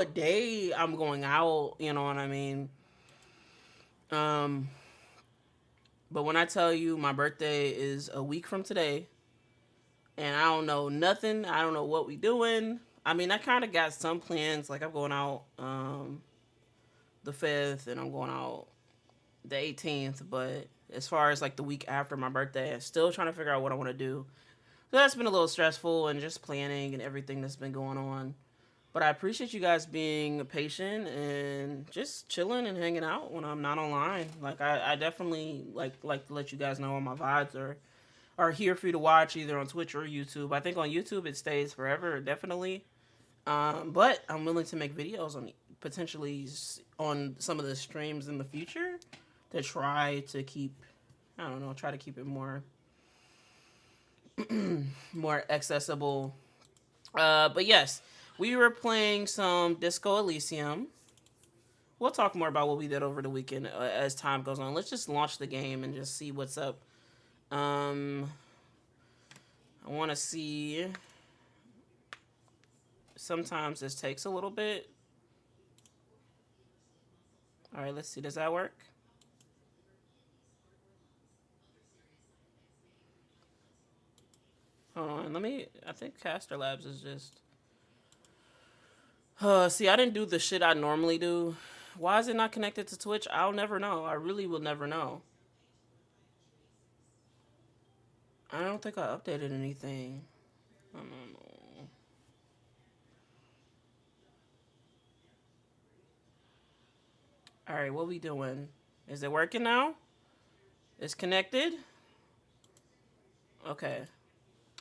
what day I'm going out, you know what I mean? Um, but when I tell you my birthday is a week from today, and I don't know nothing, I don't know what we doing. I mean, I kind of got some plans. Like I'm going out the 5th, and I'm going out the 18th. But as far as like the week after my birthday, I'm still trying to figure out what I want to do. So that's been a little stressful and just planning and everything that's been going on. But I appreciate you guys being patient and just chilling and hanging out when I'm not online. Like I definitely like to let you guys know all my vibes are here for you to watch either on Twitch or YouTube. I think on YouTube it stays forever, definitely. But I'm willing to make videos on potentially on some of the streams in the future to try to keep, I don't know, try to keep it more accessible. But yes, we were playing some Disco Elysium. We'll talk more about what we did over the weekend as time goes on. Let's just launch the game and just see what's up. Um, I want to see. Sometimes this takes a little bit. All right, let's see. Does that work? Hold on. Let me. I think Caster Labs is just. See, I didn't do the shit I normally do. Why is it not connected to Twitch? I'll never know. I really will never know. I don't think I updated anything. I don't know. All right, what we doing? Is it working now? It's connected? Okay.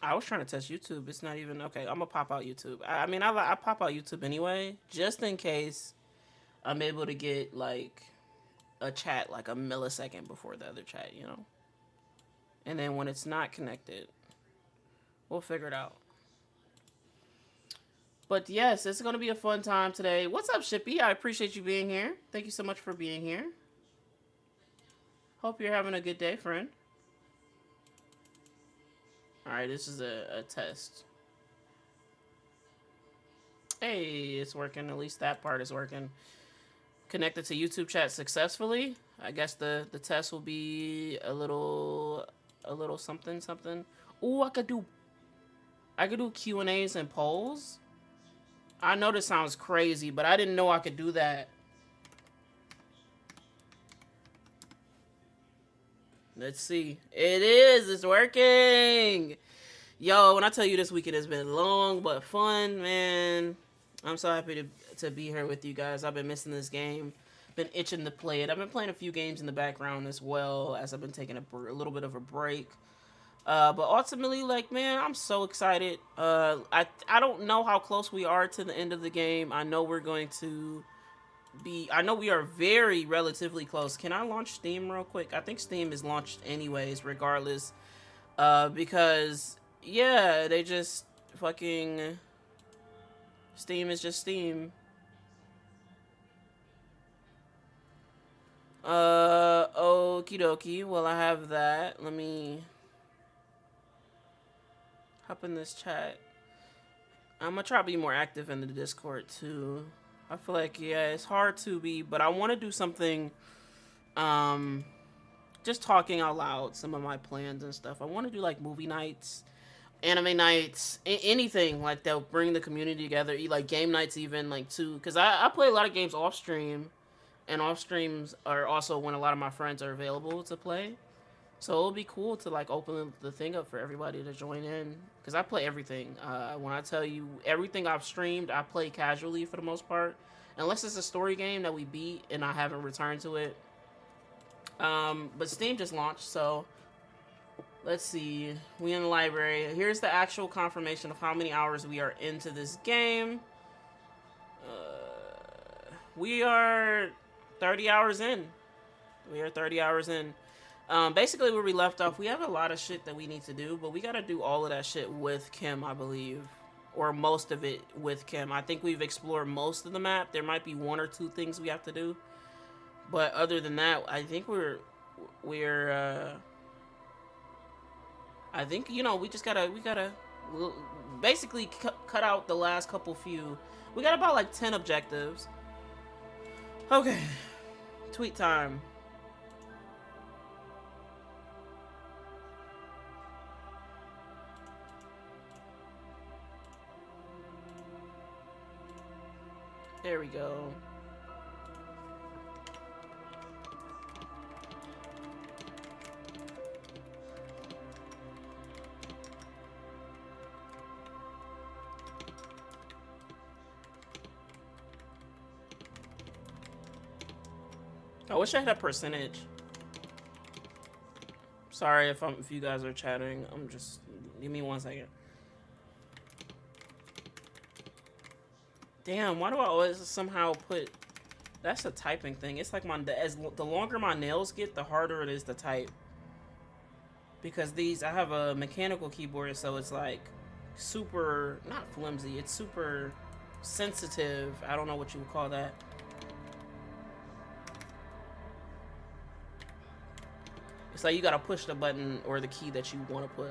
I was trying to test YouTube. It's not even okay. I'm gonna pop out YouTube. I mean, I pop out YouTube anyway, just in case I'm able to get like a chat like a millisecond before the other chat, you know. And then when it's not connected, we'll figure it out. But yes, it's gonna be a fun time today. What's up, Shippy? I appreciate you being here. Thank you so much for being here. Hope you're having a good day, friend. All right, this is a test. Hey, it's working. At least that part is working. Connected to YouTube chat successfully. I guess the test will be a little something something. Ooh, I could do Q&As and polls. I know this sounds crazy, but I didn't know I could do that. Let's see. It is. It's working. Yo, when I tell you this weekend has been long but fun, man. I'm so happy to be here with you guys. I've been missing this game. Been itching to play it. I've been playing a few games in the background as well as I've been taking a little bit of a break. But ultimately, like, man, I'm so excited. I don't know how close we are to the end of the game. I know we're going to be. I know we are very relatively close. Can I launch Steam real quick? I think Steam is launched anyways, regardless. Because yeah, they just fucking Steam is just Steam. Okie dokie. Well, I have that. Let me hop in this chat. I'm gonna try to be more active in the Discord too. I feel like yeah, it's hard to be, but I want to do something. Um, just talking out loud some of my plans and stuff. I want to do like movie nights, anime nights, anything like that'll bring the community together. Like game nights even like too, because I play a lot of games off stream, and off streams are also when a lot of my friends are available to play. So it'll be cool to like open the thing up for everybody to join in because I play everything. When I tell you everything I've streamed, I play casually for the most part, unless it's a story game that we beat and I haven't returned to it. But Steam just launched, so let's see. We in the library. Here's the actual confirmation of how many hours we are into this game. We are 30 hours in. We are 30 hours in. Basically, where we left off, we have a lot of shit that we need to do, but we gotta do all of that shit with Kim, I believe. Or most of it with Kim. I think we've explored most of the map. There might be one or two things we have to do. But other than that, I think I think, we just gotta, basically cut out the last couple few. We got about like 10 objectives. Okay. Tweet time. There we go. I wish I had a percentage. Sorry if you guys are chatting. I'm just, give me 1 second. Damn, why do I always somehow put? That's a typing thing. It's like the longer my nails get, the harder it is to type. Because I have a mechanical keyboard, so it's like super, not flimsy. It's super sensitive. I don't know what you would call that. It's like you gotta push the button or the key that you want to push.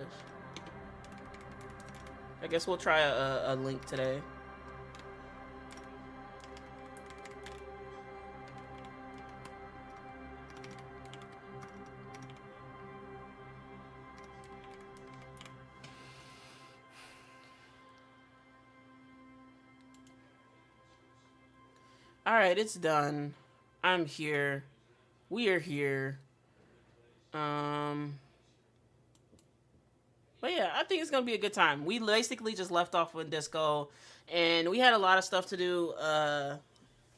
I guess we'll try a link today. All right, it's done. I'm here. We are here. But yeah, I think it's gonna be a good time. We basically just left off with Disco, and we had a lot of stuff to do.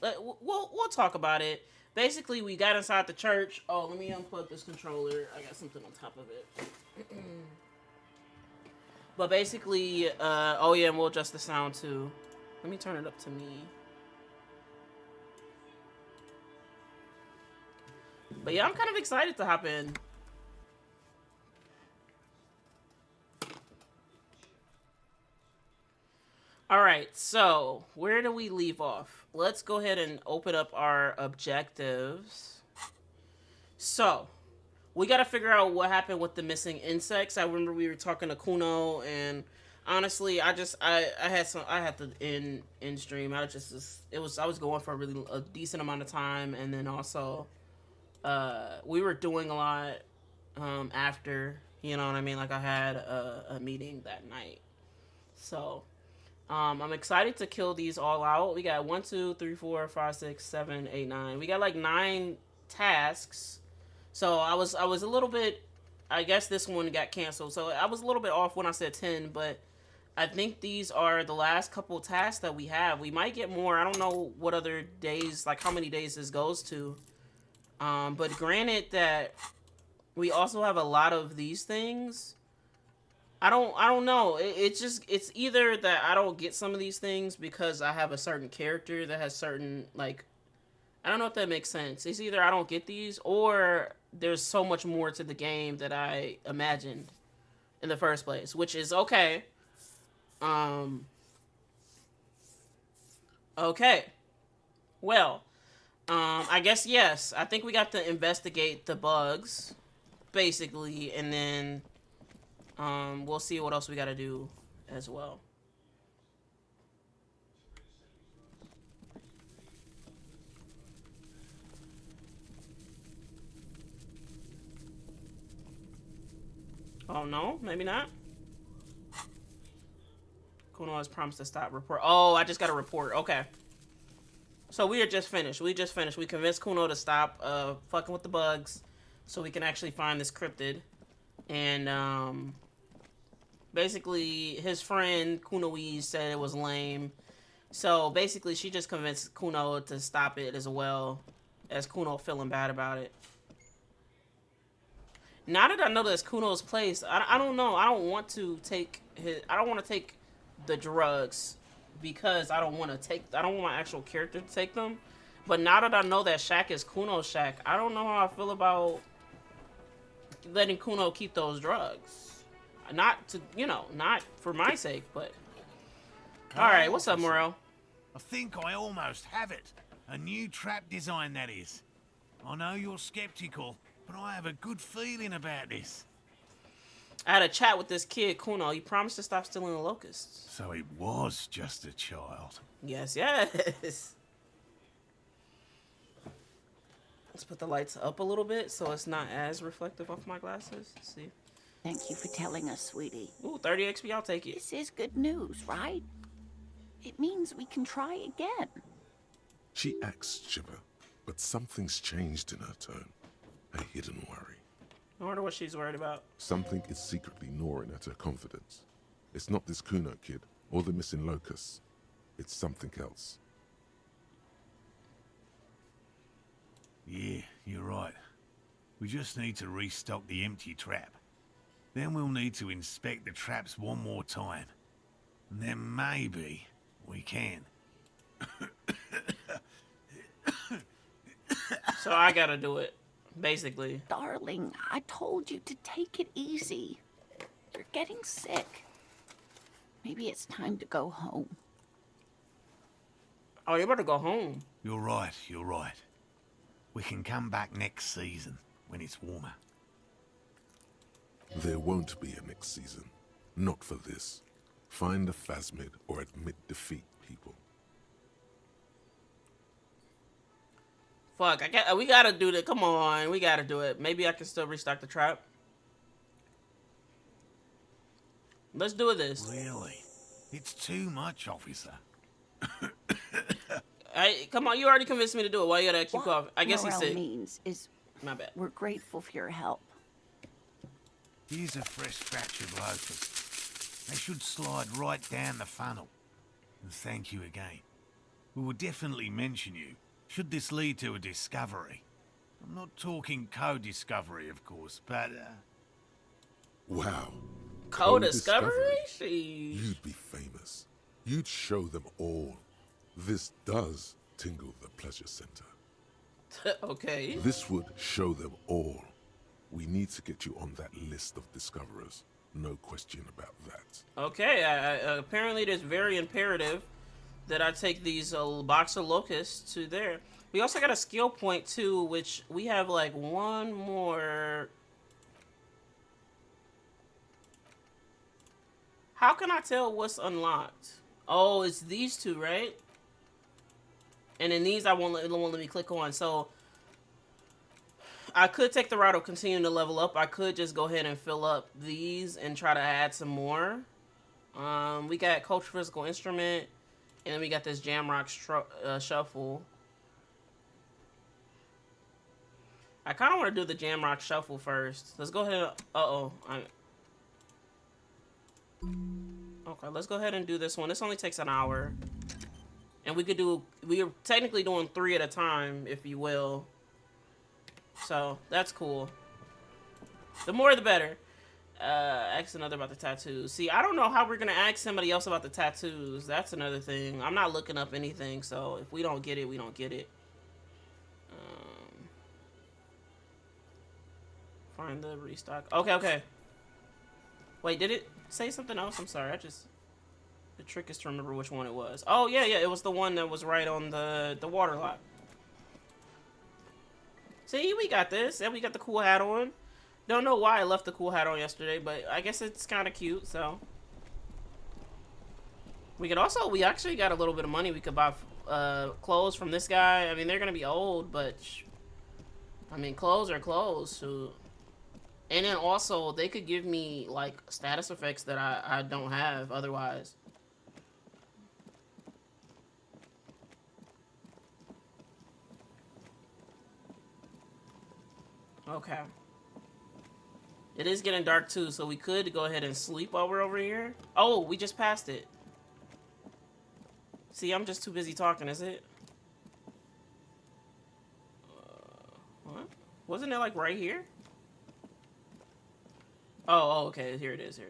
We'll talk about it. Basically, we got inside the church. Oh, let me unplug this controller. I got something on top of it. But basically, oh yeah, and we'll adjust the sound too. Let me turn it up to me. But yeah, I'm kind of excited to hop in. Alright, so where do we leave off? Let's go ahead and open up our objectives. So, we gotta figure out what happened with the missing insects. I remember we were talking to Kuno, and honestly, I had to end stream. I was going for a decent amount of time, and then also we were doing a lot after, you know what I mean? Like I had a meeting that night. So I'm excited to kill these all out. We got 1, 2, 3, 4, 5, 6, 7, 8, 9. We got like 9 tasks. So I was a little bit, I guess this one got canceled. So I was a little bit off when I said 10, but I think these are the last couple tasks that we have. We might get more. I don't know what other days, like how many days this goes to. But granted that we also have a lot of these things. I don't know. It's either that I don't get some of these things because I have a certain character that has certain, like, I don't know if that makes sense. It's either I don't get these or there's so much more to the game that I imagined in the first place, which is okay. Okay. Well, I guess yes. I think we got to investigate the bugs, basically, and then we'll see what else we got to do as well. Oh no, maybe not. Kuno has promised to stop report. Oh, I just got a report. Okay. So we are just finished. We just finished. We convinced Kuno to stop fucking with the bugs so we can actually find this cryptid. And basically his friend Kunoise said it was lame. So basically she just convinced Kuno to stop it as well, as Kuno feeling bad about it. Now that I know that's Kuno's place, I don't know. I don't want to take the drugs because I don't want my actual character to take them. But now that I know that shack is Kuno's shack, I don't know how I feel about letting Kuno keep those drugs. Not to, not for my sake, but... Alright, what's up, Morel? I think I almost have it. A new trap design, that is. I know you're skeptical, but I have a good feeling about this. I had a chat with this kid, Kuno. He promised to stop stealing the locusts. So it was just a child. Yes, yes. Let's put the lights up a little bit so it's not as reflective off my glasses. Let's see. Thank you for telling us, sweetie. Ooh, 30 XP, I'll take it. This is good news, right? It means we can try again. She acts chipper, but something's changed in her tone. A hidden worry. I wonder what she's worried about. Something is secretly gnawing at her confidence. It's not this Kuno kid or the missing locusts. It's something else. Yeah, you're right. We just need to restock the empty trap. Then we'll need to inspect the traps one more time. And then maybe we can. So I gotta do it, basically. Darling, I told you to take it easy. You're getting sick. Maybe it's time to go home. Oh, you better go home. You're right, you're right. We can come back next season, when it's warmer. There won't be a next season. Not for this. Find a phasmid or admit defeat, people. Fuck, we gotta do that. Come on, we gotta do it. Maybe I can still restock the trap. Let's do this. Really? It's too much, officer. Come on, you already convinced me to do it. Why you gotta keep off? I guess he's Morel sick. means is My bad. we're grateful for your help. Here's a fresh batch of locusts. They should slide right down the funnel. And thank you again. We will definitely mention you, should this lead to a discovery. I'm not talking co-discovery, of course, but, Wow. Co-discovery? You'd be famous. You'd show them all. This does tingle the pleasure center. Okay. This would show them all. We need to get you on that list of discoverers. No question about that. Okay, apparently it is very imperative that I take these box of locusts to there. We also got a skill point too, which we have like one more. How can I tell what's unlocked? Oh, it's these two, right? And then these it won't let me click on. So I could take the route of continuing to level up. I could just go ahead and fill up these and try to add some more. We got Coach Physical Instrument, and then we got this Jamrock Shuffle. I kind of want to do the Jamrock Shuffle first. Let's go ahead. Okay, let's go ahead and do this one. This only takes an hour. And we are technically doing 3 at a time, if you will. So, that's cool. The more the better. Ask another about the tattoos. See, I don't know how we're going to ask somebody else about the tattoos. That's another thing. I'm not looking up anything, so if we don't get it, we don't get it. Find the restock. Okay. Wait, did it say something else? I'm sorry, the trick is to remember which one it was. Oh, yeah, it was the one that was right on the water lock. See, we got this, and we got the cool hat on. Don't know why I left the cool hat on yesterday, but I guess it's kind of cute, so. We actually got a little bit of money. We could buy clothes from this guy. I mean, they're going to be old, but, I mean, clothes are clothes, so. And then also, they could give me, like, status effects that I don't have otherwise. Okay. It is getting dark too, so we could go ahead and sleep while we're over here. Oh, we just passed it. See, I'm just too busy talking, is it? What? Wasn't it like right here? Oh, okay. Here it is.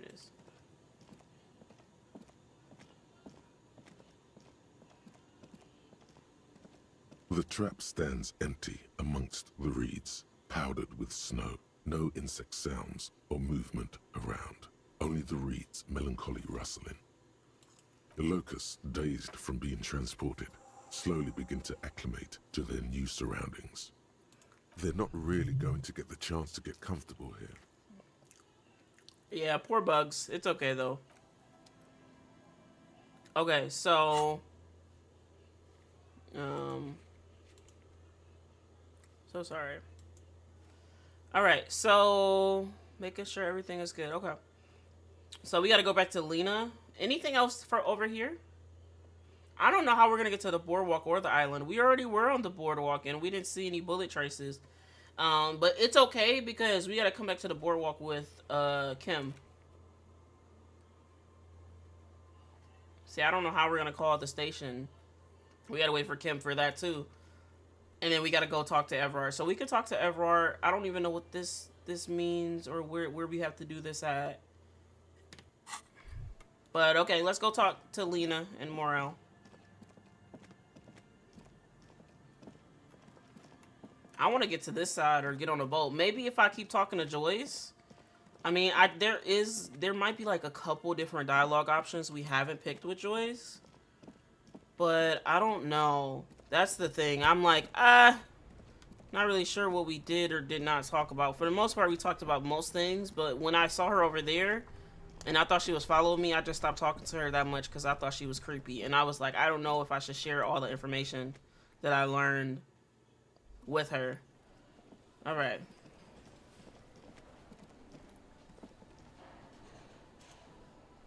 The trap stands empty amongst the reeds, powdered with snow. No insect sounds or movement around. Only the reeds melancholy rustling. The locusts, dazed from being transported, slowly begin to acclimate to their new surroundings. They're not really going to get the chance to get comfortable here. Yeah, poor bugs. It's okay though. Okay, so um so sorry. All right, so making sure everything is good. Okay. So we got to go back to Lena. Anything else for over here? I don't know how we're going to get to the boardwalk or the island. We already were on the boardwalk and we didn't see any bullet traces. But it's okay because we got to come back to the boardwalk with Kim. See, I don't know how we're going to call the station. We got to wait for Kim for that too. And then we got to go talk to Everard. So we can talk to Everard. I don't even know what this means or where we have to do this at. But okay, let's go talk to Lena and Morel. I want to get to this side or get on a boat. Maybe if I keep talking to Joyce. I mean, there might be like a couple different dialogue options we haven't picked with Joyce. But I don't know. That's the thing. I'm like, not really sure what we did or did not talk about. For the most part, we talked about most things. But when I saw her over there and I thought she was following me, I just stopped talking to her that much because I thought she was creepy. And I was like, I don't know if I should share all the information that I learned with her. All right.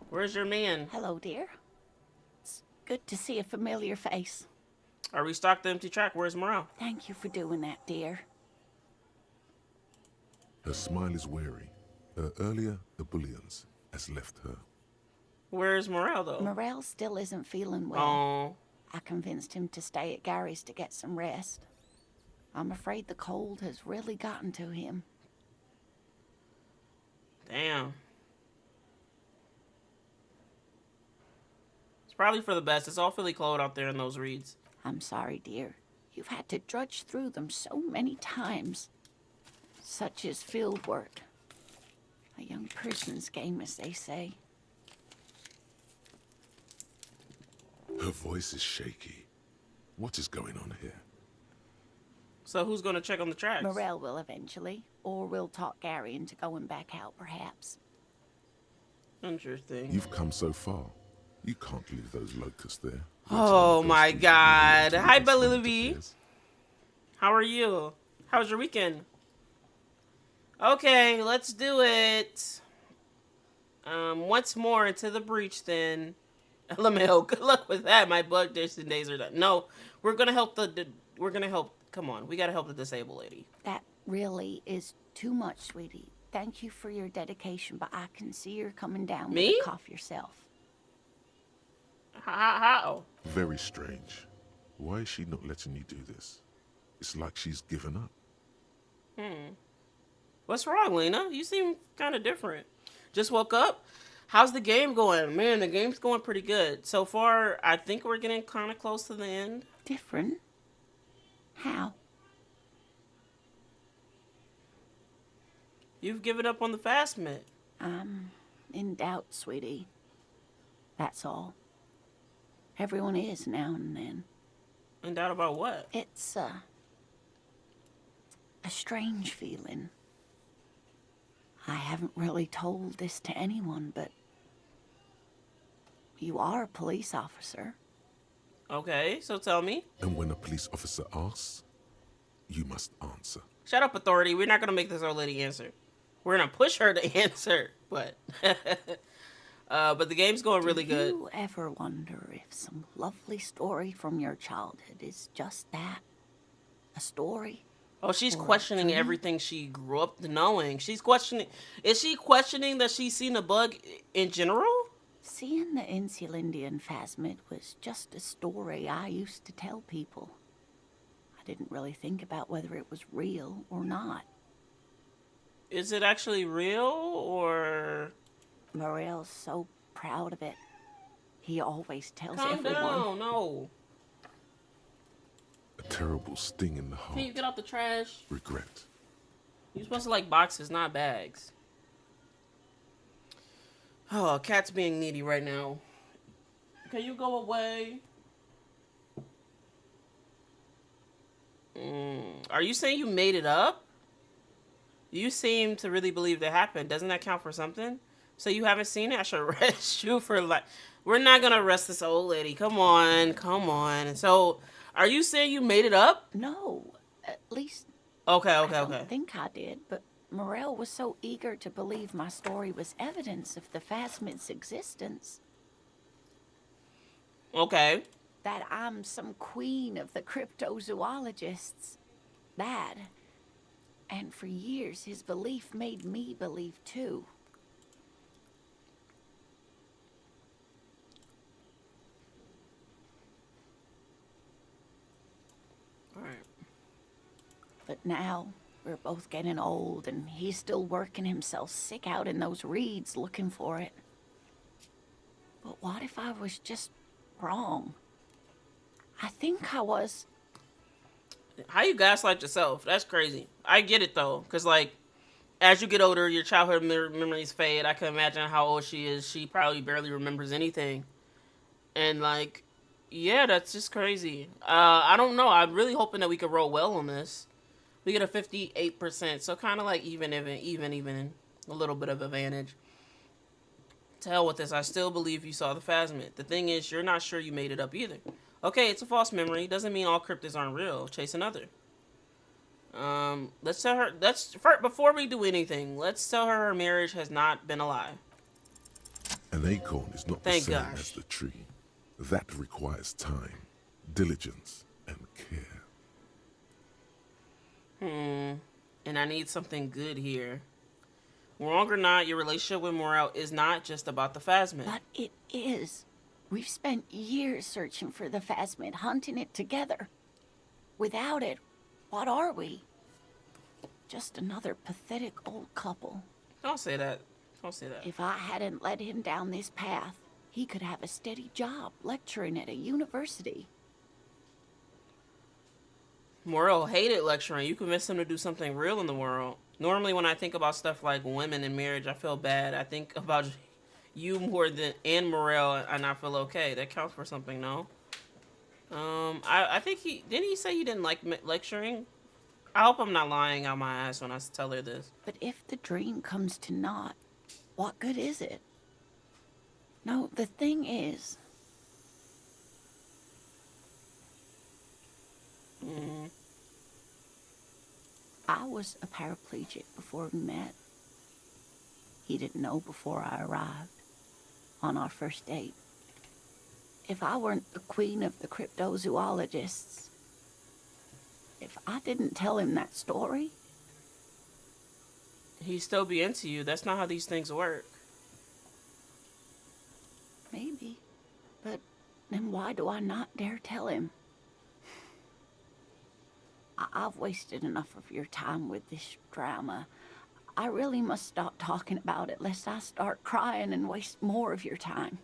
Where's your man? Hello, dear. It's good to see a familiar face. I restocked the empty track. Where's Morale? Thank you for doing that, dear. Her smile is wary. Her earlier ebullience has left her. Where's Morale, though? Morel still isn't feeling well. Oh. I convinced him to stay at Gary's to get some rest. I'm afraid the cold has really gotten to him. Damn. It's probably for the best. It's awfully cold out there in those reeds. I'm sorry, dear. You've had to drudge through them so many times. Such is field work. A young person's game, as they say. Her voice is shaky. What is going on here? So who's going to check on the tracks? Morel will eventually, or we'll talk Gary into going back out, perhaps. Interesting. You've come so far. You can't leave those locusts there. Oh my God. Hi, Belly. How are you? How was your weekend? Okay, let's do it. Once more into the breach then. LMAO, good luck with that. My bug dishing days are done. No, we're gonna help come on, we gotta help the disabled lady. That really is too much, sweetie. Thank you for your dedication, but I can see you're coming down Me? with a cough yourself. How? Very strange. Why is she not letting you do this? It's like she's given up. What's wrong, Lena? You seem kind of different. Just woke up? How's the game going? Man, the game's going pretty good. So far, I think we're getting kind of close to the end. Different? How? You've given up on the fast mit. I'm in doubt, sweetie. That's all. Everyone is now and then. In doubt about what? It's a strange feeling. I haven't really told this to anyone, but you are a police officer. Okay, so tell me. And when a police officer asks, you must answer. Shut up, authority. We're not going to make this old lady answer. We're going to push her to answer, but but the game's going really good. Do you ever wonder if some lovely story from your childhood is just that? A story? Oh, she's Or questioning dream? everything she grew up knowing. She's questioning. Is she questioning that she's seen a bug in general? Seeing the Insulindian phasmid was just a story I used to tell people. I didn't really think about whether it was real or not. Is it actually real or? Morel's so proud of it. He always tells Calm everyone. down, no. A terrible sting in the heart. Can you get out the trash? Regret. You're supposed to like boxes, not bags. Oh, cat's being needy right now. Can you go away? Are you saying you made it up? You seem to really believe that happened. Doesn't that count for something? So you haven't seen it? I should arrest you for like. We're not gonna arrest this old lady. Come on, come on. So, are you saying you made it up? No, at least Okay, I okay, don't okay. think I did, but Morel was so eager to believe my story was evidence of the Phasmid's existence Okay. that I'm some queen of the cryptozoologists. That. And for years, his belief made me believe too. All right. But now, we're both getting old, and he's still working himself sick out in those reeds looking for it. But what if I was just wrong? I think I was. How you gaslight yourself? That's crazy. I get it though, cause like, as you get older, your childhood memories fade. I can imagine how old she is. She probably barely remembers anything, and like, yeah, that's just crazy. I don't know. I'm really hoping that we could roll well on this. We get a 58%, so kind of like even, a little bit of advantage. To hell with this. I still believe you saw the Phasmid. The thing is, you're not sure you made it up either. Okay, it's a false memory. Doesn't mean all cryptids aren't real. Chase another. Let's tell her. Before we do anything. Let's tell her her marriage has not been a lie. An acorn is not Thank the same gosh. as the tree. That requires time, diligence, and care. And I need something good here. Wrong or not, your relationship with Morel is not just about the Phasmid. But it is. We've spent years searching for the Phasmid, hunting it together. Without it, what are we? Just another pathetic old couple. Don't say that. Don't say that. If I hadn't led him down this path, he could have a steady job lecturing at a university. Morel hated lecturing. You convinced him to do something real in the world. Normally, when I think about stuff like women and marriage, I feel bad. I think about you more than and Morel, and I feel okay. That counts for something, no? I think he say he didn't like lecturing. I hope I'm not lying out my ass when I tell her this. But if the dream comes to naught, what good is it? No, the thing is... I was a paraplegic before we met. He didn't know before I arrived on our first date. If I weren't the queen of the cryptozoologists, if I didn't tell him that story... He'd still be into you. That's not how these things work. Maybe. But then why do I not dare tell him? I've wasted enough of your time with this drama. I really must stop talking about it lest I start crying and waste more of your time.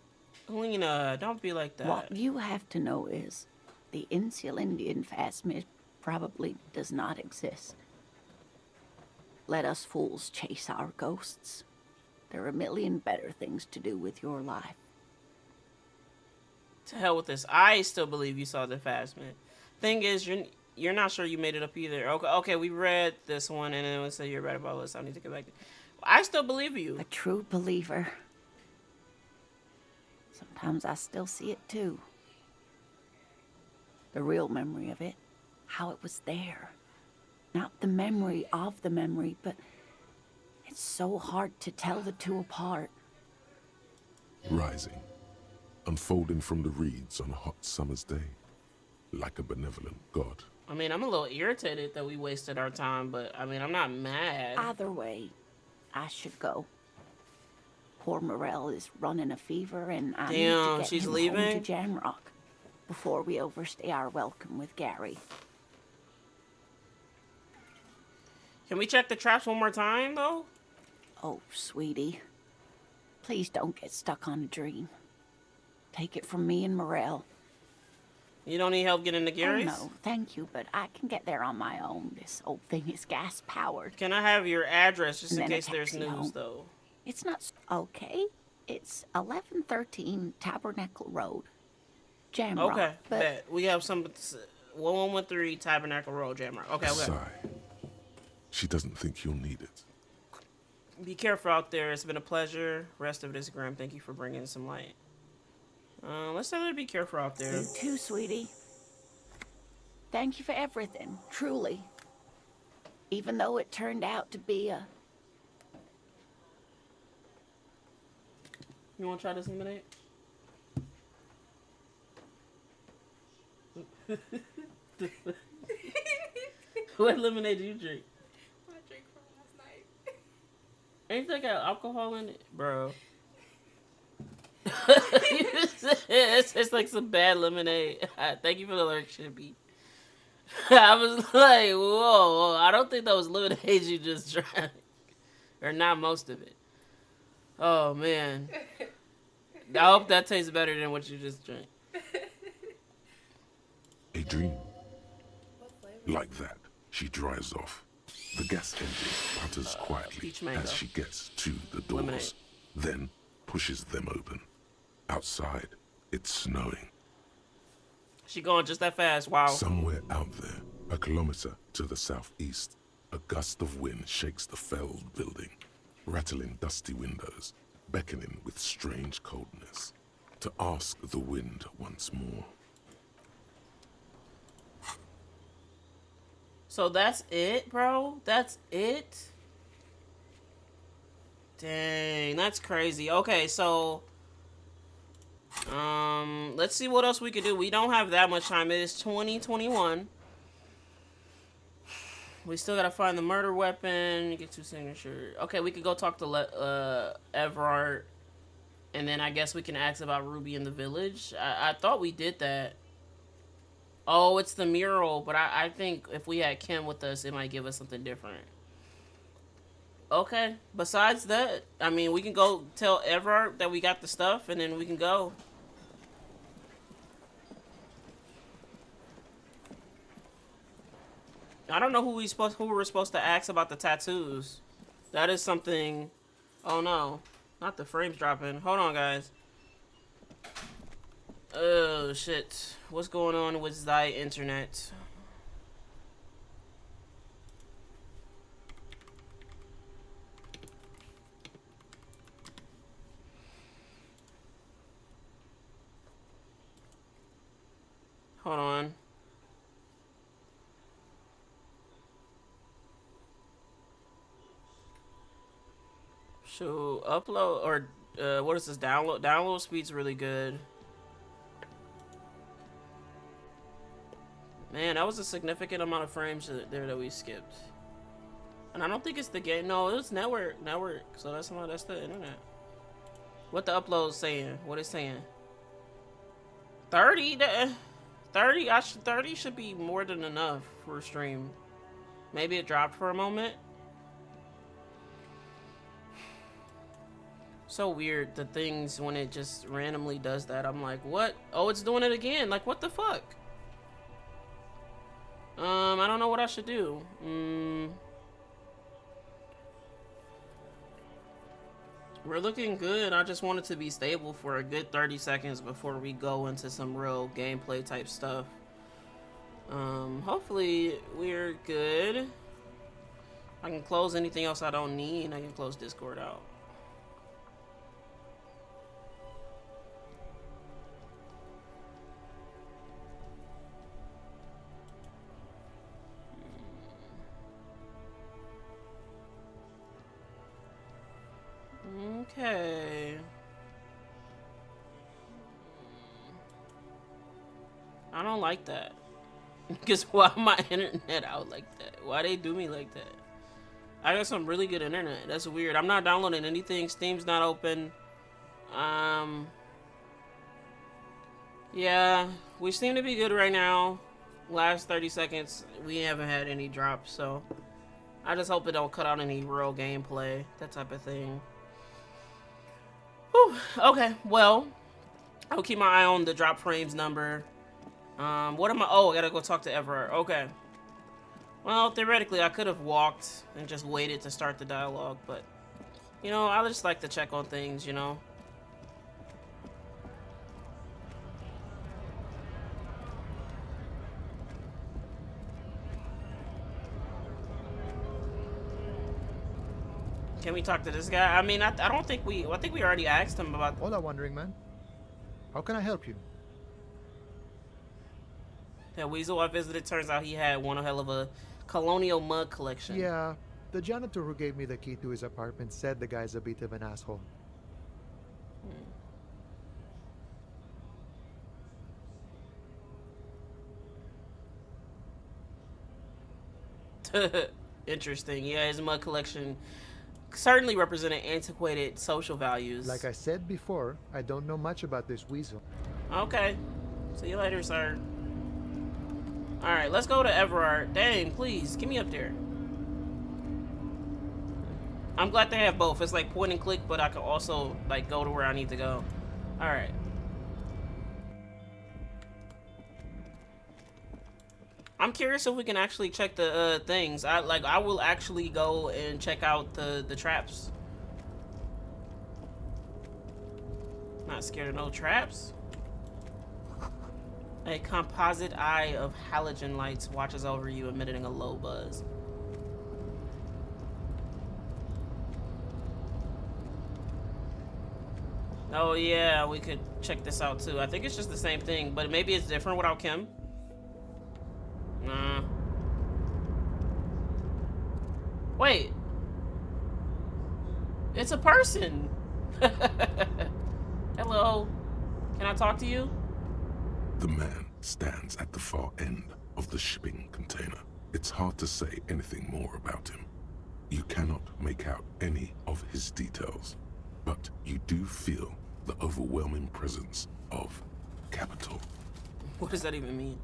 Lena, don't be like that. What you have to know is the Insulindian Phasmid probably does not exist. Let us fools chase our ghosts. There are a million better things to do with your life. To hell with this. I still believe you saw the Phasmid. Thing is, you're not sure you made it up either. Okay, we read this one, and then we say you're right about this. I need to get back to. I still believe you. A true believer. Sometimes I still see it too. The real memory of it, how it was there. Not the memory of the memory, but it's so hard to tell the two apart. Rising, unfolding from the reeds on a hot summer's day, like a benevolent god. I mean, I'm a little irritated that we wasted our time, but I mean, I'm not mad. Either way, I should go. Poor Morel is running a fever, and I need to get she's him leaving? home to Jamrock before we overstay our welcome with Gary. Can we check the traps one more time, though? Oh, sweetie. Please don't get stuck on a dream. Take it from me and Morel. You don't need help getting to Oh, Gary's? no, thank you, but I can get there on my own. This old thing is gas-powered. Can I have your address just And in then a case there's taxi news, home. though? It's not... Okay. It's 1113 Tabernacle Road. Jamrock. Okay, but bet. We have some 1113 Tabernacle Road, Jamrock. Okay. Sigh. She doesn't think you'll need it. Be careful out there. It's been a pleasure. Rest of it is grim. Thank you for bringing some light. Let's tell her to be careful out there. You too, sweetie. Thank you for everything, truly. Even though it turned out to be a... You want to try this lemonade? What lemonade did you drink? I drank from last night. Ain't that got alcohol in it? Bro. it's like some bad lemonade. Thank you for the alert, Chippy. I was like, whoa, I don't think that was lemonade you just drank. Or not most of it. Oh, man. I hope that tastes better than what you just drank. A dream. What flavor? Like that, she drives off. The gas engine putters quietly peach mango. as she gets to the doors, Lemonade. then pushes them open. Outside, it's snowing. She going just that fast. Wow. Somewhere out there, a kilometer to the southeast, a gust of wind shakes the felled building, rattling dusty windows, beckoning with strange coldness, to ask the wind once more. So that's it, bro? That's it? Dang, that's crazy. Okay, so let's see what else we could do. We don't have that much time. It is 2021. We still gotta find the murder weapon, get 2 signatures. Okay, we could go talk to Everard, and then I guess we can ask about Ruby in the village. I thought we did that. Oh, it's the mural, but I think if we had Kim with us, it might give us something different. Okay, besides that, I mean, we can go tell Everard that we got the stuff, and then we can go. I don't know who we were supposed to ask about the tattoos. That is something. Oh no, not the frames dropping. Hold on, guys. Oh shit, what's going on with thy internet? Hold on. So upload or what is this? Download speed's really good. Man, that was a significant amount of frames there that we skipped. And I don't think it's the game. No, it's network. So that's the internet. What the upload's saying? What it's saying? 30. 30. 30 should be more than enough for a stream. Maybe it dropped for a moment. So weird, the things when it just randomly does that. I'm like, what? Oh, it's doing it again. Like, what the fuck? I don't know what I should do. We're looking good. I just want it to be stable for a good 30 seconds before we go into some real gameplay type stuff. Hopefully we're good. I can close anything else I don't need. I can close Discord out. Okay. I don't like that. Because why my internet out like that? Why they do me like that? I got some really good internet. That's weird. I'm not downloading anything. Steam's not open. Yeah, we seem to be good right now. Last 30 seconds, we haven't had any drops, so I just hope it don't cut out any real gameplay, that type of thing. Whew. Okay, well, I'll keep my eye on the drop frames number. What am I? Oh, I gotta go talk to Everard. Okay. Well, theoretically, I could have walked and just waited to start the dialogue, but, you know, I just like to check on things, you know? Can we talk to this guy? I mean, I don't think we. I think we already asked him about. Hola, wandering man. How can I help you? That weasel I visited, turns out he had one hell of a colonial mug collection. Yeah, the janitor who gave me the key to his apartment said the guy's a bit of an asshole. Interesting. Yeah, his mug collection certainly represented antiquated social values. Like I said before, I don't know much about this weasel. Okay. See you later, sir. Alright, let's go to Everard. Dang, please, get me up there. I'm glad they have both. It's like point and click, but I can also like go to where I need to go. Alright. I'm curious if we can actually check the things. I will actually go and check out the traps. Not scared of no traps. A composite eye of halogen lights watches over you, emitting a low buzz. Oh yeah, we could check this out too. I think it's just the same thing, but maybe it's different without Kim. Nah. Wait. It's a person. Hello. Can I talk to you? The man stands at the far end of the shipping container. It's hard to say anything more about him. You cannot make out any of his details, but you do feel the overwhelming presence of capital. What does that even mean?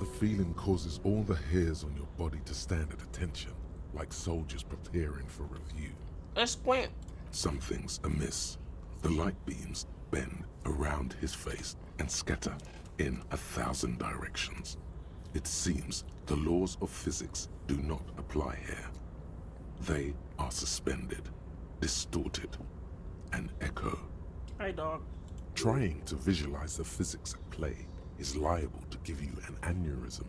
The feeling causes all the hairs on your body to stand at attention, like soldiers preparing for review. Let's squint. Something's amiss. The light beams bend around his face and scatter in 1,000 directions. It seems the laws of physics do not apply here. They are suspended, distorted, and echo. Hey, dog. Trying to visualize the physics at play is liable to give you an aneurysm.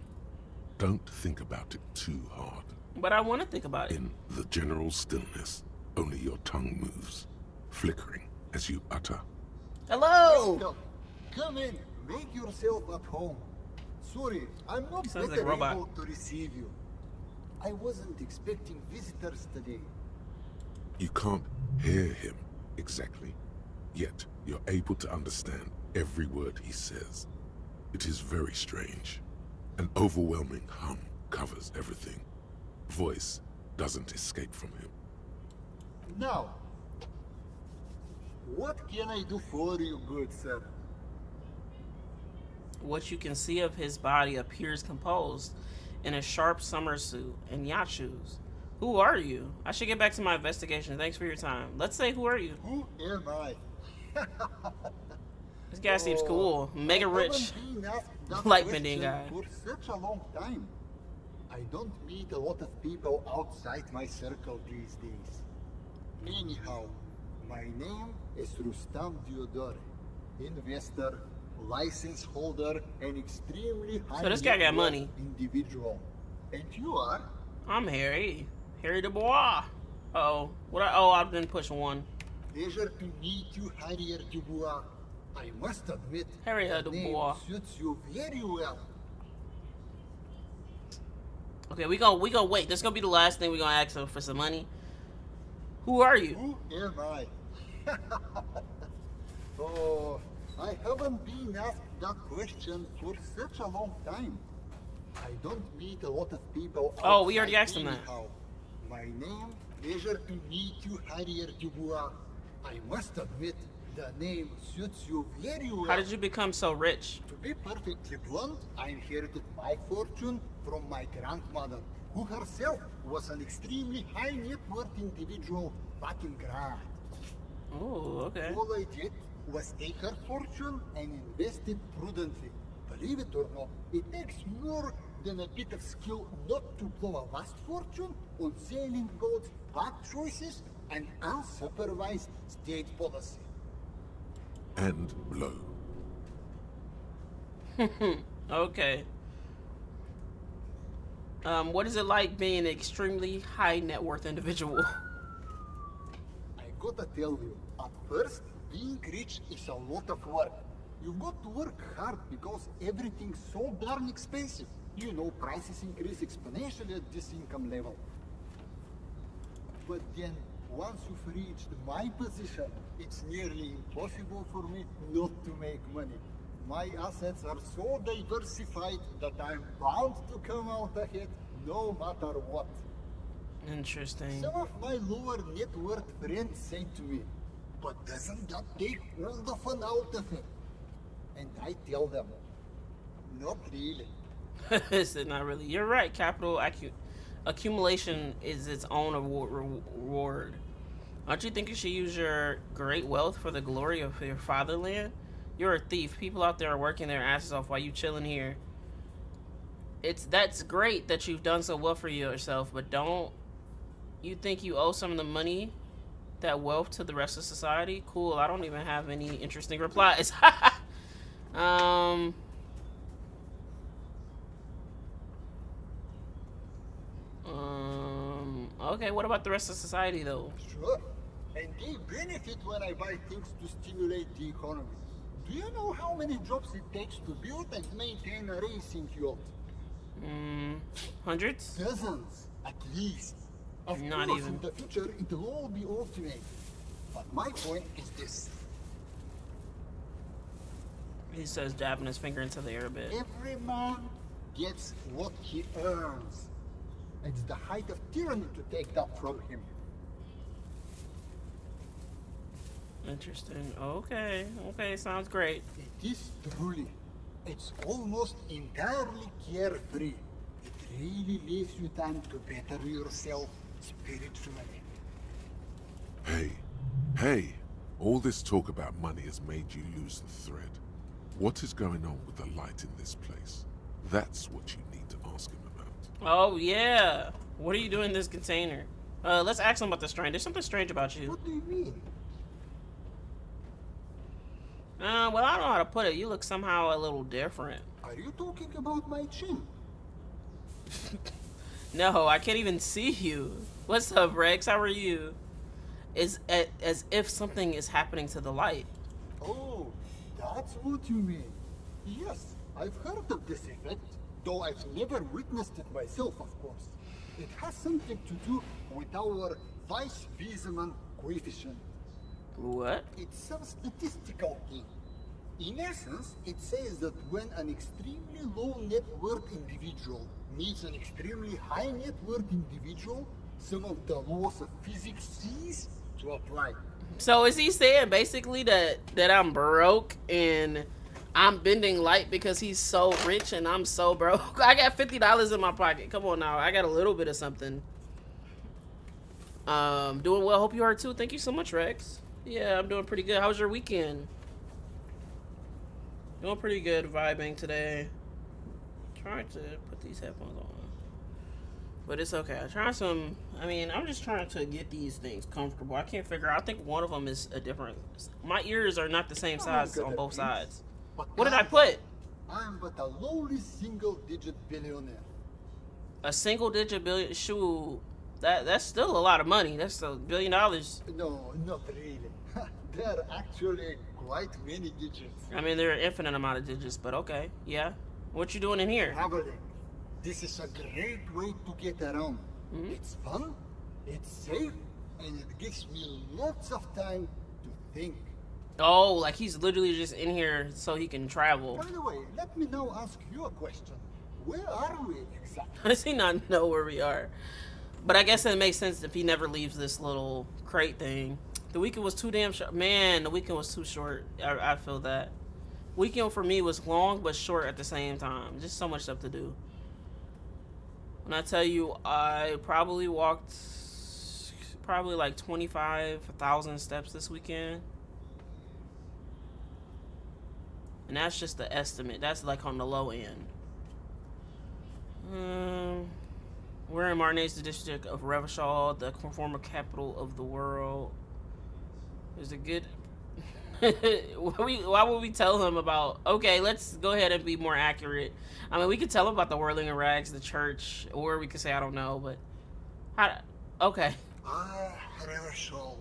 Don't think about it too hard. But I want to think about it. In the general stillness, only your tongue moves, flickering as you utter. Hello! Welcome. Come in. Make yourself at home. Sorry, I'm not Sounds like better a robot. able to receive you. I wasn't expecting visitors today. You can't hear him exactly, yet you're able to understand every word he says. It is very strange. An overwhelming hum covers everything. Voice doesn't escape from him. Now, what can I do for you, good sir? What you can see of his body appears composed in a sharp summer suit and yacht shoes. Who are you? I should get back to my investigation. Thanks for your time. Let's say, who are you? Who am I? This guy seems cool. Mega I rich. haven't been asked that Light question bending guy. for such a long time. I don't meet a lot of people outside my circle these days. Anyhow, my name is Rustam Diodore, investor, license holder, and extremely high So this guy got net worth money. individual. And you are? I'm Harry. Harry Dubois. Uh-oh. I didn't push one. Pleasure to meet you, Harrier Dubois. I must admit, Harrier the Dubois. name suits you very well. Okay, we gonna wait. This gonna be the last thing we gonna ask him for some money. Who are you? Who am I? Oh, I haven't been asked that question for such a long time. I don't meet a lot of people. Oh, we already asked outside him that. anyhow. My name, pleasure to meet you, Harrier Dubois. I must admit, the name suits you very well. How did you become so rich? To be perfectly blunt, I inherited my fortune from my grandmother, who herself was an extremely high net worth individual back in Grad. Oh, okay. All I did was take her fortune and invest it prudently. Believe it or not, it takes more than a bit of skill not to blow a vast fortune on sailing boats, bad choices, and unsupervised state policy. And blow. Okay. What is it like being an extremely high net worth individual? gotta tell you, at first, being rich is a lot of work. You've got to work hard because everything's so darn expensive. You know, prices increase exponentially at this income level. But then, once you've reached my position, it's nearly impossible for me not to make money. My assets are so diversified that I'm bound to come out ahead no matter what. Interesting. Some of my lower net worth friends say to me, but doesn't that take all the fun out of it? And I tell them, not really. It's not really. You're right. Capital accumulation is its own reward. Don't you think you should use your great wealth for the glory of your fatherland? You're a thief. People out there are working their asses off while you chilling here. That's great that you've done so well for yourself, but don't you think you owe some of the money, that wealth, to the rest of society? Cool. I don't even have any interesting replies. Okay, what about the rest of society though? Sure. And they benefit when I buy things to stimulate the economy. Do you know how many jobs it takes to build and maintain a racing yacht? Hundreds? Dozens, at least. Of Not course, even. in the future, it will all be automated. But my point is this. He says, jabbing his finger into the air a bit. Every man gets what he earns. It's the height of tyranny to take that from him. Interesting. Okay, sounds great. It is truly. It's almost entirely carefree. It really leaves you time to better yourself spiritually. Hey, all this talk about money has made you lose the thread. What is going on with the light in this place? That's what you need to ask him about. Oh, yeah. What are you doing in this container? Let's ask him about the strange. There's something strange about you. What do you mean? Well, I don't know how to put it. You look somehow a little different. Are you talking about my chin? No, I can't even see you. What's up, Rex? How are you? It's as if something is happening to the light. Oh, that's what you mean. Yes, I've heard of this effect, though I've never witnessed it myself, of course. It has something to do with our Weiss-Wiesemann coefficient. What? It's some statistical thing. In essence, it says that when an extremely low net worth individual meets an extremely high net worth individual, some of the laws of physics cease to apply. So is he saying basically that I'm broke and I'm bending light because he's so rich and I'm so broke? I got $50 in my pocket. Come on now, I got a little bit of something. Doing well. Hope you are too. Thank you so much, Rex. Yeah, I'm doing pretty good. How was your weekend? Doing pretty good. Vibing today. Trying to put these headphones on, but it's okay. I'm just trying to get these things comfortable. I can't figure out. I think one of them is a different. My ears are not the same size on both sides. What did I put? I'm but a lowly single-digit billionaire. A single-digit billion. Shoot, that's still a lot of money. That's $1 billion. No, not really. There are actually quite many digits. I mean, there are an infinite amount of digits, but okay, yeah. What you doing in here? Traveling. This is a great way to get around. Mm-hmm. It's fun, it's safe, and it gives me lots of time to think. Oh, like he's literally just in here so he can travel. By the way, let me now ask you a question. Where are we exactly? Does he not know where we are? But I guess it makes sense if he never leaves this little crate thing. The weekend was too damn short. Man, the weekend was too short. I feel that. Weekend for me was long but short at the same time. Just so much stuff to do. When I tell you, I probably walked like 25,000 steps this weekend. And that's just the estimate. That's like on the low end. We're in Marnay's, the district of Revachol, the former capital of the world. There's a good... Why would we tell him about... Okay, let's go ahead and be more accurate. I mean, we could tell him about the whirling in rags, the church, or we could say, I don't know, but... Okay. Ah, Revachol.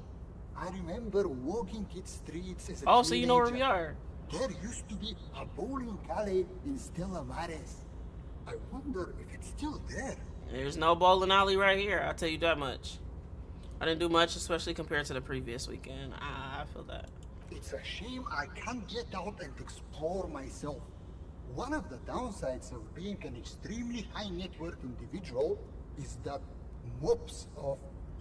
I remember walking its streets as a Oh, so you know where we teenager. are. There used to be a bowling alley in Stella Maris. I wonder if it's still there. There's no bowling alley right here. I'll tell you that much. I didn't do much, especially compared to the previous weekend. I feel that. It's a shame I can't get out and explore myself. One of the downsides of being an extremely high net worth individual is that mobs of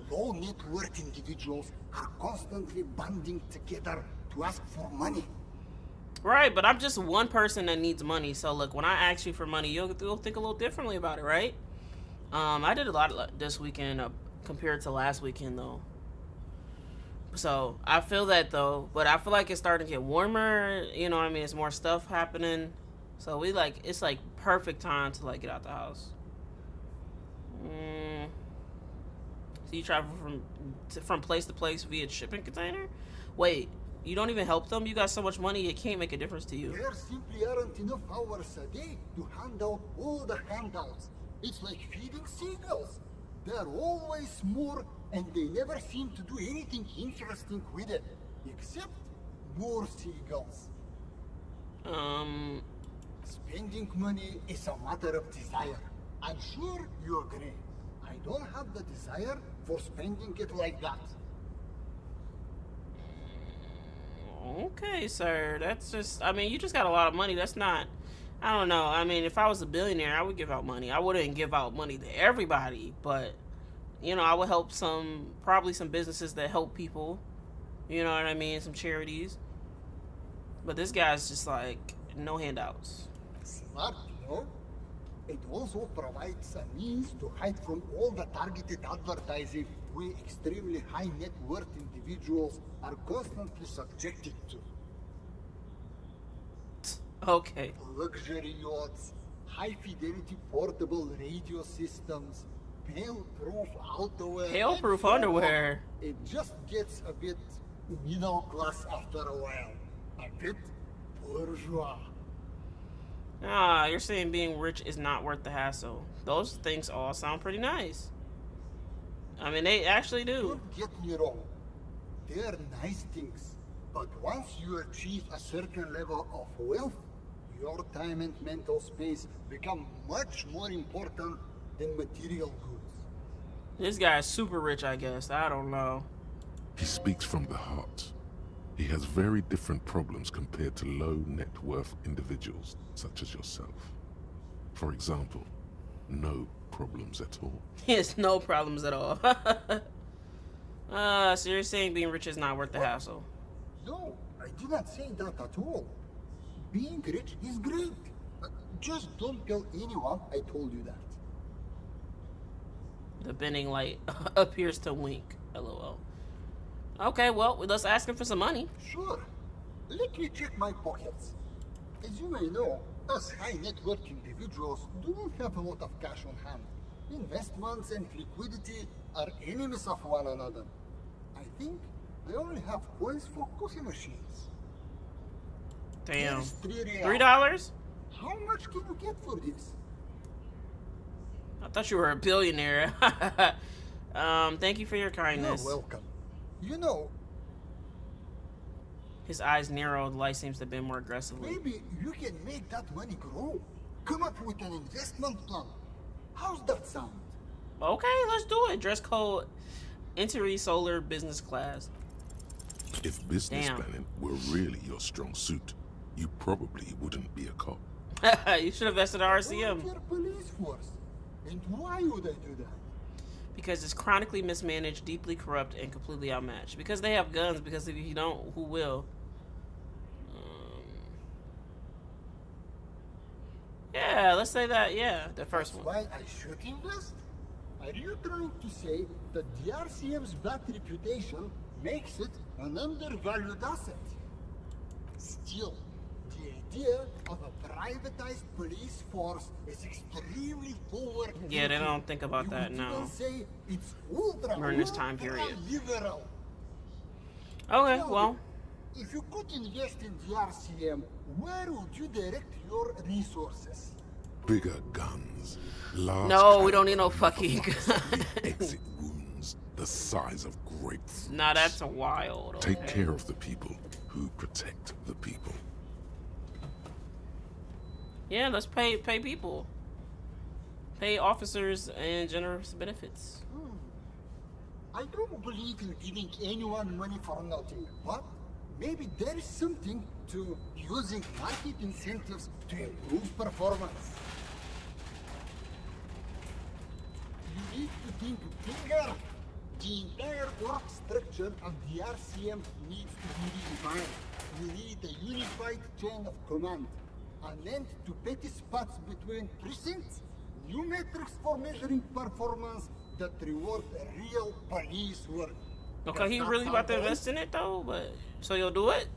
low net worth individuals are constantly banding together to ask for money. Right, but I'm just one person that needs money. So look, when I ask you for money, you'll think a little differently about it, right? I did a lot this weekend compared to last weekend though. So I feel that though, but I feel like it's starting to get warmer. You know what I mean? It's more stuff happening. So it's like perfect time to like get out the house. So you travel from place to place via shipping container? Wait, you don't even help them? You got so much money it can't make a difference to you. There simply aren't enough hours a day to hand out all the handouts. It's like feeding seagulls. There are always more, and they never seem to do anything interesting with it, except more seagulls. Spending money is a matter of desire. I'm sure you agree. I don't have the desire for spending it like that. Okay, sir. That's just, I mean, you just got a lot of money. That's not, I don't know. I mean, if I was a billionaire, I would give out money. I wouldn't give out money to everybody, but, you know, I would help probably some businesses that help people. You know what I mean? Some charities. But this guy's just like, no handouts. Smart, you know? It also provides a means to hide from all the targeted advertising we extremely high net worth individuals are constantly subjected to. Okay. Luxury yachts, high fidelity portable radio systems, pale-proof outerwear. Pale-proof and so underwear. on. It just gets a bit middle class after a while. A bit bourgeois. Ah, you're saying being rich is not worth the hassle. Those things all sound pretty nice. I mean, they actually do. Don't get me wrong. They're nice things. But once you achieve a certain level of wealth, your time and mental space become much more important than material goods. This guy's super rich, I guess. I don't know. He speaks from the heart. He has very different problems compared to low net worth individuals such as yourself. For example, no problems at all. He has no problems at all. So you're saying being rich is not worth the hassle? No, I did not say that at all. Being rich is great. Just don't tell anyone I told you that. The bending light appears to wink. LOL. Okay, well, let's ask him for some money. Sure. Let me check my pockets. As you may know, us high net worth individuals do not have a lot of cash on hand. Investments and liquidity are enemies of one another. I think I only have coins for coffee machines. Damn. Here's $3? How much can you get for this? I thought you were a billionaire. Thank you for your kindness. You're welcome. You know, His eyes narrowed. The light seems to bend more aggressively. maybe you can make that money grow. Come up with an investment plan. How's that sound? Okay, let's do it. Dress code. Entry solar business class. If business Damn. planning were really your strong suit, you probably wouldn't be a cop. You should have vested RCM. Volunteer police force. And why would I do that? Because it's chronically mismanaged, deeply corrupt, and completely outmatched. Because they have guns. Because if you don't, who will? Yeah, let's say that. Yeah, the first one. Why I should invest? Are you trying to say that the RCM's bad reputation makes it an undervalued asset? Still, the idea of a privatized police force is extremely forward. Yeah, they don't think about You that would now. even say it's ultra, We're in this time period. liberal. Okay, Now, well, if you could invest in the RCM, where would you direct your resources? Bigger guns, large no, we don't need no caliber fucking devices with gun. exit wounds, the size of grapefruits. Now that's wild. Okay. Take care of the people who protect the people. Yeah, let's pay people. Pay officers and generous benefits. I don't believe in giving anyone money for nothing, but maybe there is something to using market incentives to improve performance. You need to think bigger. The entire work structure of the RCM needs to be redefined. You need a unified chain of command, an end to petty spots between precincts, new metrics for measuring performance that reward real police work. Okay, he really about to invest in it though, but so you'll do it?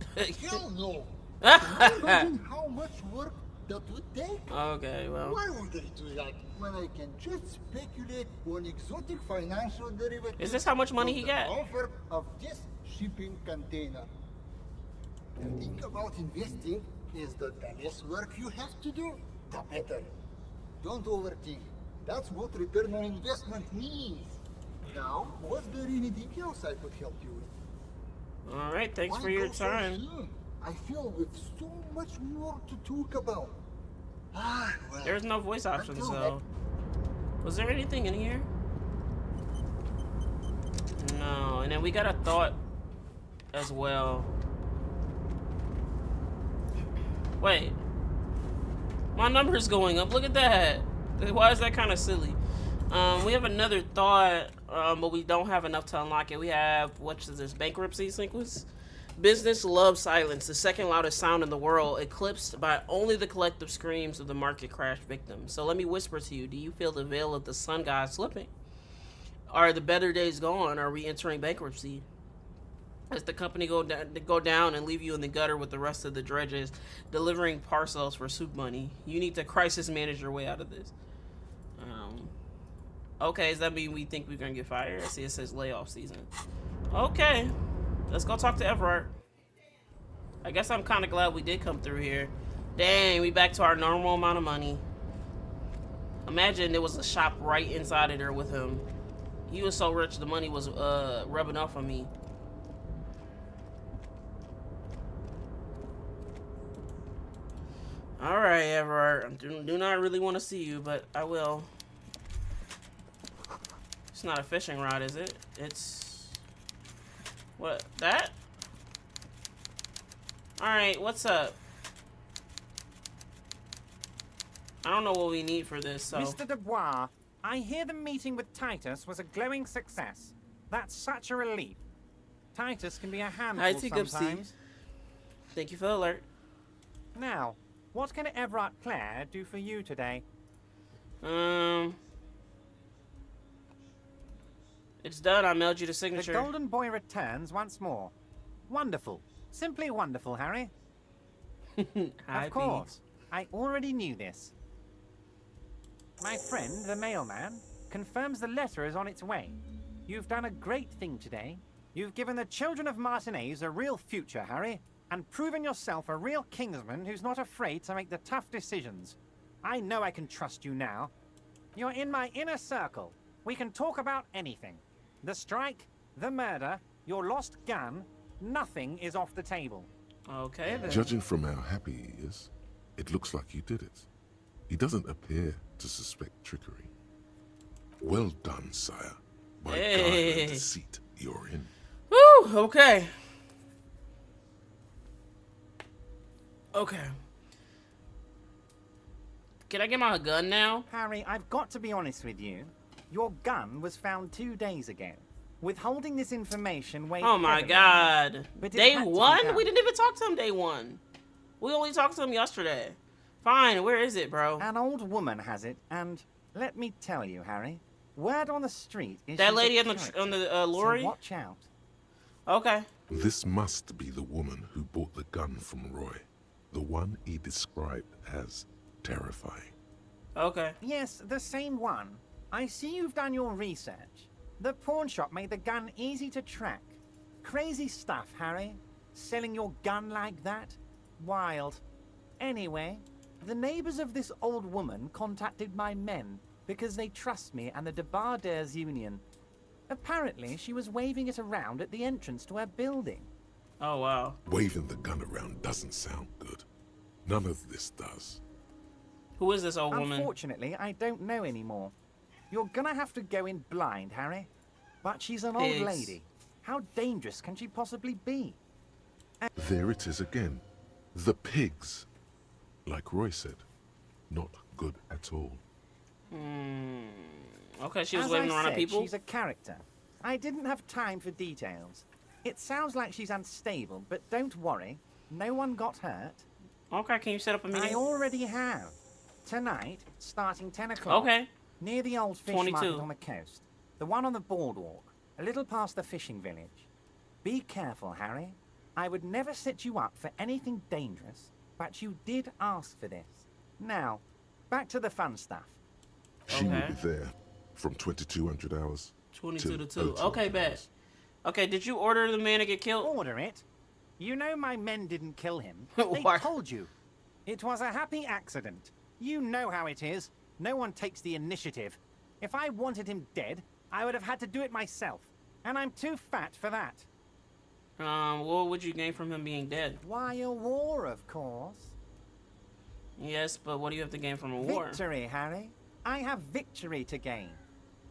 Hell no! Can you imagine how much work that would take? Okay, well. Why would they do that when I can just speculate on exotic financial derivatives? Is this how much money from he the got? Offer of this shipping container. The thing about investing is that the less work you have to do, the better. Don't overthink. That's what return on investment means. Now, was there anything else I could help you with? All right, thanks Why for your go so time. soon? I feel with so much more to talk about. Well, There's no voice option, until so. Was there anything in here? No, and then we got a thought as well. Wait. My number's going up. Look at that. Why is that kind of silly? We have another thought, but we don't have enough to unlock it. We have, what is this, bankruptcy sequence? Business loves silence, the second loudest sound in the world, eclipsed by only the collective screams of the market crash victims. So let me whisper to you, do you feel the veil of the sun god slipping? Are the better days gone? Are we entering bankruptcy? As the company go down and leave you in the gutter with the rest of the dredges, delivering parcels for soup money. You need to crisis manage your way out of this. Okay, does that mean we think we're gonna get fired? I see it says layoff season. Okay, let's go talk to Everard. I guess I'm kind of glad we did come through here. Dang, we back to our normal amount of money. Imagine there was a shop right inside of there with him. He was so rich, the money was rubbing off on me. Alright, Everard. I do not really want to see you, but I will. It's not a fishing rod, is it? It's... What? That? Alright, what's up? I don't know what we need for this, so... Mr. Dubois, I hear the meeting with Titus was a glowing success. That's such a relief. Titus can be a handful TiCup, sometimes. Thank you for the alert. Now, what can Everard Clare do for you today? It's done. I mailed you the The signature. Golden Boy returns once more. Wonderful. Simply wonderful, Harry. Hi, Of course. I already knew this. My friend, the mailman, confirms the letter is on its way. You've done a great thing today. You've given the children of Martinez a real future, Harry, and proven yourself a real kingsman who's not afraid to make the tough decisions. I know I can trust you now. You're in my inner circle. We can talk about anything. The strike, the murder, your lost gun, nothing is off the table. Okay, then. Judging from how happy he is, it looks like you did it. He doesn't appear to suspect trickery. Well done, sire. By guile and deceit you're in. Woo, okay. Okay. Can I get my gun now? Harry, I've got to be honest with you. Your gun was found 2 days ago. Withholding this information weighs Oh my heavily. god. But it Day had to be one? done. We didn't even talk to him day one. We only talked to him yesterday. Fine, where is it, bro? An old woman has it, and let me tell you, Harry, word on the street is That she's a lady on character, the lorry? So watch out. Okay. This must be the woman who bought the gun from Roy. The one he described as terrifying. Okay. Yes, the same one. I see you've done your research. The pawn shop made the gun easy to track. Crazy stuff, Harry. Selling your gun like that? Wild. Anyway, the neighbors of this old woman contacted my men because they trust me and the Debarders Union. Apparently, she was waving it around at the entrance to her building. Oh, wow. Waving the gun around doesn't sound good. None of this does. Who is this old woman? Unfortunately, I don't know anymore. You're gonna have to go in blind, Harry. But she's an old Pigs. lady. How dangerous can she possibly be? There it is again. The pigs. Like Roy said, not good at all. Okay, she was As waving I around at said, people. she's a character. I didn't have time for details. It sounds like she's unstable, but don't worry. No one got hurt. Okay, can you set up a meeting? I already have. Tonight, starting 10 o'clock. Okay. Near the old fish 22. market on the coast. The one on the boardwalk, a little past the fishing village. Be careful, Harry. I would never set you up for anything dangerous, but you did ask for this. Now, back to the fun stuff. She will Okay. be there from 2200 hours 22 to till 2. Okay, 0200 bet. hours. Okay, did you order the man to get killed? Order it. You know my men didn't kill him. They What? told you. It was a happy accident. You know how it is. No one takes the initiative. If I wanted him dead, I would have had to do it myself. And I'm too fat for that. What would you gain from him being dead? Why, a war, of course. Yes, but what do you have to gain from a war? Victory, Harry. I have victory to gain.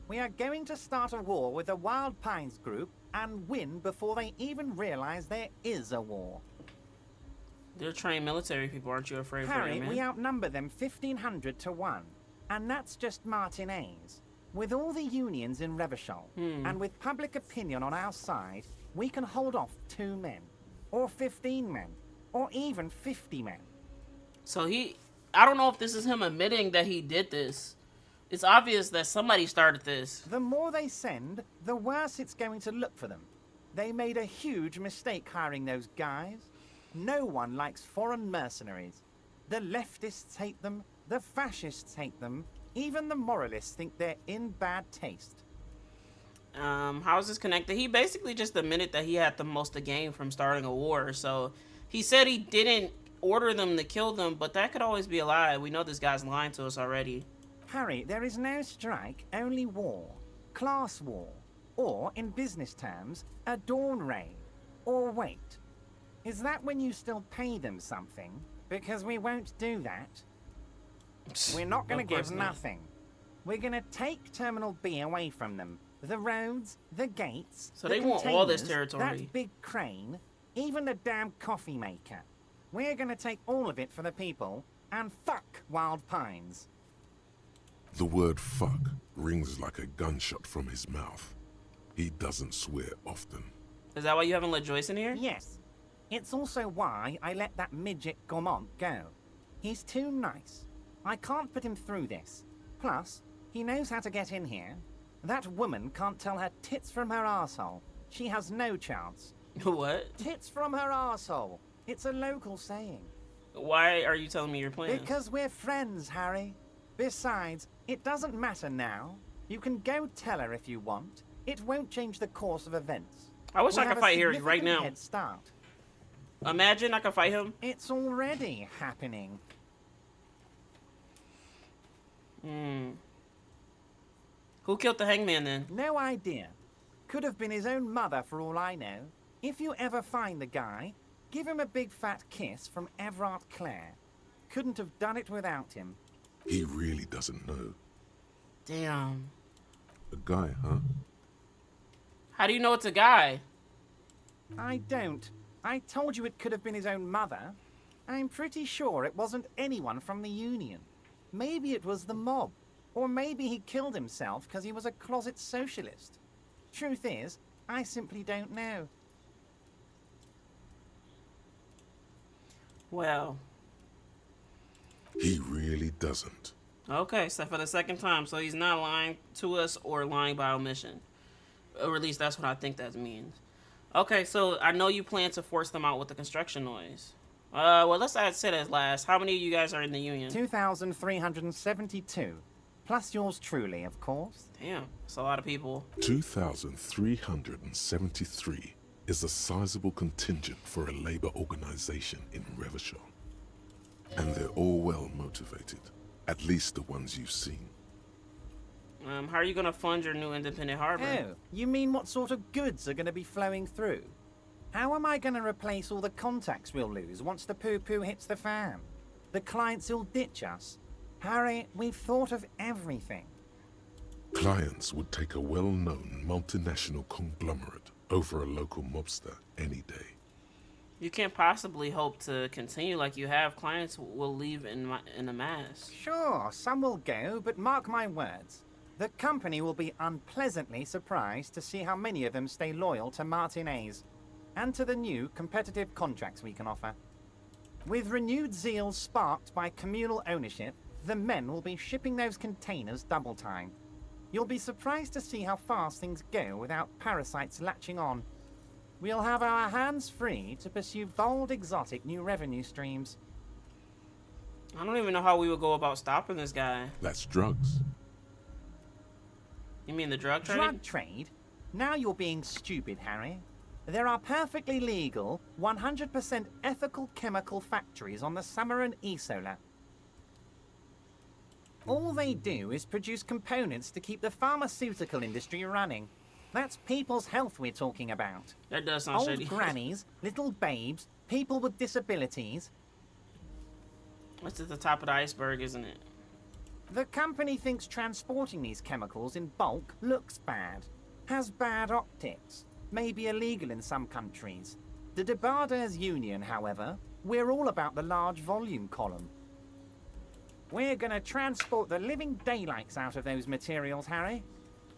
We are going to start a war with the Wild Pines group and win before they even realize there is a war. They're trained military people, aren't you afraid for Harry, them, we man? outnumber them 1,500 to 1. And that's just Martinez. With all the unions in Revachol, and with public opinion on our side, we can hold off 2 men, or 15 men, or even 50 men. So I don't know if this is him admitting that he did this. It's obvious that somebody started this. The more they send, the worse it's going to look for them. They made a huge mistake hiring those guys. No one likes foreign mercenaries. The leftists hate them, the fascists hate them, even the moralists think they're in bad taste. How is this connected? He basically just admitted that he had the most to gain from starting a war. So he said he didn't order them to kill them, but that could always be a lie. We know this guy's lying to us already. Harry, there is no strike, only war. Class war. Or, in business terms, a dawn raid. Or wait. Is that when you still pay them something? Because we won't do that. We're not going Of to course give not. nothing. We're going to take Terminal B away from them. The roads, the gates, So the they want all this containers, territory. that big crane, even the damn coffee maker. We're going to take all of it for the people, and fuck Wild Pines. The word fuck rings like a gunshot from his mouth. He doesn't swear often. Is that why you haven't let Joyce in here? Yes. It's also why I let that midget Gaumont go. He's too nice. I can't put him through this. Plus, he knows how to get in here. That woman can't tell her tits from her arsehole. She has no chance. What? Tits from her arsehole. It's a local saying. Why are you telling me your plans? Because we're friends, Harry. Besides, it doesn't matter now. You can go tell her if you want. It won't change the course of events. I wish We I could have a fight Harry right significant now. Head start. Imagine I could fight him. It's already happening. Who killed the hangman then? No idea. Could have been his own mother for all I know. If you ever find the guy, give him a big fat kiss from Everard Clare. Couldn't have done it without him. He really doesn't know. Damn. A guy, huh? How do you know it's a guy? I don't. I told you it could have been his own mother. I'm pretty sure it wasn't anyone from the Union. Maybe it was the mob. Or maybe he killed himself because he was a closet socialist. Truth is, I simply don't know. Well, He really doesn't. okay, so for the second time, so he's not lying to us or lying by omission. Or at least that's what I think that means. Okay, so I know you plan to force them out with the construction noise. Well, let's say that last. How many of you guys are in the union? 2,372. Plus yours truly, of course. Damn, that's a lot of people. 2,373 is a sizable contingent for a labor organization in Revachol. And they're all well motivated, at least the ones you've seen. How are you gonna fund your new independent harbor? Oh, you mean what sort of goods are going to be flowing through? How am I going to replace all the contacts we'll lose once the poo-poo hits the fan? The clients will ditch us. Harry, we've thought of everything. Clients would take a well-known multinational conglomerate over a local mobster any day. You can't possibly hope to continue like you have. Clients will leave in a mass. Sure, some will go, but mark my words. The company will be unpleasantly surprised to see how many of them stay loyal to Martinez and to the new competitive contracts we can offer. With renewed zeal sparked by communal ownership, the men will be shipping those containers double time. You'll be surprised to see how fast things go without parasites latching on. We'll have our hands free to pursue bold, exotic new revenue streams. I don't even know how we would go about stopping this guy. That's drugs. You mean the drug trade? Drug trade? Now you're being stupid, Harry. There are perfectly legal, 100% ethical chemical factories on the Summer and Isola. All they do is produce components to keep the pharmaceutical industry running. That's people's health we're talking about. That does sound Old shady. grannies, little babes, people with disabilities. That's at the top of the iceberg, isn't it? The company thinks transporting these chemicals in bulk looks bad, has bad optics, may be illegal in some countries. The Debarders Union, however, we're all about the large volume column. We're gonna transport the living daylights out of those materials, Harry.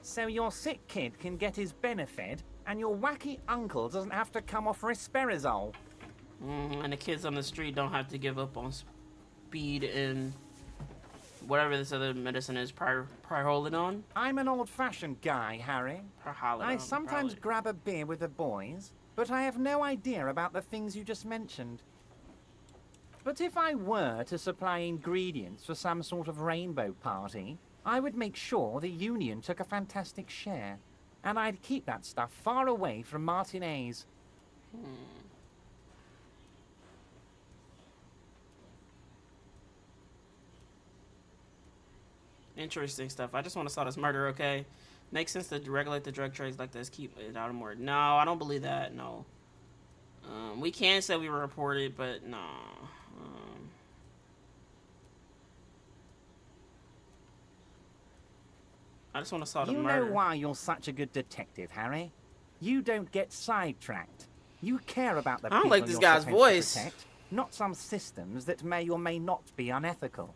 So your sick kid can get his benefit and your wacky uncle doesn't have to come off risperazole. And the kids on the street don't have to give up on speed and whatever this other medicine is, Prioholidon? I'm an old-fashioned guy, Harry. I sometimes grab a beer with the boys, but I have no idea about the things you just mentioned. But if I were to supply ingredients for some sort of rainbow party, I would make sure the Union took a fantastic share, and I'd keep that stuff far away from Martinez. Interesting stuff. I just want to solve this murder, okay? Makes sense to regulate the drug trades like this. Keep it out of more. No, I don't believe that. No. We can say we were reported, but no. I just want to solve the murder. You know why you're such a good detective, Harry? You don't get sidetracked. You care about the I don't people like this you're guy's supposed voice. to protect, not some systems that may or may not be unethical.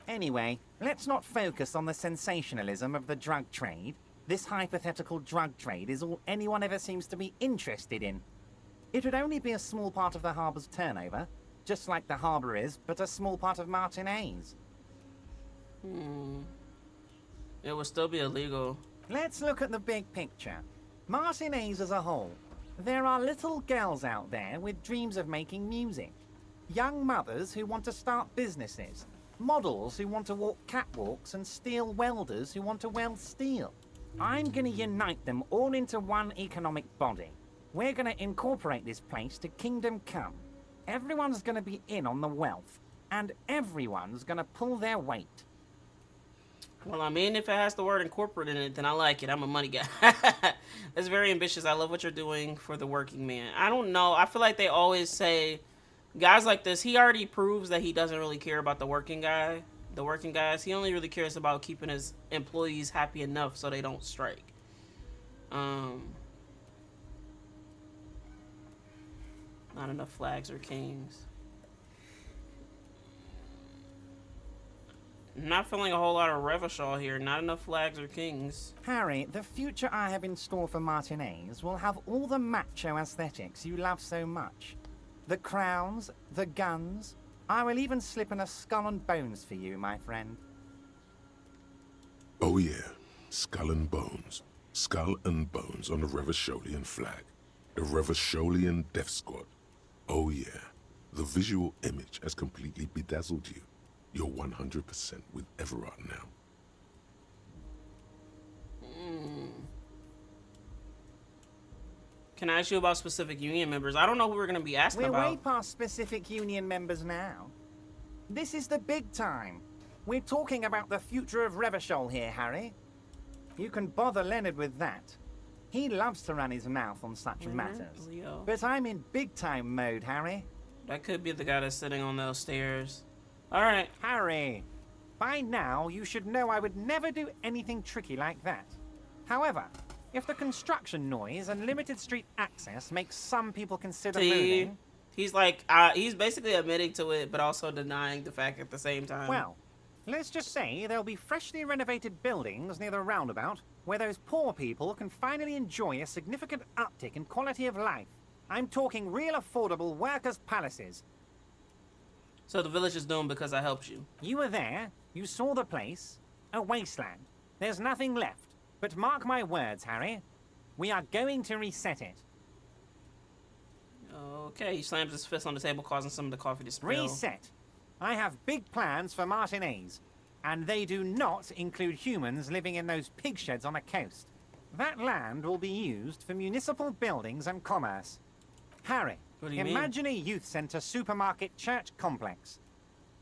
Anyway, let's not focus on the sensationalism of the drug trade. This hypothetical drug trade is all anyone ever seems to be interested in. It would only be a small part of the harbour's turnover, just like the harbour is, but a small part of Martinez. It would still be illegal. Let's look at the big picture. Martinez as a whole. There are little girls out there with dreams of making music. Young mothers who want to start businesses. Models who want to walk catwalks and steel welders who want to weld steel. I'm going to unite them all into one economic body. We're going to incorporate this place to Kingdom Come. Everyone's going to be in on the wealth, and everyone's going to pull their weight. Well, I mean, if it has the word incorporate in it, then I like it. I'm a money guy. That's very ambitious. I love what you're doing for the working man. I don't know. I feel like they always say, guys like this, he already proves that he doesn't really care about the working guy. The working guys, he only really cares about keeping his employees happy enough so they don't strike. Not enough flags or kings. Not feeling a whole lot of Revachol here. Not enough flags or kings. Harry, the future I have in store for Martinez will have all the macho aesthetics you love so much. The crowns, the guns. I will even slip in a skull and bones for you, my friend. Oh yeah, skull and bones. Skull and bones on the Revacholian flag. The Revacholian Death Squad. Oh yeah, the visual image has completely bedazzled you. You're 100% with Everard now. Can I ask you about specific union members? I don't know who we're going to be asking We're about. way past specific union members now. This is the big time. We're talking about the future of Revachol here, Harry. You can bother Leonard with that. He loves to run his mouth on such matters. Leo. But I'm in big-time mode, Harry. That could be the guy that's sitting on those stairs. Alright. Harry, by now you should know I would never do anything tricky like that. However, if the construction noise and limited street access makes some people consider moving... He's like, he's basically admitting to it, but also denying the fact at the same time. Well, let's just say there'll be freshly renovated buildings near the roundabout where those poor people can finally enjoy a significant uptick in quality of life. I'm talking real affordable workers' palaces. So the village is doomed because I helped you. You were there, you saw the place, a wasteland. There's nothing left. But mark my words, Harry, we are going to reset it. Okay, he slams his fist on the table, causing some of the coffee to spill. Reset. I have big plans for Martinez, and they do not include humans living in those pig sheds on the coast. That land will be used for municipal buildings and commerce. Harry, What do you imagine a youth centre supermarket church complex,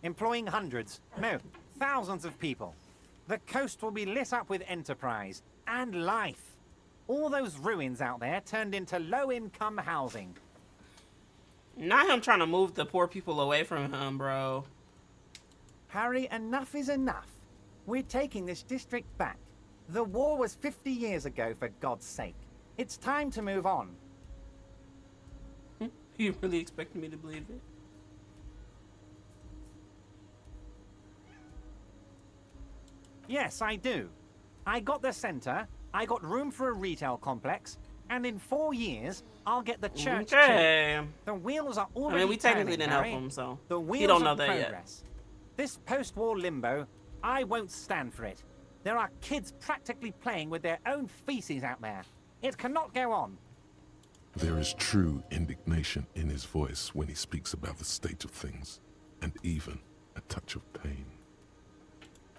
employing hundreds, no, thousands of people. The coast will be lit up with enterprise and life. All those ruins out there turned into low-income housing. Not him trying to move the poor people away from him, bro. Harry, enough is enough. We're taking this district back. The war was 50 years ago, for God's sake. It's time to move on. You really expected me to believe it? Yes, I do. I got the centre, I got room for a retail complex, and in 4 years, I'll get the church too. Okay. The wheels are I already mean, we technically turning, didn't help Harry. him, so The wheels he don't know of that yet. progress. This post-war limbo, I won't stand for it. There are kids practically playing with their own feces out there. It cannot go on. There is true indignation in his voice when he speaks about the state of things, and even a touch of pain.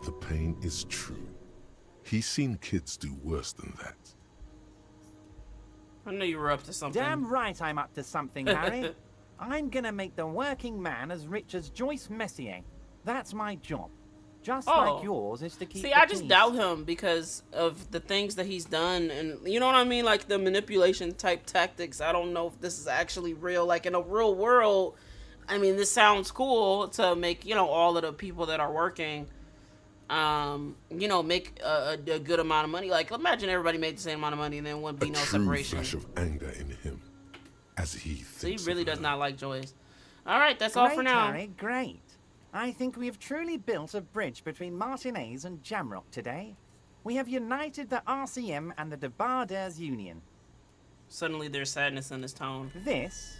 The pain is true. He's seen kids do worse than that. I knew you were up to something. Damn right I'm up to something, Harry. I'm gonna make the working man as rich as Joyce Messier. That's my job. Just like yours is to keep See, the I just peace. doubt him because of the things that he's done, and you know what I mean, like the manipulation type tactics. I don't know if this is actually real. Like in a real world, I mean, this sounds cool to make, you know, all of the people that are working, you know, make a good amount of money. Like imagine everybody made the same amount of money and then wouldn't be A no true separation. flash of anger in him, as he thinks. So he really of does her. not like Joyce. All right, that's all for now. Harry, great. I think we have truly built a bridge between Martinez and Jamrock today. We have united the RCM and the Debarders Union. Suddenly there's sadness in his tone. This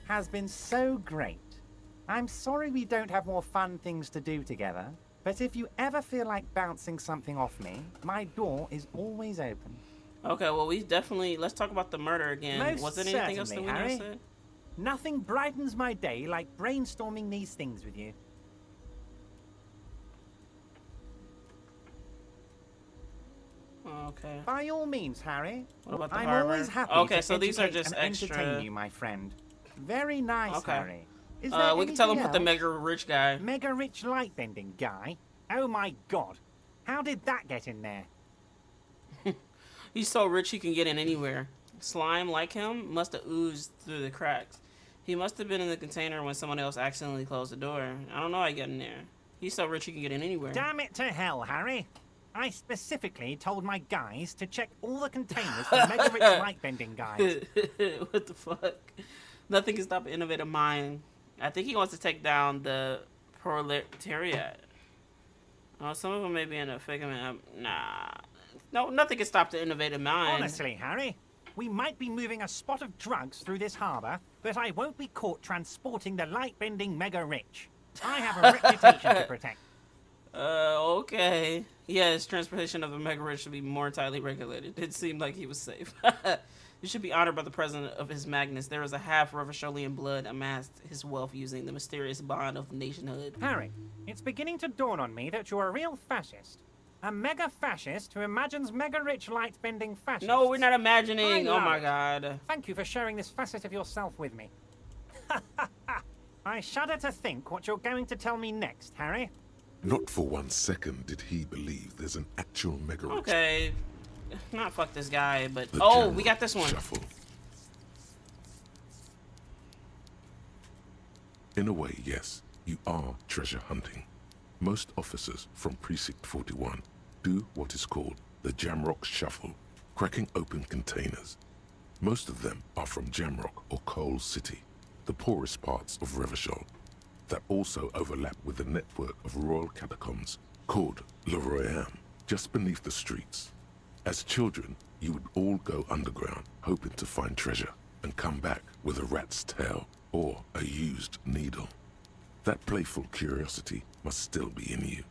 has been so great. I'm sorry we don't have more fun things to do together, but if you ever feel like bouncing something off me, my door is always open. Okay, well, we definitely... Let's talk about the murder again. Most Was there anything else that we certainly, never Harry. said? Nothing brightens my day like brainstorming these things with you. Okay. By all means, Harry. What about the I'm harbor? always happy Okay, to so these are educate just and extra. entertain you, my friend. Very nice, Okay. Harry. Is there We can tell him anything put the else? mega rich guy. Mega rich light bending guy? Oh my god. How did that get in there? He's so rich he can get in anywhere. Slime like him must have oozed through the cracks. He must have been in the container when someone else accidentally closed the door. I don't know how he got in there. He's so rich he can get in anywhere. Damn it to hell, Harry. I specifically told my guys to check all the containers for mega rich light bending guys. What the fuck? Nothing can stop an innovative mind. I think he wants to take down the proletariat. Oh, some of them may be in a figment. Nah. No, nothing can stop the innovative mind. Honestly, Harry, we might be moving a spot of drugs through this harbour, but I won't be caught transporting the light-bending mega rich. I have a reputation to protect. Okay. Yes, transportation of the mega rich should be more tightly regulated. It seemed like he was safe. You should be honored by the president of his Magnus. There is a half Revacholian blood amassed his wealth using the mysterious bond of nationhood. Harry, it's beginning to dawn on me that you're a real fascist. A mega fascist who imagines mega rich light bending fascists. No, we're not imagining. I Oh love my it. god. Thank you for sharing this facet of yourself with me. I shudder to think what you're going to tell me next, Harry. Not for 1 second did he believe there's an actual mega Okay. Not fuck this guy, but... The Oh, Jamrock we got this one. Shuffle. In a way, yes, you are treasure hunting. Most officers from Precinct 41 do what is called the Jamrock Shuffle, cracking open containers. Most of them are from Jamrock or Coal City, the poorest parts of Revachol, that also overlap with the network of royal catacombs called Le Royaume, just beneath the streets. As children, you would all go underground, hoping to find treasure, and come back with a rat's tail or a used needle. That playful curiosity must still be in you.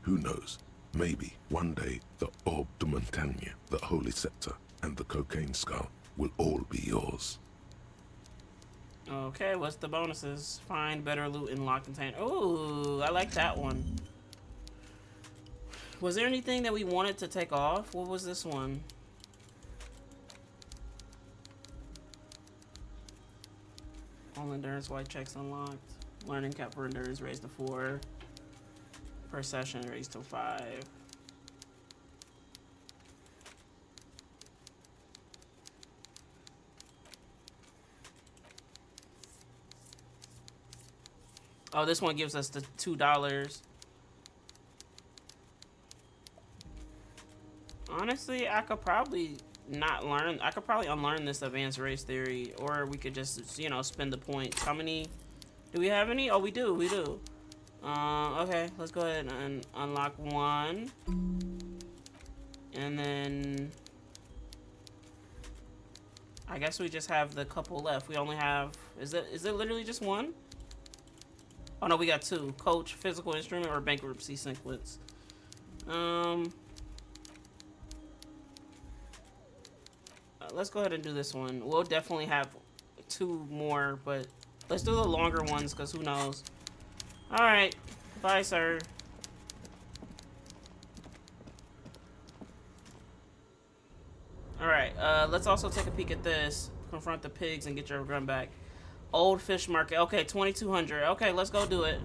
Who knows, maybe one day the Orbe de Montagne, the Holy Scepter, and the Cocaine Skull will all be yours. Okay, what's the bonuses? Find better loot in lock container. Ooh, I like that one. Was there anything that we wanted to take off? What was this one? All endurance white checks unlocked. Learning cap for endurance raised to 4. Per session raised to 5. Oh, this one gives us the $2. Honestly, I could probably not learn. I could probably unlearn this advanced race theory, or we could just, you know, spend the points. How many? Do we have any? Oh, we do. We do. Okay, let's go ahead and unlock one, and then I guess we just have the couple left. We only have. Is it literally just one? Oh no, we got 2. Coach, physical instrument, or bankruptcy sequence. Let's go ahead and do this one. We'll definitely have 2 more, but let's do the longer ones, because who knows. Alright. Bye, sir. Alright, let's also take a peek at this. Confront the pigs and get your gun back. Old fish market. Okay, 2200. Okay, let's go do it.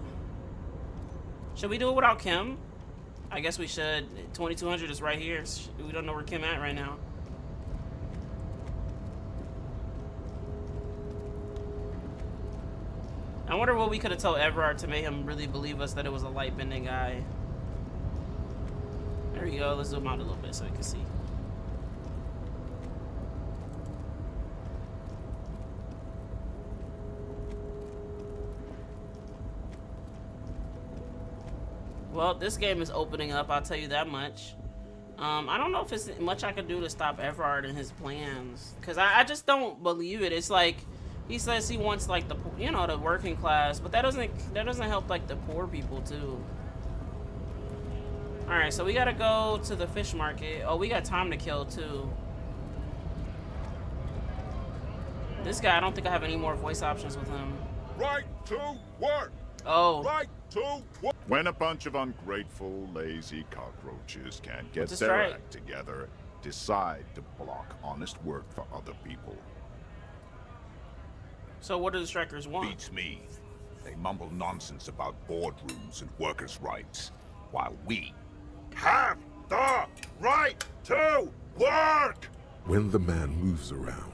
Should we do it without Kim? I guess we should. 2200 is right here. We don't know where Kim at right now. I wonder what we could have told Everard to make him really believe us that it was a light bending guy. There we go. Let's zoom out a little bit so we can see. Well, this game is opening up, I'll tell you that much. I don't know if it's much I could do to stop Everard and his plans, because I just don't believe it. It's like he says he wants like the, you know, the working class, but that doesn't help like the poor people too. All right, so we gotta go to the fish market. Oh, we got time to kill too. This guy, I don't think I have any more voice options with him. Right to work. Oh. Right to work. When a bunch of ungrateful, lazy cockroaches can't get What's a their strike? act together, decide to block honest work for other people. So what do the strikers want? Beats me. They mumble nonsense about boardrooms and workers' rights, while we have the right to work! When the man moves around,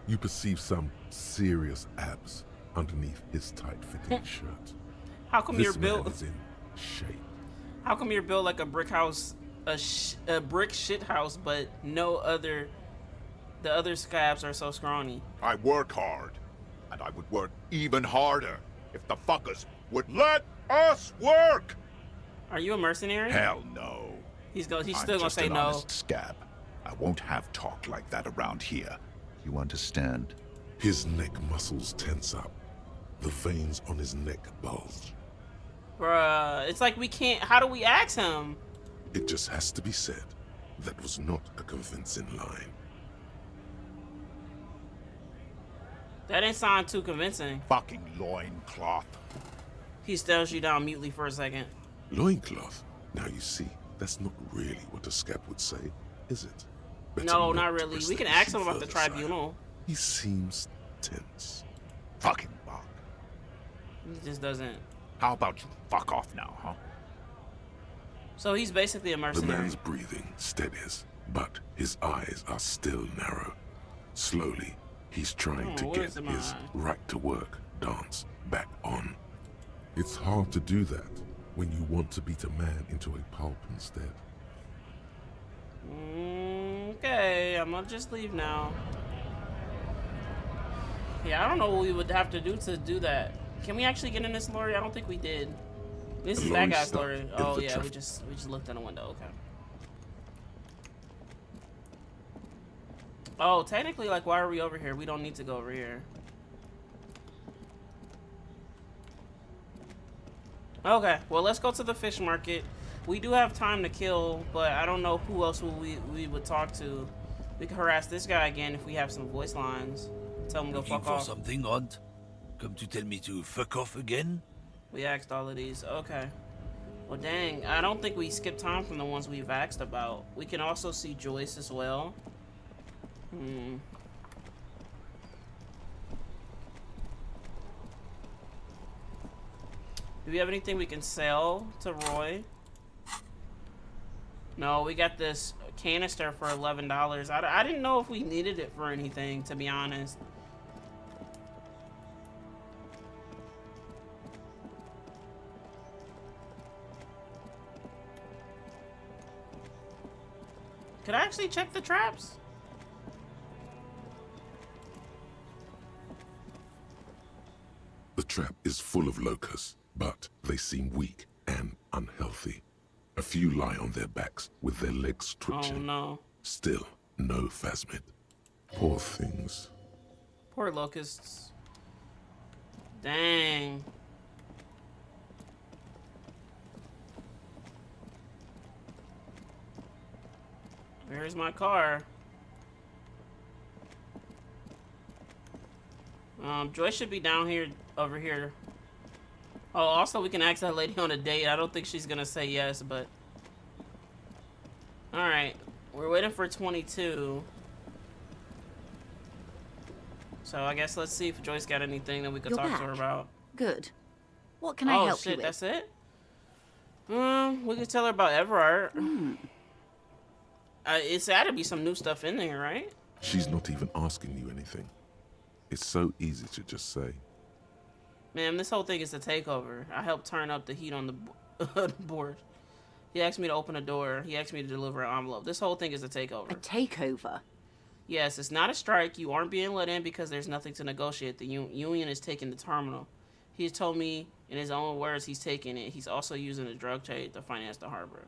you perceive some serious abs underneath his tight-fitting shirt. How come This you're built? man is in shape. How come you're built like a brick house, a brick shit house, but the other scabs are so scrawny? I work hard, and I would work even harder if the fuckers would let us work! Are you a mercenary? Hell no. He's still I'm gonna just say an no. honest scab. I won't have talk like that around here. You understand? His neck muscles tense up. The veins on his neck bulge. Bruh, it's like we can't. How do we ask him? It just has to be said. That was not a convincing line. That didn't sound too convincing. Fucking loincloth. He stares you down mutely for a second. Loincloth? Now you see, that's not really what a scab would say, is it? Better No, not to really. press We the can ask issue him about the further, sire. tribunal. He seems tense. Fucking bug. He just doesn't. How about you fuck off now, huh? So he's basically a The mercenary. man's breathing steadies, but his eyes are still narrow. Slowly, he's trying to what get is in my his eye? right-to-work dance back on. It's hard to do that when you want to beat a man into a pulp instead. Okay, I'm gonna just leave now. Yeah, I don't know what we would have to do that. Can we actually get in this lorry? I don't think we did. This The is that lorry guy's stopped lorry. in Oh the yeah, traffic. we just looked in the window. Okay. Oh, technically, like, why are we over here? We don't need to go over here. Okay, well, let's go to the fish market. We do have time to kill, but I don't know who else we would talk to. We could harass this guy again if we have some voice lines. Tell him to go Looking fuck for off. something odd? Come to tell me to fuck off again? We asked all of these. Okay. Well, dang. I don't think we skipped time from the ones we've asked about. We can also see Joyce as well. Do we have anything we can sell to Roy? No, we got this canister for $11. I didn't know if we needed it for anything, to be honest. Could I actually check the traps? The trap is full of locusts, but they seem weak and unhealthy. A few lie on their backs with their legs twitching. Oh no. Still, no phasmid. Poor things. Poor locusts. Dang. Where's my car? Joyce should be down here, over here. Oh, also we can ask that lady on a date. I don't think she's gonna say yes, but... Alright, we're waiting for 22. So I guess let's see if Joyce got anything that we could You're talk back. to her about. Good. What can I Oh help shit, you with? that's it? We could tell her about Everard. It's had to be some new stuff in there, right? She's not even asking you anything. It's so easy to just say. Man, this whole thing is a takeover. I helped turn up the heat on the board. He asked me to open a door. He asked me to deliver an envelope. This whole thing is a takeover. A takeover? Yes, it's not a strike. You aren't being let in because there's nothing to negotiate. The union is taking the terminal. He's told me, in his own words, he's taking it. He's also using the drug trade to finance the harbor.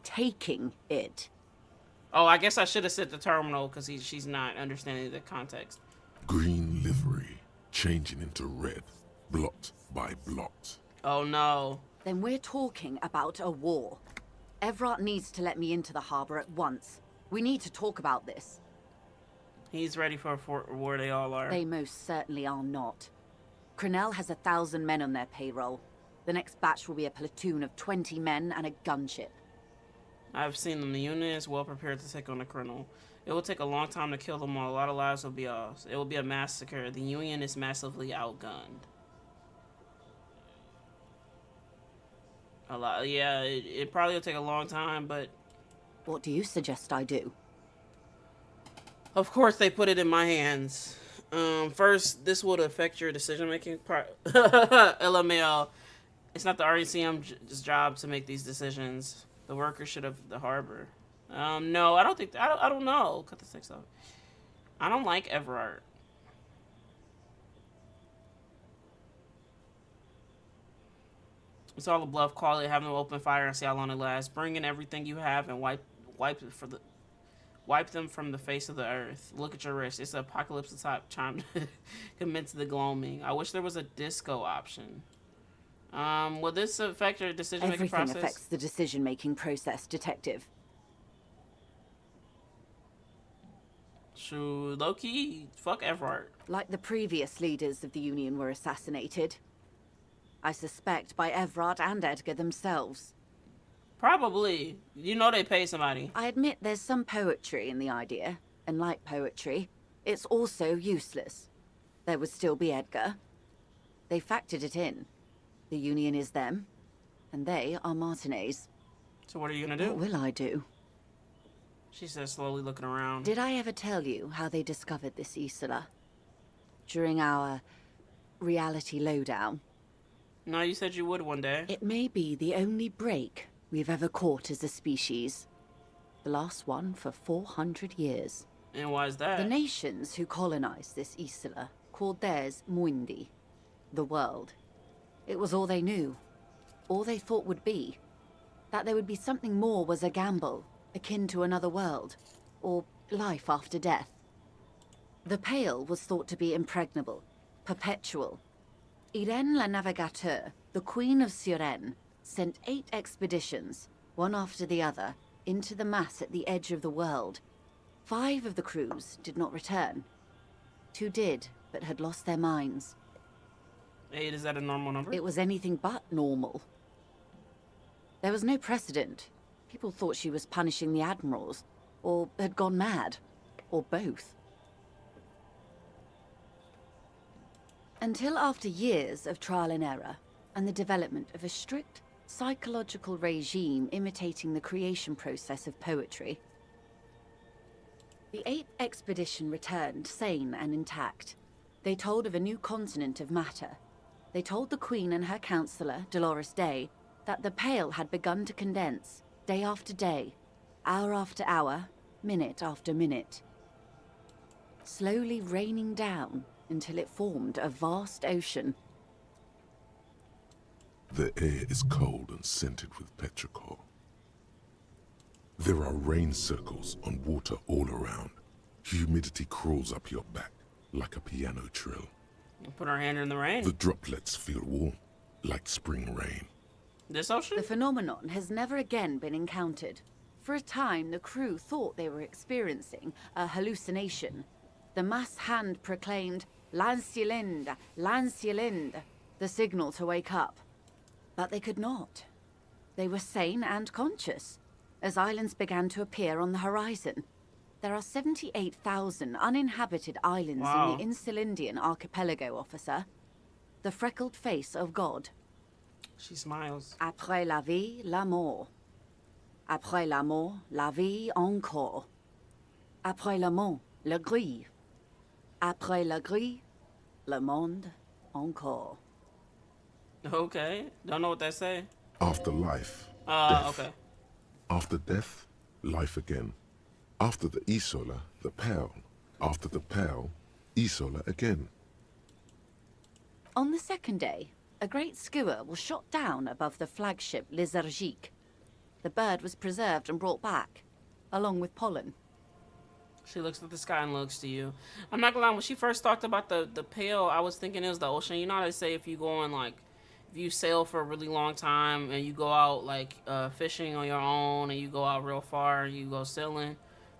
Taking it? Oh, I guess I should have said the terminal because she's not understanding the context. Green livery, changing into red, blot by blot. Oh, no. Then we're talking about a war. Everard needs to let me into the harbor at once. We need to talk about this. He's ready for a war, they all are. They most certainly are not. Crenell has 1,000 men on their payroll. The next batch will be a platoon of 20 men and a gunship. I've seen them. The Union is well prepared to take on the Colonel. It will take a long time to kill them all. A lot of lives will be lost. It will be a massacre. The Union is massively outgunned. A lot. Yeah, it probably will take a long time, but... What do you suggest I do? Of course they put it in my hands. First, this would affect your decision-making part. LMAO. It's not the RECM's job to make these decisions. The workers should have the harbor. No, I don't think... I don't know. Cut the text off. I don't like Everard. It's all a bluff. Call it, have them open fire and see how long it lasts. Bring in everything you have and wipe them from the face of the earth. Look at your wrist. It's an apocalypse top chime to commit to the gloaming. I wish there was a disco option. Will this affect your decision-making process? Everything affects the decision-making process, Detective. Shoot, low-key, fuck Everard. Like the previous leaders of the Union were assassinated. I suspect by Everard and Edgar themselves. Probably. You know they pay somebody. I admit there's some poetry in the idea, and like poetry, it's also useless. There would still be Edgar. They factored it in. The Union is them, and they are Martinets. So what are you gonna do? What will I do? She says, slowly looking around. Did I ever tell you how they discovered this Isola? During our reality lowdown? No, you said you would one day. It may be the only break we've ever caught as a species. The last one for 400 years. And why is that? The nations who colonized this Isola called theirs Muindi, the world. It was all they knew, all they thought would be. That there would be something more was a gamble, akin to another world, or life after death. The Pale was thought to be impregnable, perpetual. Irene la Navigateur, the Queen of Suren, sent 8 expeditions, one after the other, into the mass at the edge of the world. 5 of the crews did not return. 2 did, but had lost their minds. 8, is that a normal number? It was anything but normal. There was no precedent. People thought she was punishing the admirals, or had gone mad, or both. Until after years of trial and error, and the development of a strict psychological regime imitating the creation process of poetry, the 8th expedition returned sane and intact. They told of a new continent of matter. They told the Queen and her counselor, Dolores Day, that the Pale had begun to condense, day after day, hour after hour, minute after minute, slowly raining down until it formed a vast ocean. The air is cold and scented with petrichor. There are rain circles on water all around. Humidity crawls up your back like a piano trill. Put our hand in the rain. The droplets feel warm, like spring rain. This ocean? The phenomenon has never again been encountered. For a time, the crew thought they were experiencing a hallucination. The mass hand proclaimed, "Lancielinde, Lancielinde," the signal to wake up. But they could not. They were sane and conscious, as islands began to appear on the horizon. There are 78,000 uninhabited islands in the Insulindian archipelago, officer. The freckled face of God. She smiles. Après la vie, la mort. Après la mort, la vie encore. Après la mort, le gris. Après la gris, le monde encore. Okay. Don't know what that say. After life, death. Okay. After death, life again. After the Isola, the Pale. After the Pale, Isola again. On the second day, a great skua was shot down above the flagship Lizargique. The bird was preserved and brought back, along with pollen. She looks at the sky and looks to you. I'm not gonna lie, when she first talked about the Pale, I was thinking it was the ocean. You know how they say if you go on, like, if you sail for a really long time and you go out, like, fishing on your own and you go out real far and you go sailing,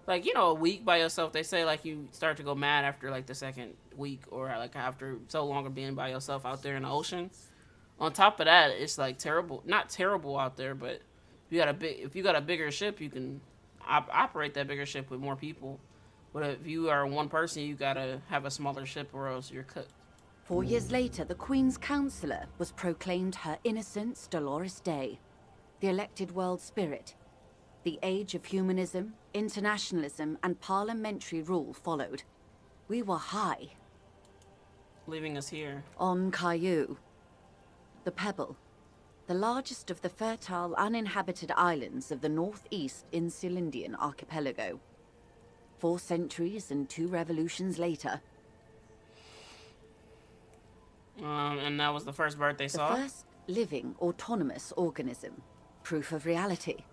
like, you know, a week by yourself, they say, like, you start to go mad after, like, the second week or, like, after so long of being by yourself out there in the ocean. On top of that, it's, like, terrible. Not terrible out there, but if you got a bigger ship, you can operate that bigger ship with more people. But if you are one person, you gotta have a smaller ship or else you're cooked. 4 years later, the Queen's Counselor was proclaimed Her Innocence Dolores Day, the elected world spirit. The age of humanism, internationalism, and parliamentary rule followed. We were high. Leaving us here. On Caillou, the Pebble, the largest of the fertile, uninhabited islands of the northeast Insulindian archipelago. 4 centuries and 2 revolutions later. And that was the first bird they saw? The first living, autonomous organism. Proof of reality.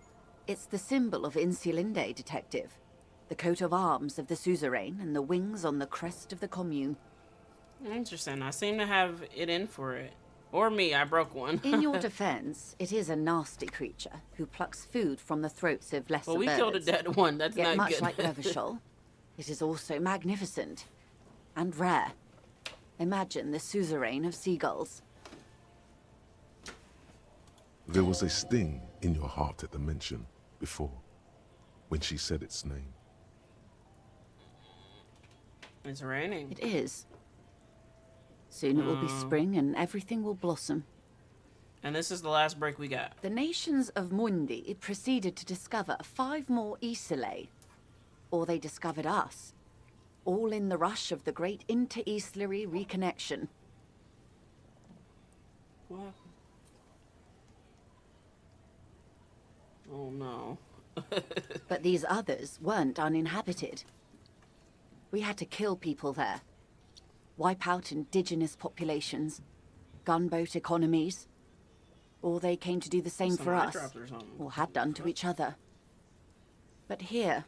It's the symbol of Insulinde, detective. The coat of arms of the suzerain and the wings on the crest of the commune. Interesting. I seem to have it in for it. Or me, I broke one. In your defense, it is a nasty creature who plucks food from the throats of lesser birds. Well, we killed a dead one. That's Yet not much good. like Revachol, it is also magnificent and rare. Imagine the suzerain of seagulls. There was a sting in your heart at the mention before, when she said its name. It's raining. It is. Soon it will be spring and everything will blossom. And this is the last break we got. The nations of Mundi proceeded to discover 5 more Isolae. Or they discovered us. All in the rush of the great inter-Islary reconnection. What? Oh no. But these others weren't uninhabited. We had to kill people there. Wipe out indigenous populations. Gunboat economies. Or they came to do the same Some for eye us. drops or something. Or had done to each other. But here,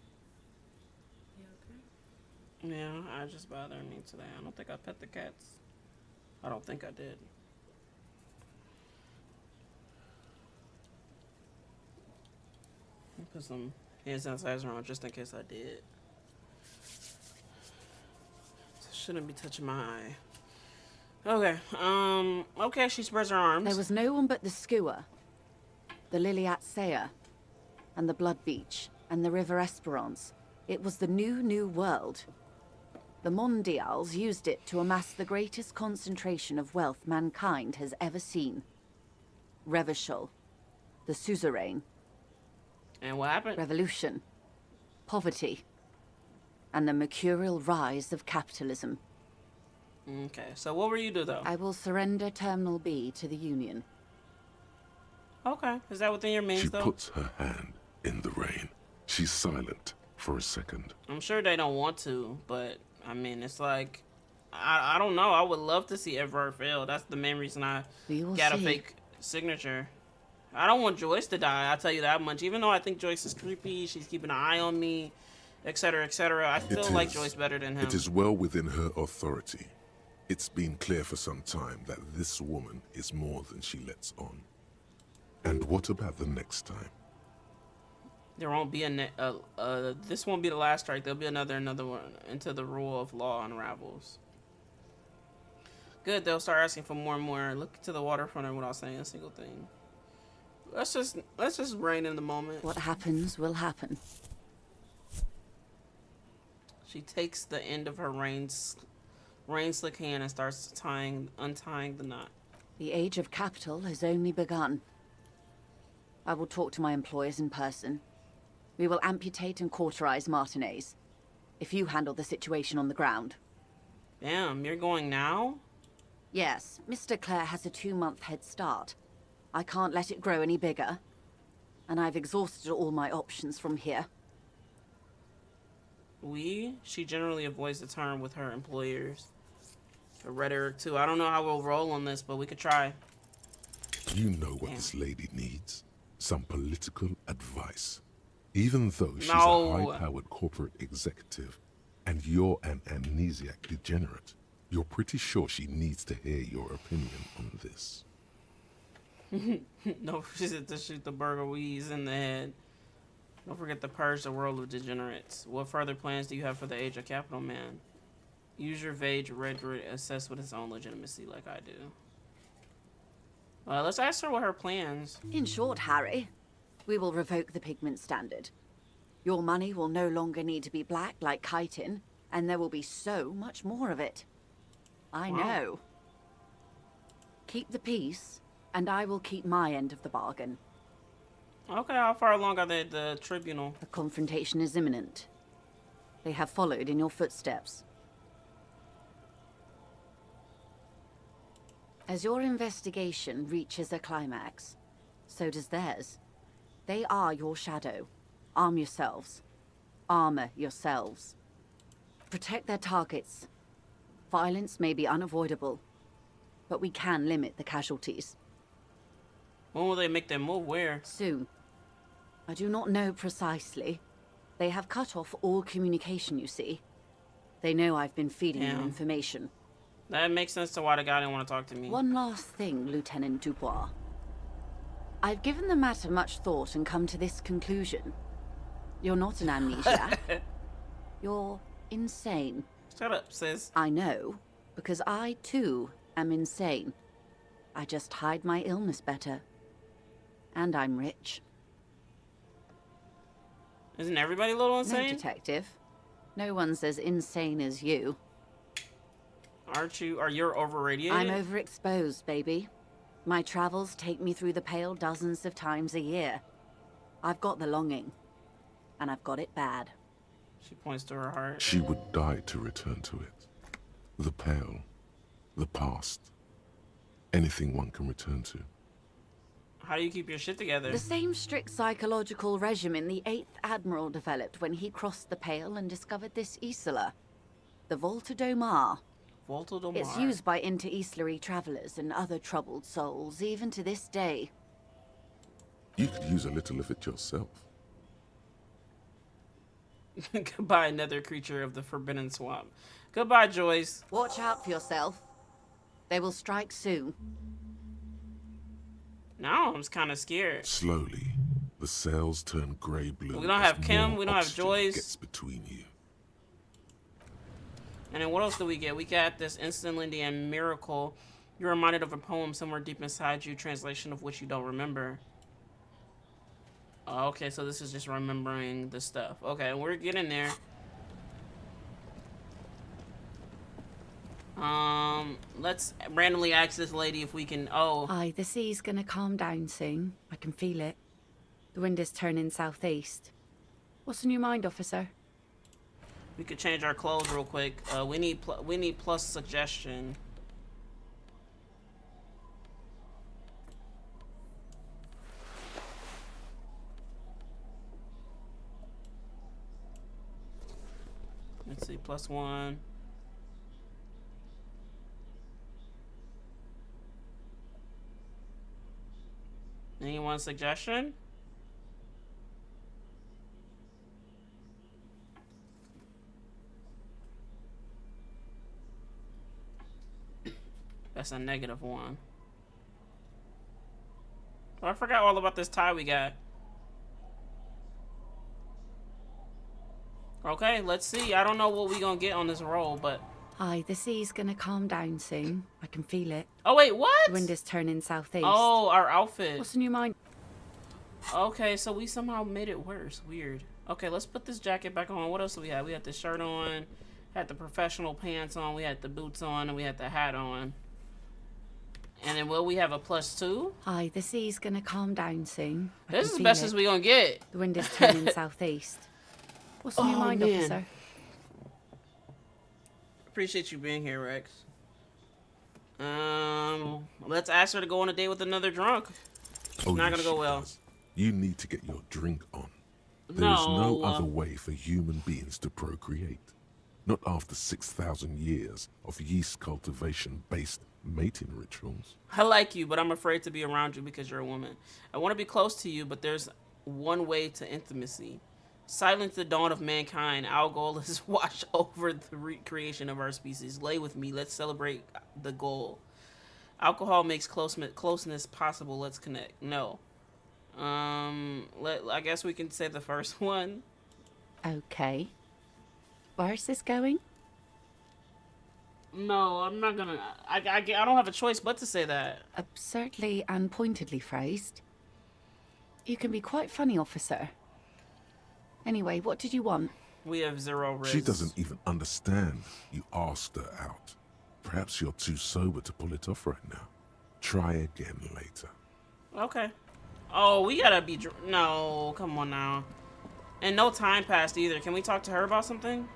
Yeah, I just bothered me today. I don't think I pet the cats. I don't think I did. Put some hand sanitizer on just in case I did. Shouldn't be touching my eye. Okay, okay, she spreads her arms. there was no one but the Skua, the Liliat Saya, and the Blood Beach, and the River Esperance. It was the new world. The Mondials used it to amass the greatest concentration of wealth mankind has ever seen. Revachol, the suzerain. And what happened? Revolution, poverty, and the mercurial rise of capitalism. Okay, so what will you do though? I will surrender Terminal B to the Union. Okay, is that within your means She though? puts her hand in the rain. She's silent for a second. I'm sure they don't want to, but I mean, it's like, I don't know. I would love to see Everard fail. That's the main reason I We will got a see. fake signature. I don't want Joyce to die, I'll tell you that much. Even though I think Joyce is creepy, she's keeping an eye on me, etc., etc., I still like Joyce better than him. It is well within her authority. It's been clear for some time that this woman is more than she lets on. And what about the next time? There won't be this won't be the last strike. There'll be another one until the rule of law unravels. Good, they'll start asking for more and more. Look to the waterfront without saying a single thing. Let's just reign in the moment. What happens will happen. She takes the end of her rain slick hand and starts untying the knot. The age of capital has only begun. I will talk to my employers in person. We will amputate and cauterize Martinez. If you handle the situation on the ground. Damn, you're going now? Yes, Mr. Clare has a 2-month head start. I can't let it grow any bigger. And I've exhausted all my options from here. She generally avoids the term with her employers. Her rhetoric too. I don't know how we'll roll on this, but we could try. You know what this lady needs. Some political advice. Even though she's a high-powered corporate executive, and you're an amnesiac degenerate, you're pretty sure she needs to hear your opinion on this. No, she said to shoot the burger weeds in the head. Don't forget to purge the world of degenerates. What further plans do you have for the age of capital, man? Use your vague rhetoric assess with its own legitimacy like I do. Let's ask her what her plans. In short, Harry, we will revoke the pigment standard. Your money will no longer need to be black like chitin, and there will be so much more of it. I know. Keep the peace, and I will keep my end of the bargain. Okay, how far along are they at the tribunal? A confrontation is imminent. They have followed in your footsteps. As your investigation reaches a climax, so does theirs. They are your shadow. Arm yourselves. Armor yourselves. Protect their targets. Violence may be unavoidable, but we can limit the casualties. When will they make their move? Where? Soon. I do not know precisely. They have cut off all communication, you see. They know I've been feeding you information. That makes sense to why the guy didn't want to talk to me. One last thing, Lieutenant Dubois. I've given the matter much thought and come to this conclusion. You're not an amnesiac. You're insane. Shut up, sis. I know, because I, too, am insane. I just hide my illness better. And I'm rich. Isn't everybody a little No, insane? detective. No one's as insane as you. Aren't you? Are you overradiated? I'm overexposed, baby. My travels take me through the Pale dozens of times a year. I've got the longing, and I've got it bad. She points to her heart. She would die to return to it. The Pale, the past, anything one can return to. How do you keep your shit together? The same strict psychological regimen the 8th Admiral developed when he crossed the Pale and discovered this Isola, the Volta do Mar. Volta do Mar. It's used by inter-Islary travelers and other troubled souls, even to this day. You could use a little of it yourself. Goodbye, another creature of the Forbidden Swamp. Goodbye, Joyce. Watch out for yourself. They will strike soon. Now I'm kind of scared. Slowly, the sails turn grey-blue. We don't have Kim, we don't have Joyce. Gets between you. And then what else do we get? We got this instantly and miracle. You're reminded of a poem somewhere deep inside you, translation of which you don't remember. Oh, okay, so this is just remembering the stuff. Okay, we're getting there. Let's randomly ask this lady if we can. Oh, Aye, the sea's gonna calm down soon. I can feel it. The wind is turning southeast. What's in your mind, officer? we could change our clothes real quick. We need plus suggestion. Let's see, +1. Anyone suggestion? That's a -1. Oh, I forgot all about this tie we got. Okay, let's see. I don't know what we gonna get on this roll, but... Aye, the sea's gonna calm down soon. I can feel it. Oh, wait, what? The wind is turning southeast. Oh, our outfit. What's in your mind? Okay, so we somehow made it worse. Weird. Okay, let's put this jacket back on. What else do we have? We had the shirt on, had the professional pants on, we had the boots on, and we had the hat on. And then will we have a +2? Aye, the sea's gonna calm down soon. This is the best as we gonna get. The wind is turning southeast. What's in your mind, man. officer? Appreciate you being here, Rex. Let's ask her to go on a date with another drunk. Oh, Not yes, gonna go she well. does. You need to get your drink on. There is no No. other way for human beings to procreate. Not after 6,000 years of yeast cultivation-based mating rituals. I like you, but I'm afraid to be around you because you're a woman. I want to be close to you, but there's one way to intimacy. Silence the dawn of mankind. Our goal is to watch over the recreation of our species. Lay with me. Let's celebrate the goal. Alcohol makes closeness possible. Let's connect. No. I guess we can say the first one. Okay. Where's this going? No, I'm not gonna. I don't have a choice but to say that. Absurdly and pointedly phrased. You can be quite funny, officer. Anyway, what did you want? We have 0 risk. She doesn't even understand you asked her out. Perhaps you're too sober to pull it off right now. Try again later. Okay. Oh, we gotta be... No, come on now. And no time passed either. Can we talk to her about something?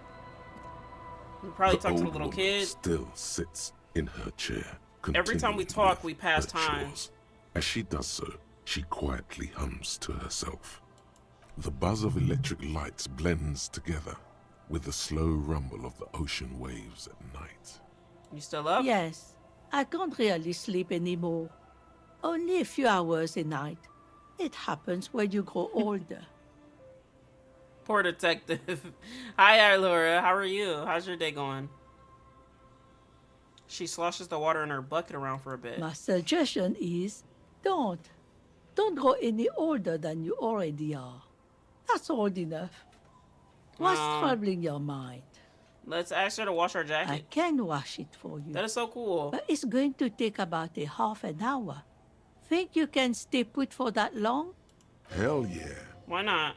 We probably talk to the old little woman kid. still sits in her chair. Every time we continuing talk, with we pass her time. chores. As she does so, she quietly hums to herself. The buzz of electric lights blends together with the slow rumble of the ocean waves at night. You still up? Yes, I can't really sleep anymore. Only a few hours a night. It happens when you grow older. Poor detective. Hi, Laura. How are you? How's your day going? She sloshes the water in her bucket around for a bit. My suggestion is, don't grow any older than you already are. That's old enough. What's troubling your mind? Let's ask her to wash our I jacket. can wash it for you. That is so cool. But it's going to take about a half an hour. Think you can stay put for that long? Hell yeah. Why not?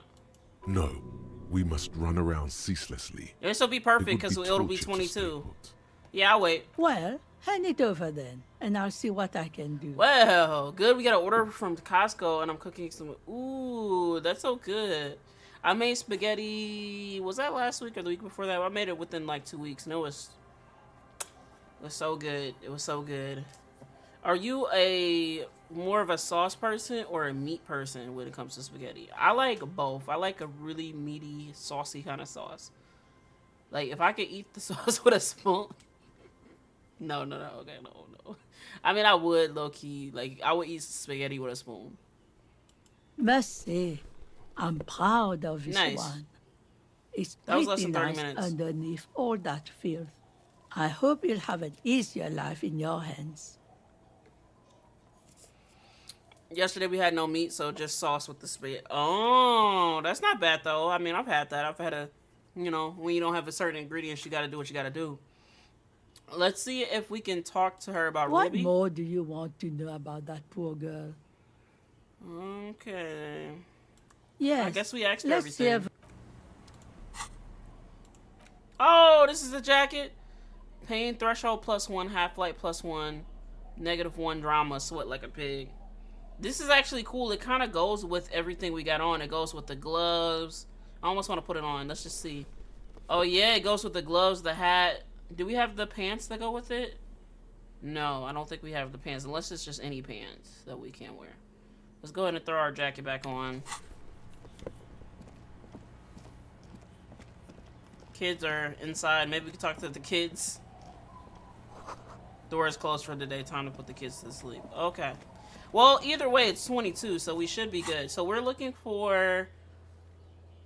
No, we must run around ceaselessly. This will be It perfect would because be it'll be torture to stay 22. put. Yeah, I'll wait. Well, Hand it over then, and I'll see what I can do. Well, good. We got an order from Costco, and I'm cooking some. Ooh, that's so good. I made spaghetti. Was that last week or the week before that? I made it within like 2 weeks, and it was so good. It was so good. Are you a more of a sauce person or a meat person when it comes to spaghetti? I like both. I like a really meaty, saucy kind of sauce. Like if I could eat the sauce with a spoon. No. Okay, no. I mean, I would low key. Like I would eat spaghetti with a spoon. Must say, I'm proud of this Nice. one. It's That was pretty less than 30 nice minutes. underneath all that filth. I hope you'll have an easier life in your hands. Yesterday we had no meat, so just sauce with the spaghetti. Oh, that's not bad though. I mean, I've had that. I've had when you don't have a certain ingredients, you got to do what you got to do. Let's see if we can talk to her about What Ruby. more do you want to know about that poor girl? Okay. Yes. I guess we asked her let's see everything. Oh, this is a jacket. Pain threshold +1, half-light +1, -1 drama, sweat like a pig. This is actually cool. It kind of goes with everything we got on. It goes with the gloves. I almost want to put it on. Let's just see. Oh, yeah, it goes with the gloves, the hat. Do we have the pants that go with it? No, I don't think we have the pants, unless it's just any pants that we can wear. Let's go ahead and throw our jacket back on. Kids are inside. Maybe we can talk to the kids. Door is closed for the day. Time to put the kids to sleep. Okay. Well, either way, it's 22, so we should be good. So we're looking for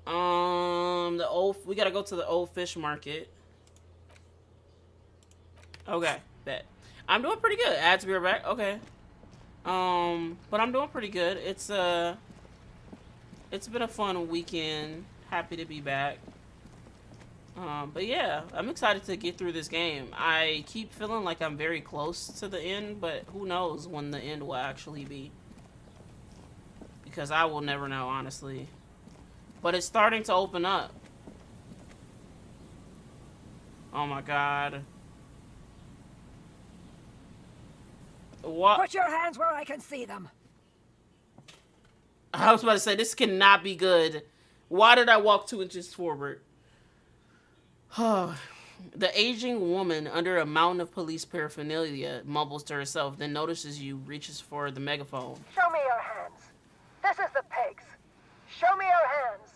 we gotta go to the old fish market. Okay, bet. I'm doing pretty good. Add to be right back. Okay. But I'm doing pretty good. It's been a fun weekend. Happy to be back. But yeah, I'm excited to get through this game. I keep feeling like I'm very close to the end, but who knows when the end will actually be. Because I will never know, honestly. But it's starting to open up. Oh my god. What? Put your hands where I can see them. I was about to say, this cannot be good. Why did I walk 2 inches forward? The aging woman under a mountain of police paraphernalia mumbles to herself, then notices you, reaches for the megaphone. Show me your hands. This is the pigs. Show me your hands.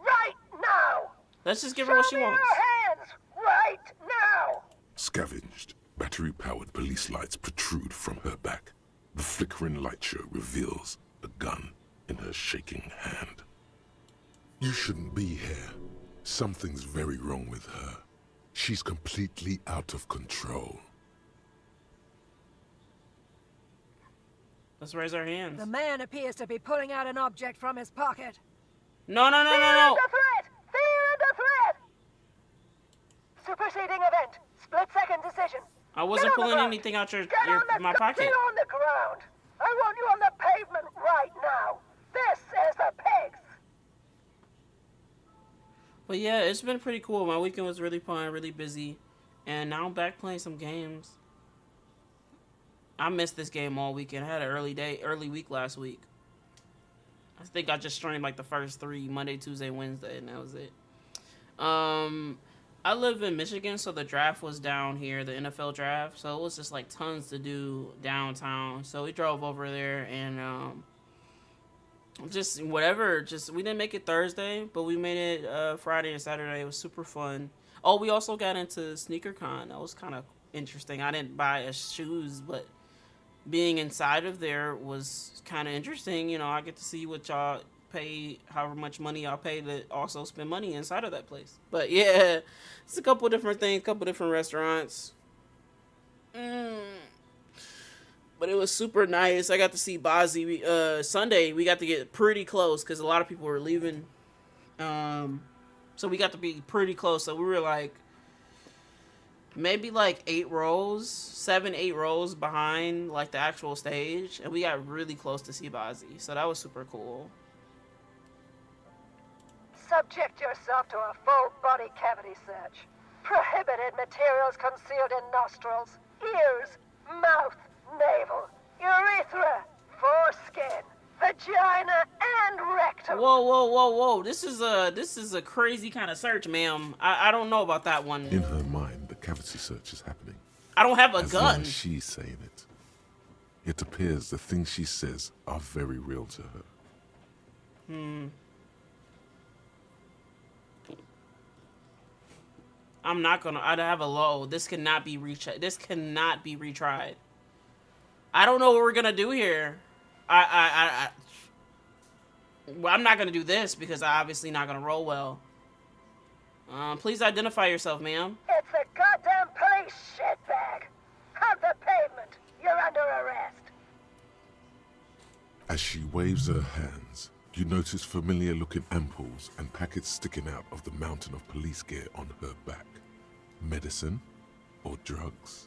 Right now! Let's just give her what she wants. Show me your hands. Right now! Scavenged, battery-powered police lights protrude from her back. The flickering light show reveals a gun in her shaking hand. You shouldn't be here. Something's very wrong with her. She's completely out of control. Let's raise our hands. The man appears to be pulling out an object from his pocket. No. Fear under threat! Fear under threat! Superseding event. Split-second decision. I wasn't pulling anything out my pocket. Get on the ground. I want you on the pavement right now. This is the pigs. But yeah, it's been pretty cool. My weekend was really fun, really busy. And now I'm back playing some games. I missed this game all weekend. I had an early week last week. I think I just streamed like the first 3, Monday, Tuesday, Wednesday, and that was it. I live in Michigan, so the draft was down here, the NFL draft. So it was just like tons to do downtown. So we drove over there and just whatever. We didn't make it Thursday, but we made it Friday and Saturday. It was super fun. Oh, we also got into SneakerCon. That was kind of interesting. I didn't buy shoes, but being inside of there was kind of interesting. You know, I get to see what y'all pay, however much money y'all pay to also spend money inside of that place. But yeah, it's a couple different things, couple different restaurants. But it was super nice. I got to see Bozzy. Sunday, we got to get pretty close because a lot of people were leaving. So we got to be pretty close. So we were like, maybe like 8 rows behind like the actual stage. And we got really close to see Bozzy. So that was super cool. Subject yourself to a full body cavity search. Prohibited materials concealed in nostrils. ears, mouth, navel, urethra, foreskin, vagina, and rectum. Whoa, whoa, whoa, whoa! This is a crazy kind of search, ma'am. I don't know about that one. In her mind, the cavity search is happening. I don't have a As gun. long as she's saying it. It appears the things she says are very real to her. I'm not gonna. I'd have a low. This cannot be This cannot be retried. I don't know what we're gonna do here. Well, I'm not gonna do this because I'm obviously not gonna roll well. Please identify yourself, ma'am. It's a goddamn police shitbag. Hug the pavement. You're under arrest. As she waves her hands, you notice familiar-looking ampoules and packets sticking out of the mountain of police gear on her back. Medicine or drugs?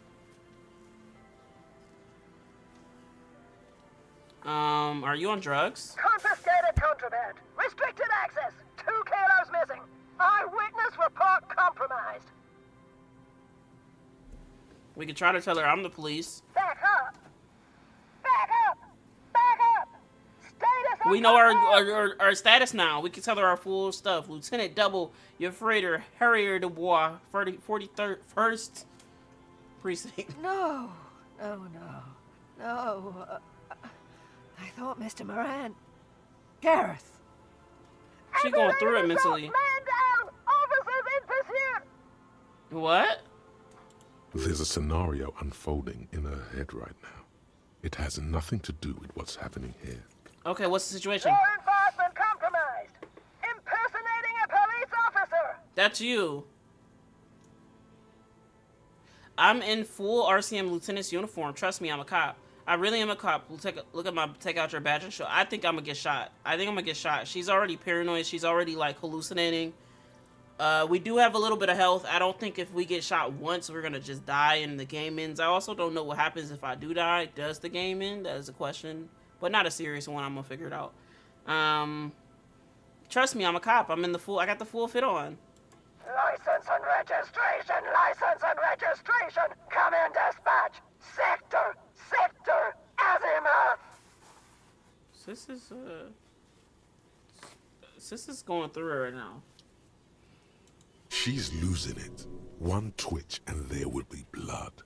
Are you on drugs? Confiscated contraband. Restricted access. 2 kilos missing. Eyewitness report compromised. We could try to tell her I'm the police. Back up. Back up. Back up. Status. We know our status now. We can tell her our full stuff. Lieutenant Double, your freighter, Harrier de Bois, 43rd, 1st Precinct. No. I thought Mr. Moran. Gareth. She's going through it mentally. Man down. Officers in pursuit. What? There's a scenario unfolding in her head right now. It has nothing to do with what's happening here. Okay, what's the situation? Law enforcement compromised. Impersonating a police officer. That's you. I'm in full RCM lieutenant's uniform. Trust me, I'm a cop. I really am a cop. We'll take out your badge and show. I think I'm gonna get shot. She's already paranoid. She's already like hallucinating. We do have a little bit of health. I don't think if we get shot once, we're gonna just die and the game ends. I also don't know what happens if I do die. Does the game end? That is a question, but not a serious one. I'm gonna figure it out. Trust me, I'm a cop. I got the full fit on. License and registration. Come in, dispatch. Sector Azimuth. Sis is going through it right now. She's losing it. One twitch and there would be blood.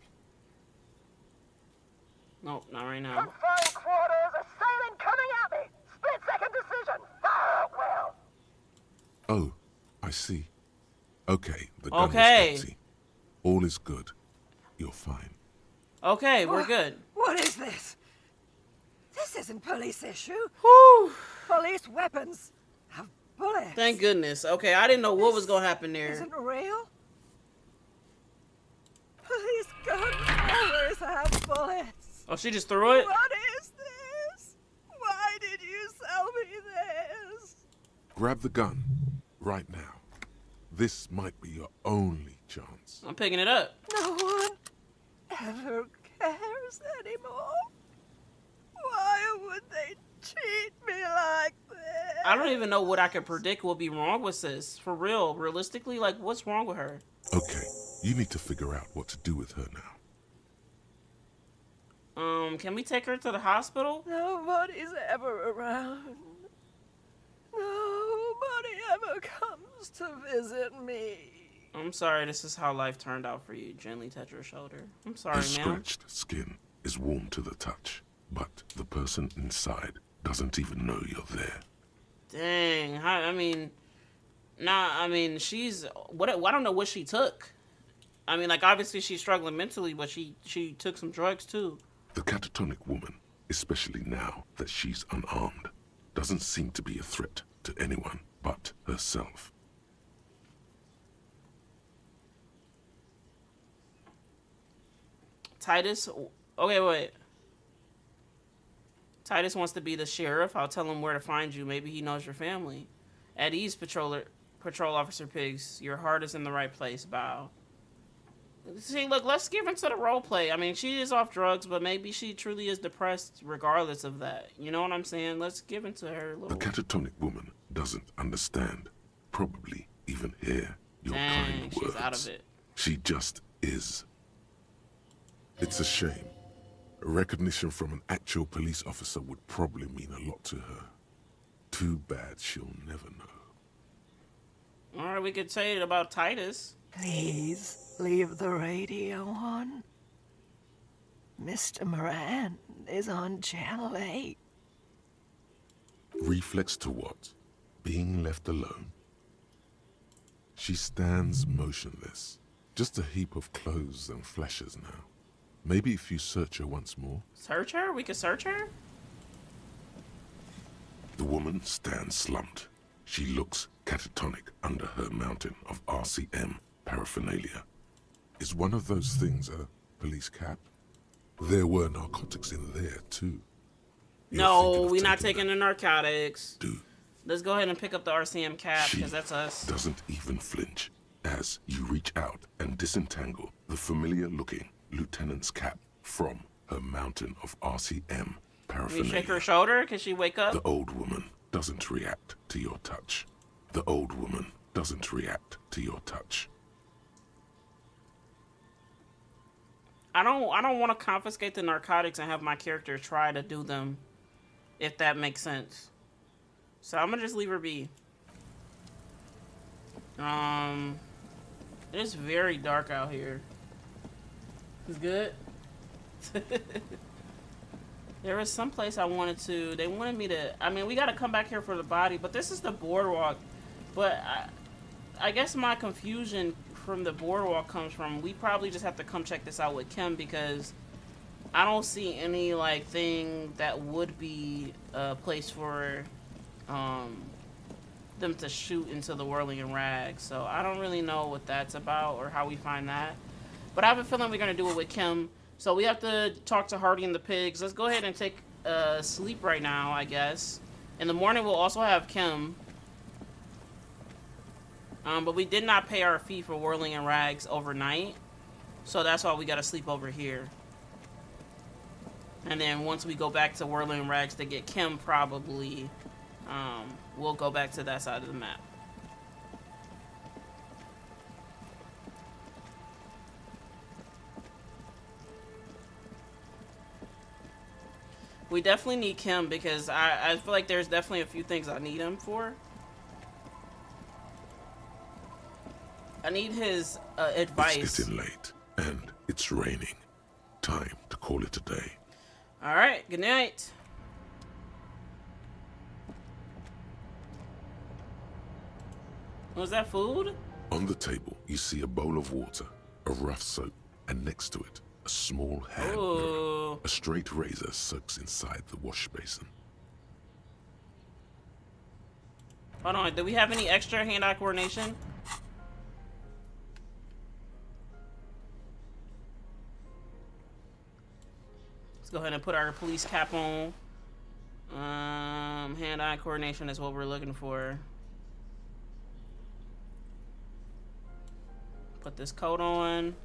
Nope, not right now. Confined quarters. Assailant coming at me. Split-second decision. Fire at will. Oh, I see. Okay, the gun was empty. All is good. You're fine. Okay, we're good. What is this? This isn't police issue. Whew. Police weapons have bullets. Thank goodness. Okay, I didn't know what was gonna happen there. Isn't real? Police guns always have bullets. Oh, she just threw it? What is this? Why did you sell me this? Grab the gun right now. This might be your only chance. I'm picking it up. No one ever cares anymore. Why would they treat me like this? I don't even know what I could predict will be wrong with sis. For real, realistically, like, what's wrong with her? Okay, you need to figure out what to do with her now. Can we take her to the hospital? Nobody's ever around. Nobody ever comes to visit me. I'm sorry, this is how life turned out for you. Gently touch her shoulder. I'm sorry, Her ma'am. scratched skin is warm to the touch, but the person inside doesn't even know you're there. Dang, she's what? I don't know what she took. I mean, like, obviously she's struggling mentally, but she took some drugs too. The catatonic woman, especially now that she's unarmed, doesn't seem to be a threat to anyone but herself. Titus, okay, wait. Titus wants to be the sheriff. I'll tell him where to find you. Maybe he knows your family. At ease, patrol officer Pigs. Your heart is in the right place. Bow. See, look, let's give into the role play. I mean, she is off drugs, but maybe she truly is depressed regardless of that. You know what I'm saying? Let's give into her a little. The catatonic woman doesn't understand, probably even hear your kind she's words. out of it. She just is. It's a shame. Recognition from an actual police officer would probably mean a lot to her. Too bad she'll never know. Alright, we could say it about Titus. Please leave the radio on. Mr. Moran is on Channel 8. Reflex to what? Being left alone? She stands motionless, just a heap of clothes and flashes now. Maybe if you search her once more. Search her? We could search her? The woman stands slumped. She looks catatonic under her mountain of RCM paraphernalia. Is one of those things a police cap? There were narcotics in there too. No, we're not taking the narcotics. Dude. Let's go ahead and pick up the RCM cap, because that's us. Doesn't even flinch as you reach out and disentangle the familiar-looking lieutenant's cap from her mountain of RCM paraphernalia. We shake her shoulder? Can she wake up? The old woman doesn't react to your touch. The old woman doesn't react to your touch. I don't want to confiscate the narcotics and have my character try to do them, if that makes sense. So I'm gonna just leave her be. It's very dark out here. It's good. There was some place I wanted to. They wanted me to. I mean, we gotta come back here for the body, but this is the boardwalk. But I guess my confusion from the boardwalk comes from we probably just have to come check this out with Kim, because I don't see any like thing that would be a place for them to shoot into the whirling and rags. So I don't really know what that's about or how we find that. But I have a feeling we're gonna do it with Kim. So we have to talk to Hardy and the pigs. Let's go ahead and take sleep right now, I guess. In the morning we'll also have Kim. But we did not pay our fee for whirling and rags overnight. So that's why we gotta sleep over here. And then once we go back to whirling and rags to get Kim, probably we'll go back to that side of the map. We definitely need Kim, because I feel like there's definitely a few things I need him for. I need his advice. It's getting late, and it's raining. Time to call it a day. Alright, good night. Was that food? On the table, you see a bowl of water, a rough soap, and next to it, a small hand mirror. A straight razor soaks inside the wash basin. Hold on, do we have any extra hand-eye coordination? Let's go ahead and put our police cap on. Hand-eye coordination is what we're looking for. Put this coat on.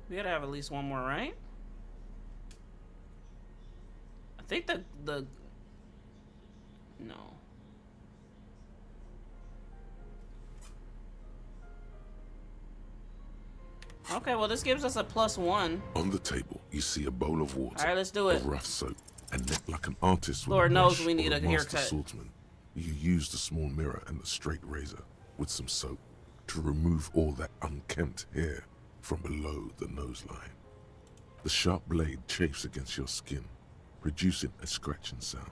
We gotta have at least one more, right? I think the no. Okay, well, this gives us a +1. On the table, you see a bowl of water. All right, let's do it. A rough soap, and then, like an artist with Lord a knows brush we need or a master haircut. swordsman, you use the small mirror and the straight razor with some soap to remove all that unkempt hair from below the nose line. The sharp blade chafes against your skin, producing a scratching sound.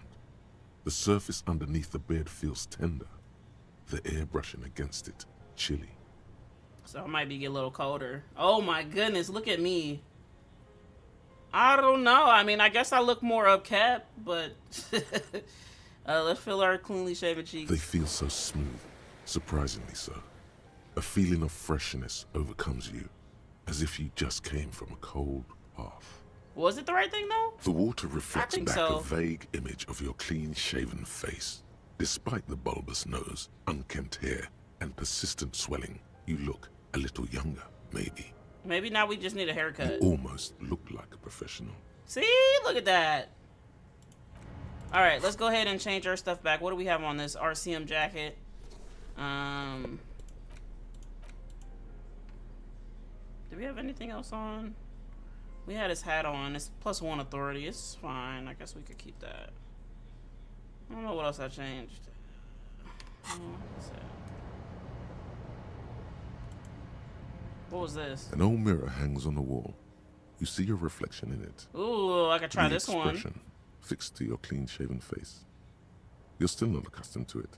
The surface underneath the beard feels tender, the air brushing against it chilly. So it might be a little colder. Oh my goodness, look at me. I don't know. I mean, I guess I look more upkept, but let's feel our cleanly shaven cheeks. They feel so smooth, surprisingly so. A feeling of freshness overcomes you, as if you just came from a cold bath. Was it the right thing, though? The water reflects back so. a vague image of your clean-shaven face. Despite the bulbous nose, unkempt hair, and persistent swelling, you look a little younger, maybe. Maybe now we just need a haircut. You almost look like a professional. See? Look at that. All right, let's go ahead and change our stuff back. What do we have on this RCM jacket? Do we have anything else on? We had his hat on. It's +1 authority. It's fine. I guess we could keep that. I don't know what else I changed. What was this? An old mirror hangs on the wall. You see your reflection in it. Ooh, I could try this one. The expression fixed to your clean-shaven face. You're still not accustomed to it.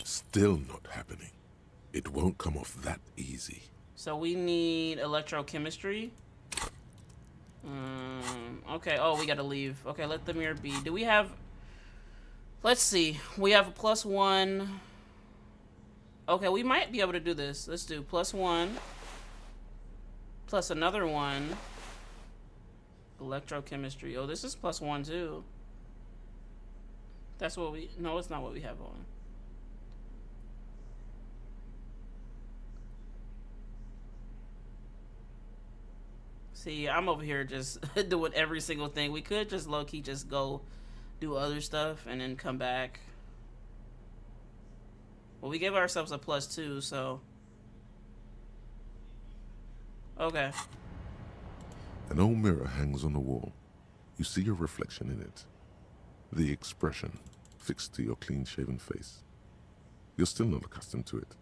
Still not happening. It won't come off that easy. So we need electrochemistry. Okay. Oh, we gotta leave. Okay, let the mirror be. Do we have... Let's see. We have a +1. Okay, we might be able to do this. Let's do +1. Plus another 1. Electrochemistry. Oh, this is +1 too. That's what we... No, it's not what we have on. See, I'm over here just doing every single thing. We could just low-key just go do other stuff and then come back. Well, we gave ourselves a +2, so... Okay. An old mirror hangs on the wall. You see your reflection in it. The expression fixed to your clean-shaven face. You're still not accustomed to it.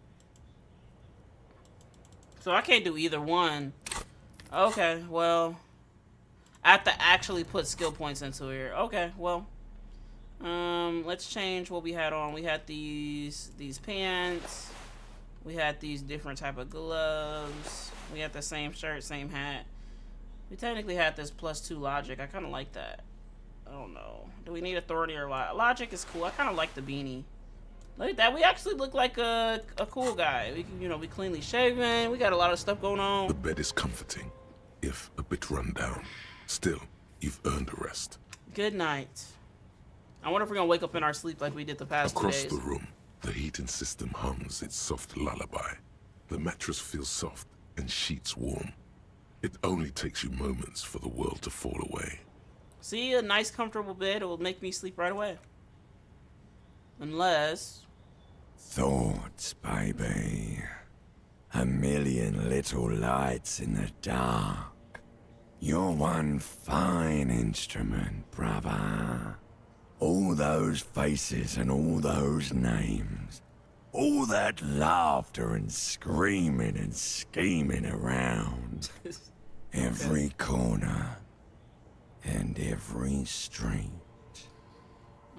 So I can't do either one. Okay, well... I have to actually put skill points into here. Okay, well... let's change what we had on. We had these pants. We had these different type of gloves. We had the same shirt, same hat. We technically had this +2 logic. I kind of like that. I don't know. Do we need authority or logic? Is cool. I kind of like the beanie. Look at that. We actually look like a cool guy. We can, we cleanly shaven. We got a lot of stuff going on. The bed is comforting, if a bit run down. Still, you've earned a rest. Good night. I wonder if we're gonna wake up in our sleep like we did the past 2 days. Across the room, the heating system hums its soft lullaby. The mattress feels soft and sheets warm. It only takes you moments for the world to fall away. See, a nice comfortable bed will make me sleep right away. Unless... Thoughts, baby. A million little lights in the dark. You're one fine instrument, brother. All those faces and all those names. All that laughter and screaming and scheming around. Every corner and every street.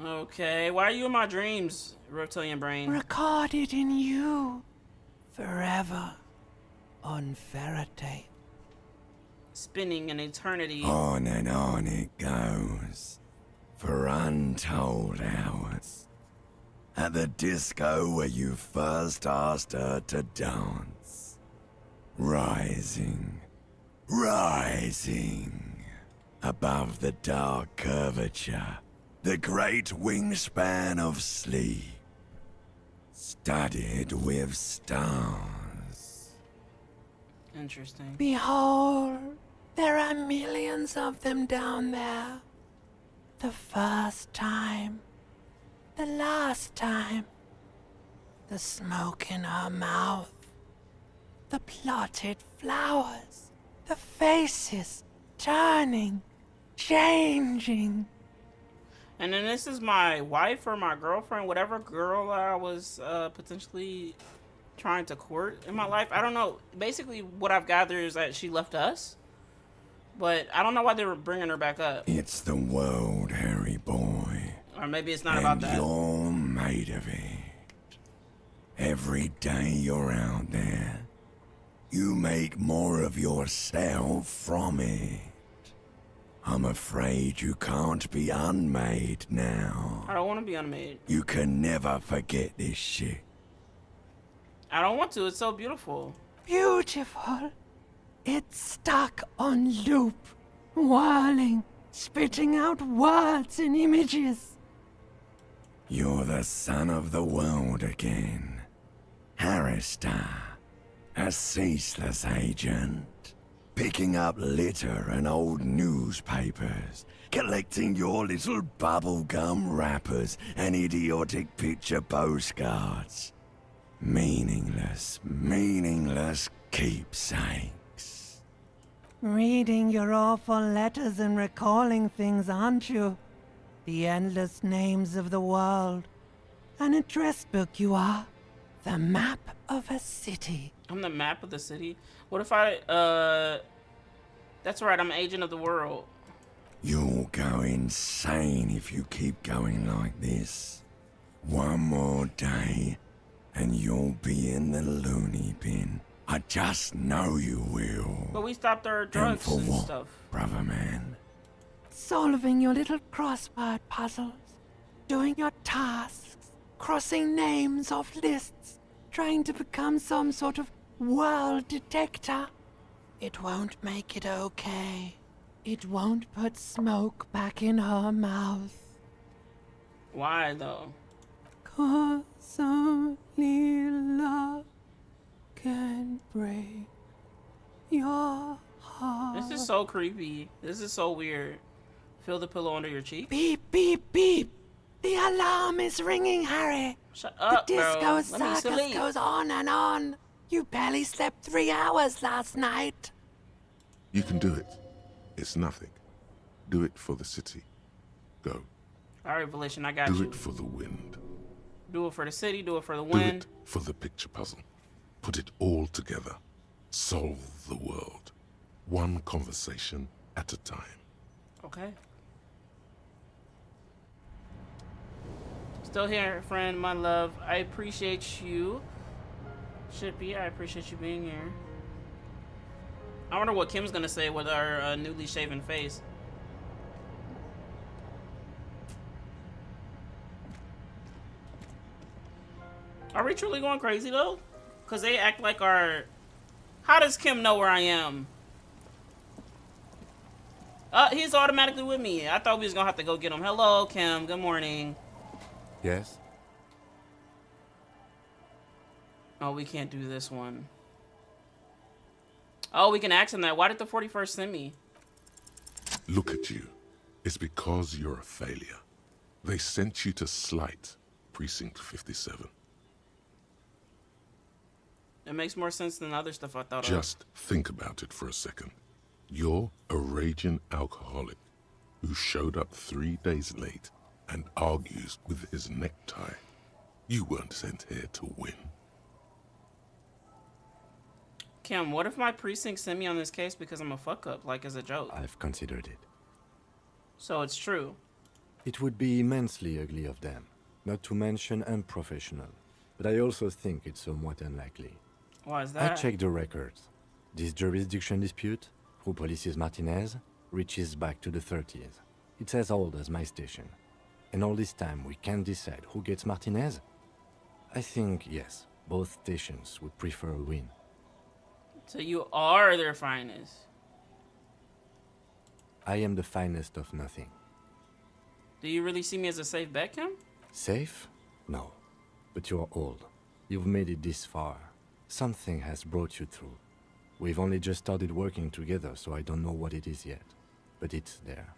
Okay, why are you in my dreams, reptilian brain? Recorded in you forever on Faraday. Spinning an eternity. On and on it goes for untold hours. At the disco where you first asked her to dance. Rising, rising above the dark curvature, the great wingspan of sleep, studded with stars. Interesting. Behold, there are millions of them down there. The first time, the last time, the smoke in her mouth, the plotted flowers, the faces turning, changing. And then this is my wife or my girlfriend, whatever girl I was potentially trying to court in my life. I don't know. Basically, what I've gathered is that she left us. But I don't know why they were bringing her back up. It's the world, Harry boy. Or maybe it's not about that. And you're made of it. Every day you're out there, you make more of yourself from it. I'm afraid you can't be unmade now. I don't want to be unmade. You can never forget this shit. I don't want to. It's so beautiful. Beautiful. It's stuck on loop, whirling, spitting out words and images. You're the son of the world again. Harrister, a ceaseless agent, picking up litter and old newspapers, collecting your little bubblegum wrappers and idiotic picture postcards. Meaningless, meaningless keepsakes. Reading your awful letters and recalling things, aren't you? The endless names of the world. An address book you are. The map of a city. I'm the map of the city? What if I, that's right, I'm agent of the world. You'll go insane if you keep going like this. One more day, and you'll be in the loony bin. I just know you will. But we stopped our drugs for and what, stuff. brother man? Solving your little crossword puzzles. Doing your tasks. Crossing names off lists. Trying to become some sort of world detector. It won't make it okay. It won't put smoke back in her mouth. Why, though? 'Cause only love can break your heart. This is so creepy. This is so weird. Feel the pillow under your cheek? Beep, beep, beep. The alarm is ringing, Harry. Shut up, the disco bro. Let me circus sleep. goes on and on. You barely slept 3 hours last night. You can do it. It's nothing. Do it for the city. Go. All right, Volition, I got Do you. it for the wind. Do it for the city, do it for the Do wind. it for the picture puzzle. Put it all together. Solve the world. One conversation at a time. Okay. Still here, friend, my love. I appreciate you. Shippy, I appreciate you being here. I wonder what Kim's gonna say with our newly shaven face. Are we truly going crazy though? Cause they act like our... How does Kim know where I am? He's automatically with me. I thought we was gonna have to go get him. Hello, Kim. Good morning. Yes? Oh, we can't do this one. Oh, we can ask him that. Why did the 41st send me? Look at you. It's because you're a failure. They sent you to Slight, Precinct 57. It makes more sense than other stuff I thought of. Just think about it for a second. You're a raging alcoholic who showed up 3 days late and argues with his necktie. You weren't sent here to win. Kim, what if my precinct sent me on this case because I'm a fuck up, like as a joke? I've considered it. So it's true. It would be immensely ugly of them, not to mention unprofessional. But I also think it's somewhat unlikely. Why is that? I checked the records. This jurisdiction dispute, who polices Martinez, reaches back to the 30s. It's as old as my station. And all this time we can't decide who gets Martinez? I think, yes, both stations would prefer a win. So you are their finest. I am the finest of nothing. Do you really see me as a safe bet, Kim? Safe? No. But you're old. You've made it this far. Something has brought you through. We've only just started working together, so I don't know what it is yet. But it's there.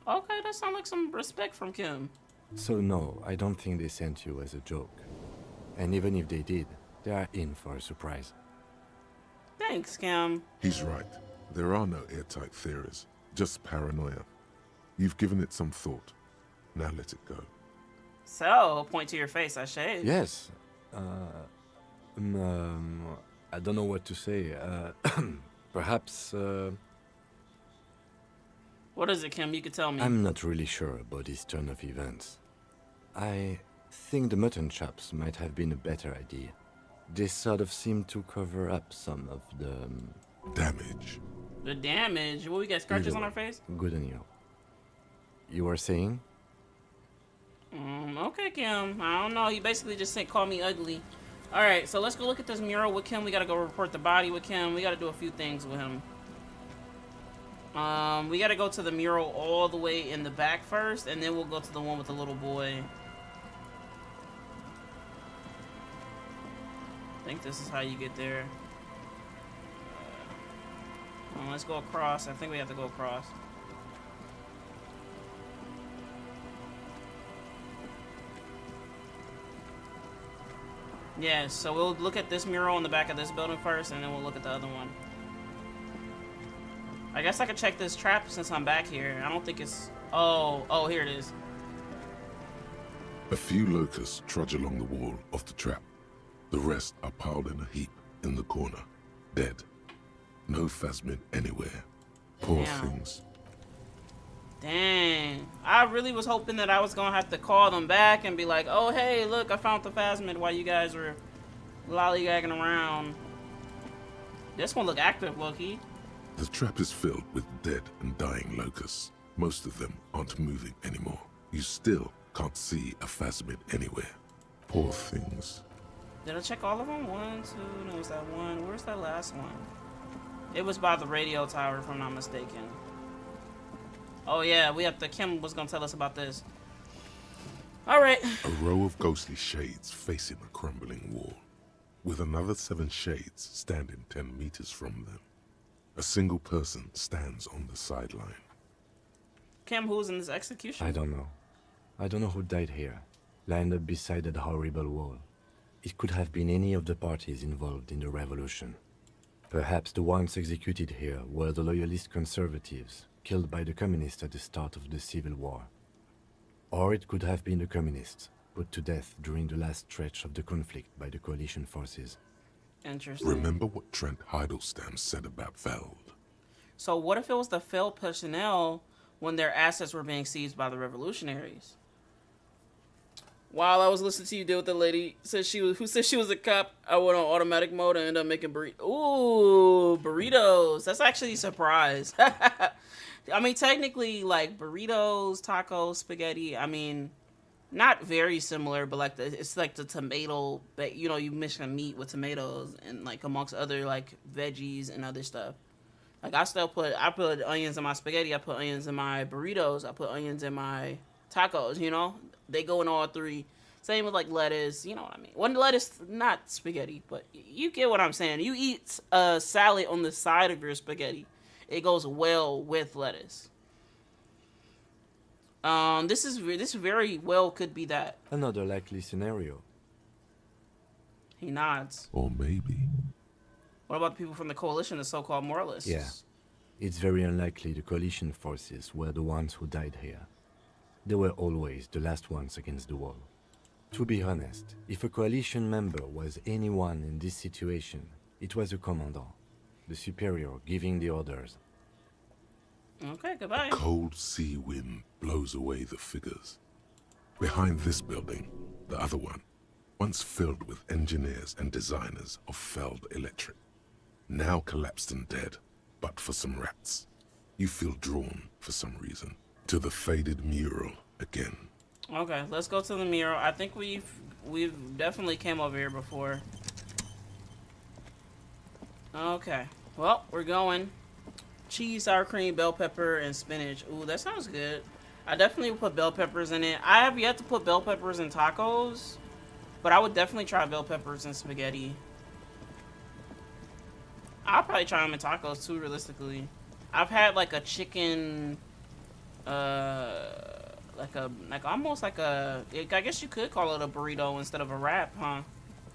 Okay, that sounds like some respect from Kim. So no, I don't think they sent you as a joke. And even if they did, they are in for a surprise. Thanks, Kim. He's right. There are no airtight theories, just paranoia. You've given it some thought. Now let it go. So, point to your face, I shaved. Yes. I don't know what to say. Perhaps, What is it, Kim? You could tell me. I'm not really sure about this turn of events. I think the mutton chops might have been a better idea. They sort of seem to cover up some of the... damage. The damage? What, we got scratches on our face? Good on you. You were saying? Okay, Kim. I don't know. He basically just said, call me ugly. Alright, so let's go look at this mural with Kim. We gotta go report the body with Kim. We gotta do a few things with him. We gotta go to the mural all the way in the back first, and then we'll go to the one with the little boy. I think this is how you get there. Let's go across. I think we have to go across. Yeah, so we'll look at this mural in the back of this building first, and then we'll look at the other one. I guess I could check this trap since I'm back here. I don't think it's... Oh, here it is. A few locusts trudge along the wall of the trap. The rest are piled in a heap in the corner, dead. No phasmid anywhere. Poor things. Dang. I really was hoping that I was going to have to call them back and be like, oh, hey, look, I found the phasmid while you guys were lollygagging around. This one look active, Loki. The trap is filled with dead and dying locusts. Most of them aren't moving anymore. You still can't see a phasmid anywhere. Poor things. Did I check all of them? 1, 2, no, it was that one. Where's that last one? It was by the radio tower, if I'm not mistaken. Oh yeah, we have to... Kim was gonna tell us about this. Alright. A row of ghostly shades facing a crumbling wall, with another 7 shades standing 10 meters from them. A single person stands on the sideline. Kim, who's in this execution? I don't know. I don't know who died here, lined up beside that horrible wall. It could have been any of the parties involved in the revolution. Perhaps the ones executed here were the loyalist conservatives, killed by the communists at the start of the Civil War. Or it could have been the communists, put to death during the last stretch of the conflict by the coalition forces. Interesting. Remember what Trent Heidelstein said about Veld? So what if it was the Feld personnel when their assets were being seized by the revolutionaries? While I was listening to you deal with the lady who said she was a cop, I went on automatic mode and ended up making burritos. That's actually a surprise. I mean, technically, like, burritos, tacos, spaghetti, I mean, not very similar, but, like, it's like the tomato, you know, you mix the meat with tomatoes and, like, amongst other, like, veggies and other stuff. Like, I put onions in my spaghetti, I put onions in my burritos, I put onions in my tacos, you know? They go in all 3. Same with, like, lettuce, you know what I mean? One lettuce, not spaghetti, but you get what I'm saying. You eat a salad on the side of your spaghetti. It goes well with lettuce. This very well could be that. Another likely scenario. He nods. Or maybe. What about the people from the coalition, the so-called moralists? Yeah. It's very unlikely the coalition forces were the ones who died here. They were always the last ones against the wall. To be honest, if a coalition member was anyone in this situation, it was a commandant, the superior giving the orders. Okay, goodbye. A cold sea wind blows away the figures. Behind this building, the other one, once filled with engineers and designers of Feld Electric, now collapsed and dead, but for some rats. You feel drawn, for some reason, to the faded mural again. Okay, let's go to the mural. I think we've definitely came over here before. Okay, well, we're going. Cheese, sour cream, bell pepper, and spinach. Ooh, that sounds good. I definitely would put bell peppers in it. I have yet to put bell peppers in tacos, but I would definitely try bell peppers in spaghetti. I'll probably try them in tacos too, realistically. I've had like a chicken, almost like a, I guess you could call it a burrito instead of a wrap, huh?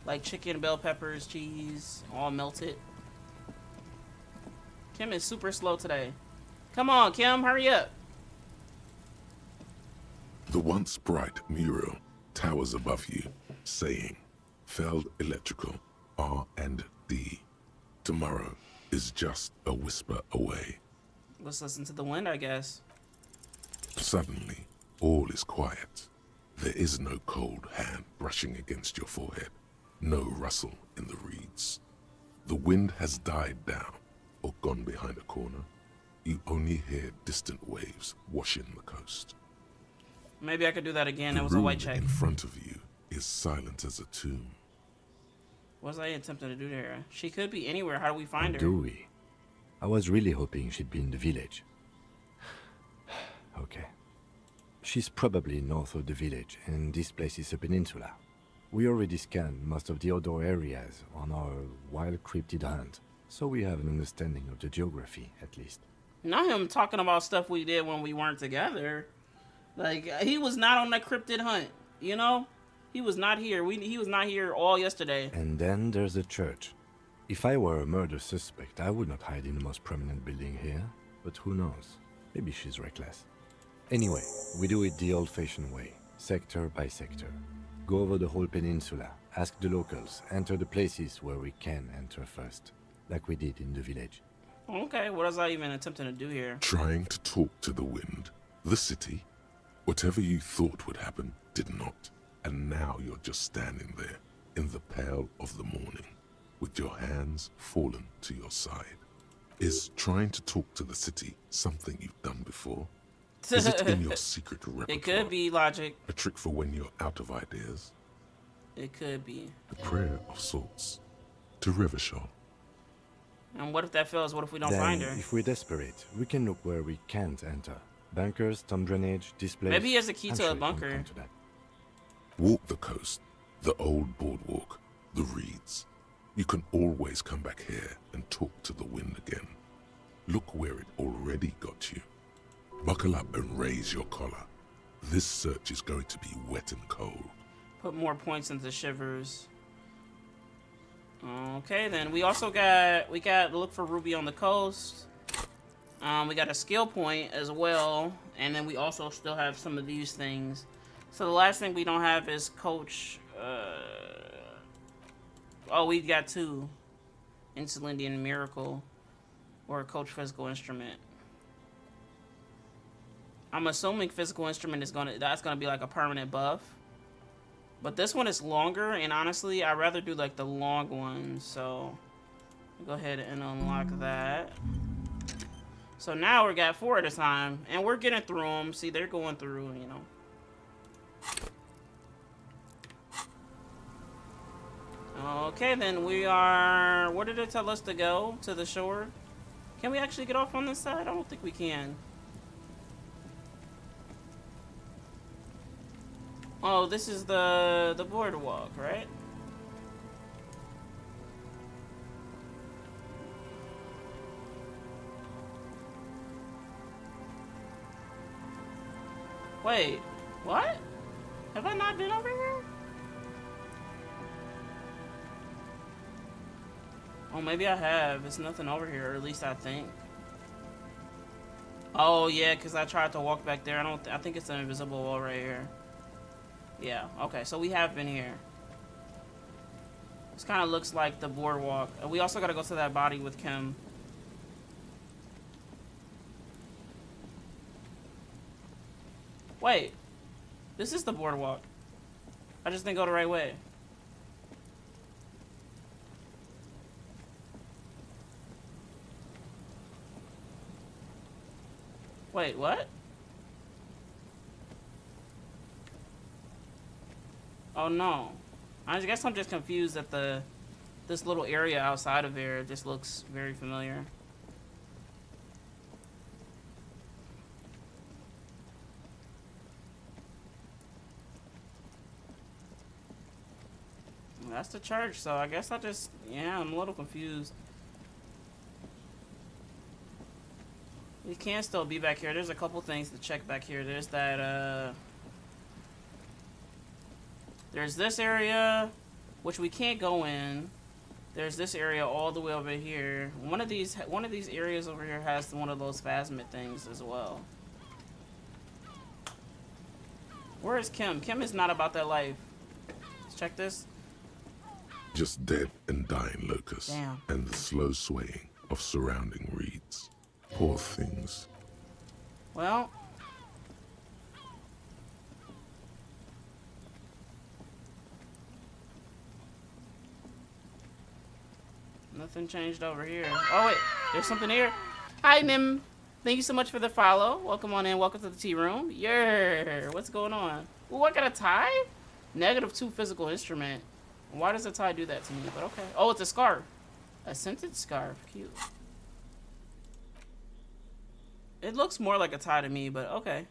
Like chicken, bell peppers, cheese, all melted. Kim is super slow today. Come on, Kim, hurry up. The once bright mural towers above you, saying, Feld Electrical, R&D. Tomorrow is just a whisper away. Let's listen to the wind, I guess. Suddenly, all is quiet. There is no cold hand brushing against your forehead, no rustle in the reeds. The wind has died down or gone behind a corner. You only hear distant waves washing the coast. Maybe I could do that again. The That was a white room check. in front of you is silent as a tomb. What was I attempting to do there? She could be anywhere. How do we find her? Do we? I was really hoping she'd be in the village. Okay. She's probably north of the village, and this place is a peninsula. We already scanned most of the outdoor areas on our wild cryptid hunt, so we have an understanding of the geography, at least. Not him talking about stuff we did when we weren't together. Like, he was not on that cryptid hunt, you know? He was not here. He was not here all yesterday. And then there's the church. If I were a murder suspect, I would not hide in the most prominent building here. But who knows? Maybe she's reckless. Anyway, we do it the old-fashioned way, sector by sector. Go over the whole peninsula, ask the locals, enter the places where we can enter first, like we did in the village. Okay, what was I even attempting to do here? Trying to talk to the wind, the city. Whatever you thought would happen did not. And now you're just standing there, in the pale of the morning, with your hands fallen to your side. Is trying to talk to the city something you've done before? Is it in your secret repertoire? It could be logic. A trick for when you're out of ideas? It could be. A prayer of sorts. To Revachol. And what if that fails? What if we don't Then, find her? If we're desperate, we can look where we can't enter. Bunkers, storm drainage, displays. Maybe he has a key I'm to sure a it won't bunker. come to that. Walk the coast, the old boardwalk, the reeds. You can always come back here and talk to the wind again. Look where it already got you. Buckle up and raise your collar. This search is going to be wet and cold. Put more points into Shivers. Okay, then we also got look for Ruby on the coast. We got a skill point as well, and then we also still have some of these things. So the last thing we don't have is Coach. Oh, we got 2. Insulindian Miracle, or Coach Physical Instrument. I'm assuming Physical Instrument is that's gonna be like a permanent buff. But this one is longer, and honestly, I'd rather do like the long one. So go ahead and unlock that. So now we got 4 at a time, and we're getting through them. See, they're going through, you know. Okay, then we are... Where did it tell us to go? To the shore? Can we actually get off on this side? I don't think we can. Oh, this is the boardwalk, right? Wait, what? Have I not been over here? Oh, maybe I have. It's nothing over here, or at least I think. Oh, yeah, because I tried to walk back there. I think it's an invisible wall right here. Yeah, okay, so we have been here. This kind of looks like the boardwalk. We also got to go to that body with Kim. Wait, this is the boardwalk. I just didn't go the right way. Wait, what? Oh no. I guess I'm just confused that this little area outside of here just looks very familiar. That's the church, so I guess yeah, I'm a little confused. We can still be back here. There's a couple things to check back here. There's that, there's this area, which we can't go in. There's this area all the way over here. One of these areas over here has one of those phasmid things as well. Where is Kim? Kim is not about that life. Let's check this. Just dead and dying locusts. Damn. And the slow swaying of surrounding reeds. Poor things. Well, nothing changed over here. Oh wait, there's something here. Hi Nim, thank you so much for the follow. Welcome on in. Welcome to the tea room. Yeah, what's going on? Ooh, I got a tie. -2 physical instrument. Why does a tie do that to me? But okay. Oh, it's a scarf. A scented scarf. Cute. It looks more like a tie to me, but okay.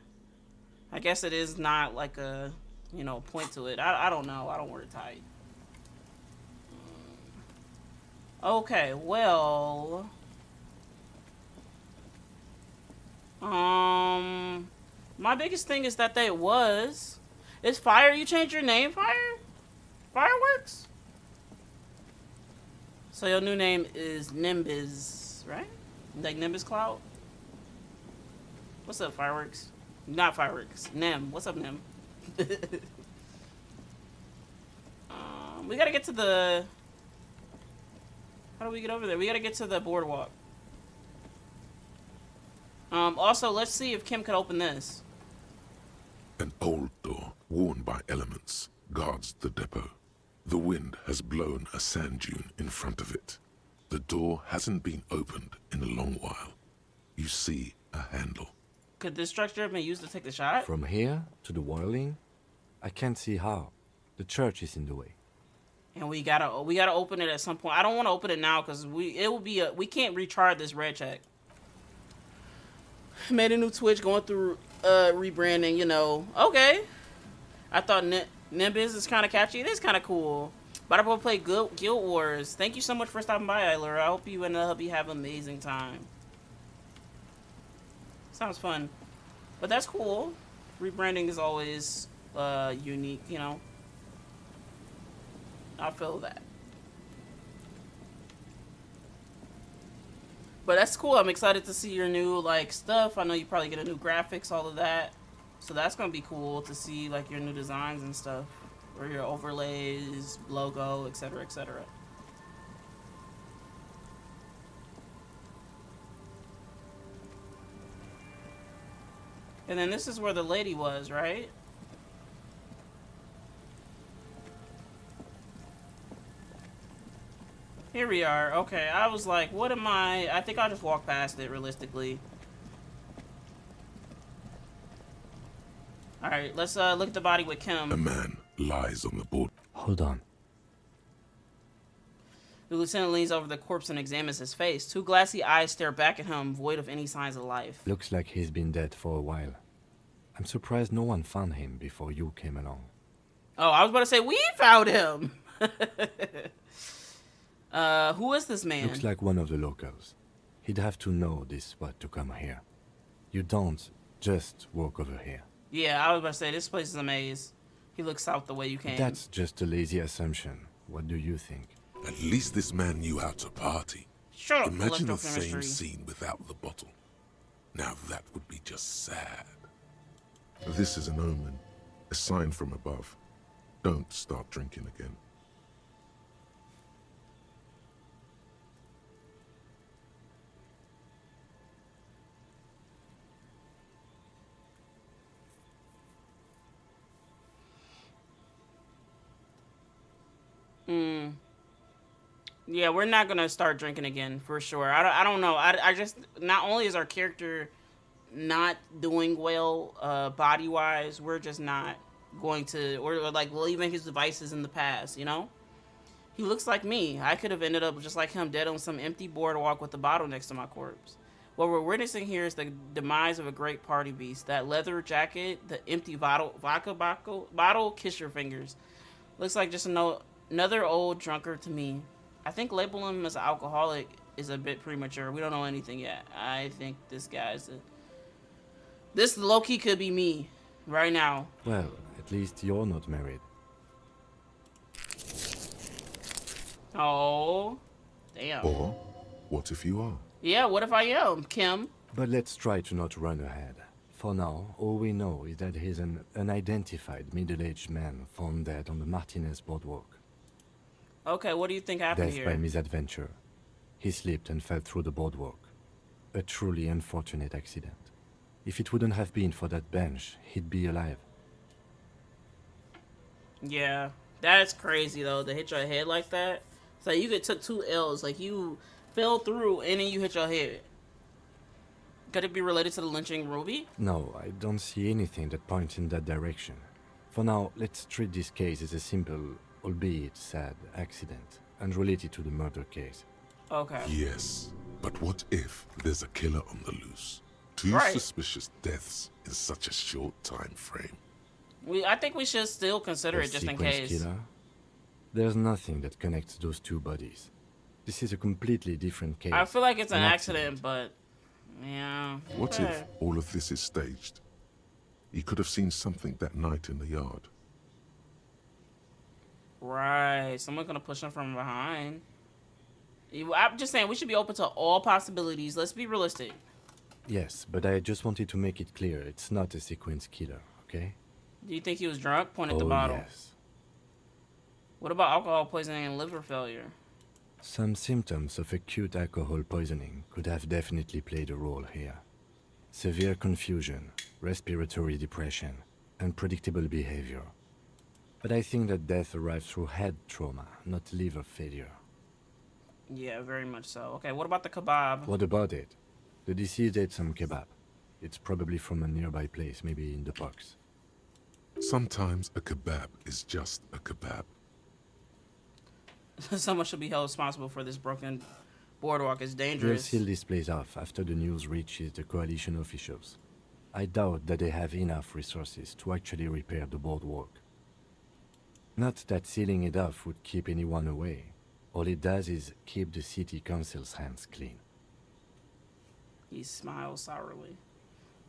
I guess it is not like a, you know, point to it. I don't know. I don't wear a tie. Okay, well. My biggest thing is that It's Fire. You changed your name, Fire? Fireworks? So your new name is Nimbus, right? Like Nimbus Cloud? What's up, Fireworks? Not Fireworks. Nim. What's up, Nim? We gotta get to the... How do we get over there? We gotta get to the boardwalk. Also, let's see if Kim can open this. An old door, worn by elements, guards the depot. The wind has blown a sand dune in front of it. The door hasn't been opened in a long while. You see a handle. Could this structure have been used to take the shot? From here to the whirling, I can't see how. The church is in the way. And we gotta open it at some point. I don't want to open it now because we can't recharge this red check. Made a new Twitch, going through rebranding. You know, okay. I thought Nimbus is kind of catchy. It is kind of cool. But I'm gonna play Guild Wars. Thank you so much for stopping by, Ayler. I hope you and hubby have an amazing time. Sounds fun. But that's cool. Rebranding is always unique, you know. I feel that. But that's cool. I'm excited to see your new like stuff. I know you probably get a new graphics, all of that. So that's gonna be cool to see like your new designs and stuff. Or your overlays, logo, etc., etc. And then this is where the lady was, right? Here we are. Okay, I was like, what am I think I'll just walk past it realistically. Alright, let's look at the body with Kim. A man lies on the board. Hold on. The lieutenant leans over the corpse and examines his face. Two glassy eyes stare back at him, void of any signs of life. Looks like he's been dead for a while. I'm surprised no one found him before you came along. Oh, I was about to say, we found him! Who is this man? Looks like one of the locals. He'd have to know this spot to come here. You don't just walk over here. Yeah, I was about to say, this place is a maze. He looks south the way you came. That's just a lazy assumption. What do you think? At least this man knew how to party. Shut up, Imagine the same scene without the bottle. Now that would be just sad. This is an omen, a sign from above. Don't start drinking again. Yeah, we're not gonna start drinking again for sure. I don't know. I just, not only is our character not doing well body wise, we're just not going to, or like leaving his devices in the past, you know. He looks like me. I could have ended up just like him, dead on some empty boardwalk with a bottle next to my corpse. What we're witnessing here is the demise of a great party beast. That leather jacket, the empty vodka bottle, kiss your fingers. Looks like just another old drunkard to me. I think labeling him as an alcoholic is a bit premature. We don't know anything yet. I think this guy's this low-key could be me right now. Well, at least you're not married. Oh, damn. Or what if you are? Yeah, what if I am, Kim? But let's try to not run ahead. For now, all we know is that he's an unidentified middle-aged man found dead on the Martinez boardwalk. Okay, what do you think happened Death here? by misadventure. He slipped and fell through the boardwalk. A truly unfortunate accident. If it wouldn't have been for that bench, he'd be alive. Yeah, that's crazy though, to hit your head like that. So you took 2 L's, like you fell through and then you hit your head. Could it be related to the lynching Ruby? No, I don't see anything that points in that direction. For now, let's treat this case as a simple, albeit sad, accident, unrelated to the murder case. Okay. Yes, but what if there's a killer on the loose? 2 suspicious deaths in such a short time frame. I think we should still consider it just in case. Killer? There's nothing that connects those 2 bodies. This is a completely different case. I feel like it's an accident, but yeah. What if all of this is staged? He could have seen something that night in the yard. Right. Someone's gonna push him from behind. I'm just saying we should be open to all possibilities. Let's be realistic. Yes, but I just wanted to make it clear it's not a sequence killer, okay? Do you think he was drunk? Point at the Oh, bottle. yes. What about alcohol poisoning and liver failure? Some symptoms of acute alcohol poisoning could have definitely played a role here. Severe confusion, respiratory depression, unpredictable behavior. But I think that death arrived through head trauma, not liver failure. Yeah, very much so. Okay, what about the kebab? What about it? The deceased ate some kebab. It's probably from a nearby place, maybe in the box. Sometimes a kebab is just a kebab. Someone should be held responsible for this broken boardwalk. It's They'll dangerous. seal this place off after the news reaches the coalition officials. I doubt that they have enough resources to actually repair the boardwalk. Not that sealing it off would keep anyone away. All it does is keep the city council's hands clean. He smiles sourly.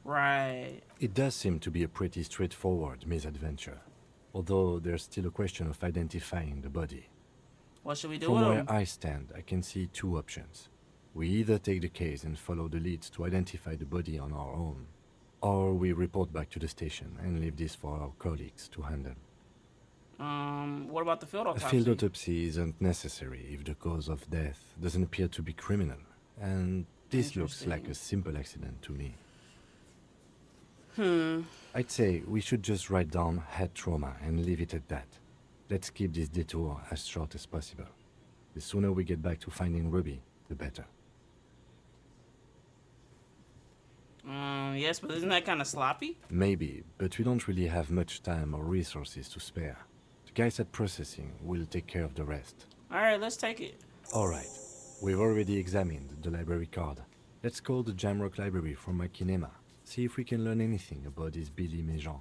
Right. It does seem to be a pretty straightforward misadventure, although there's still a question of identifying the body. What should we do From with where him? I stand, I can see two options. We either take the case and follow the leads to identify the body on our own, or we report back to the station and leave this for our colleagues to handle. What about the field A autopsy? field autopsy isn't necessary if the cause of death doesn't appear to be criminal, and this looks like a simple accident to me. I'd say we should just write down head trauma and leave it at that. Let's keep this detour as short as possible. The sooner we get back to finding Ruby, the better. Yes, but isn't that kind of sloppy? Maybe, but we don't really have much time or resources to spare. The guys at processing will take care of the rest. Alright, let's take it. Alright, we've already examined the library card. Let's call the Jamrock Library from my kinema. See if we can learn anything about this Billy Méjean.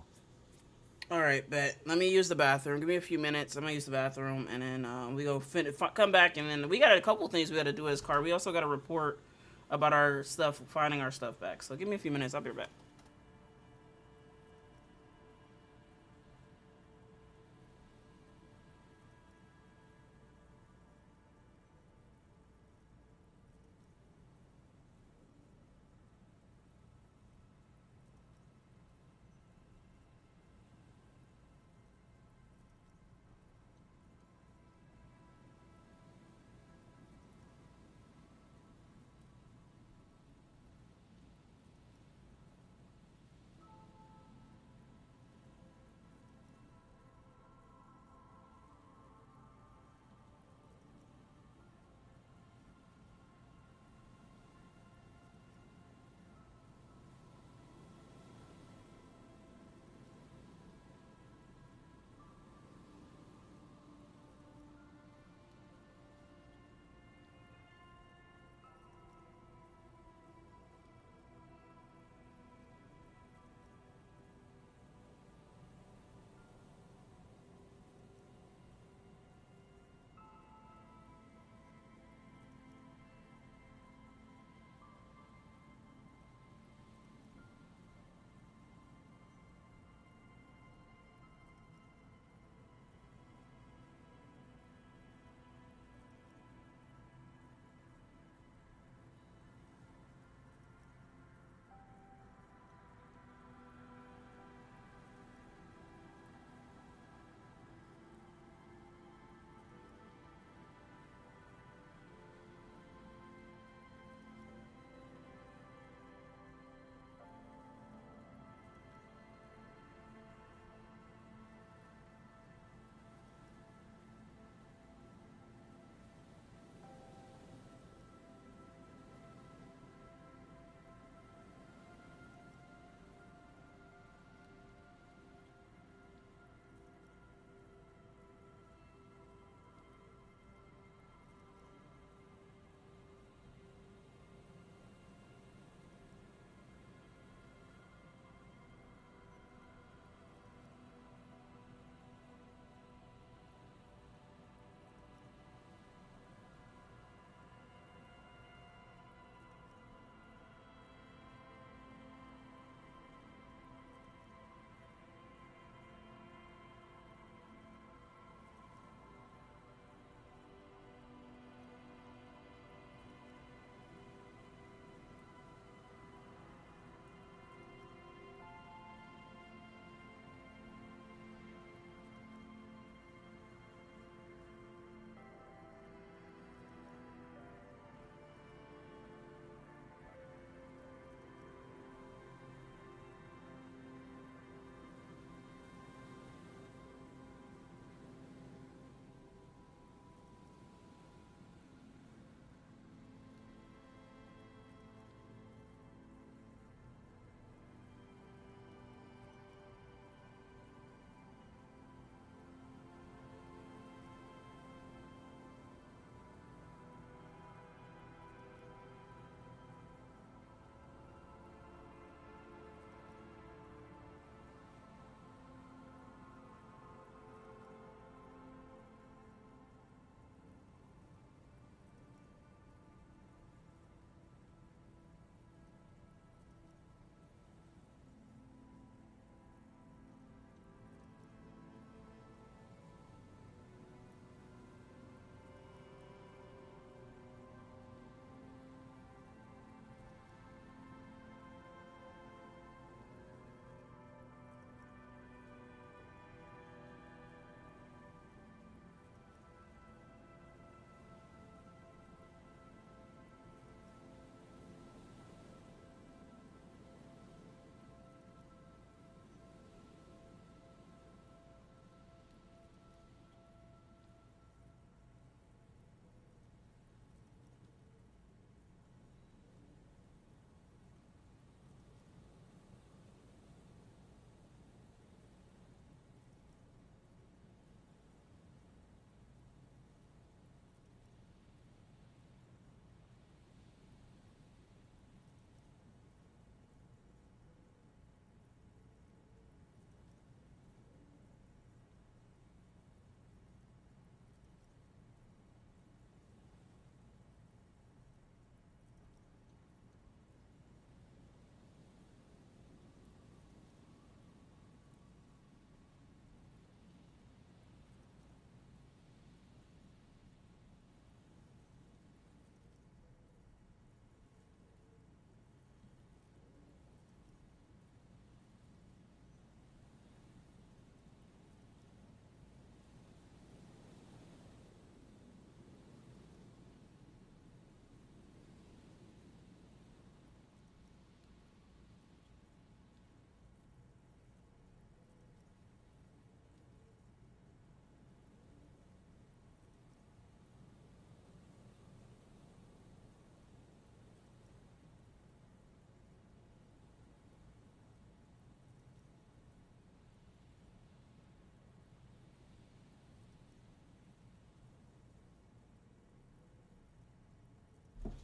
Alright, bet. Let me use the bathroom. Give me a few minutes. I'm gonna use the bathroom, and then we go come back, and then we got a couple things we got to do as car. We also got to report about our stuff, finding our stuff back. So give me a few minutes. I'll be right back.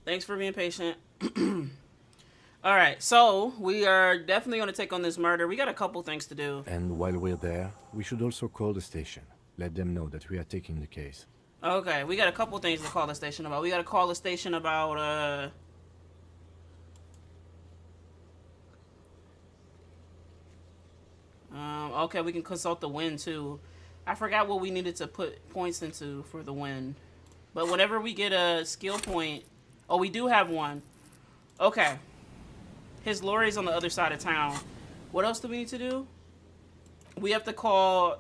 Thanks for being patient. All right, so we are definitely going to take on this murder. We got a couple things to do. And while we're there, we should also call the station. Let them know that we are taking the case. Okay, we got a couple things to call the station about. We got to call the station about, okay, we can consult the wind, too. I forgot what we needed to put points into for the wind. But whenever we get a skill point... Oh, we do have one. Okay. His lorry's on the other side of town. What else do we need to do? We have to call...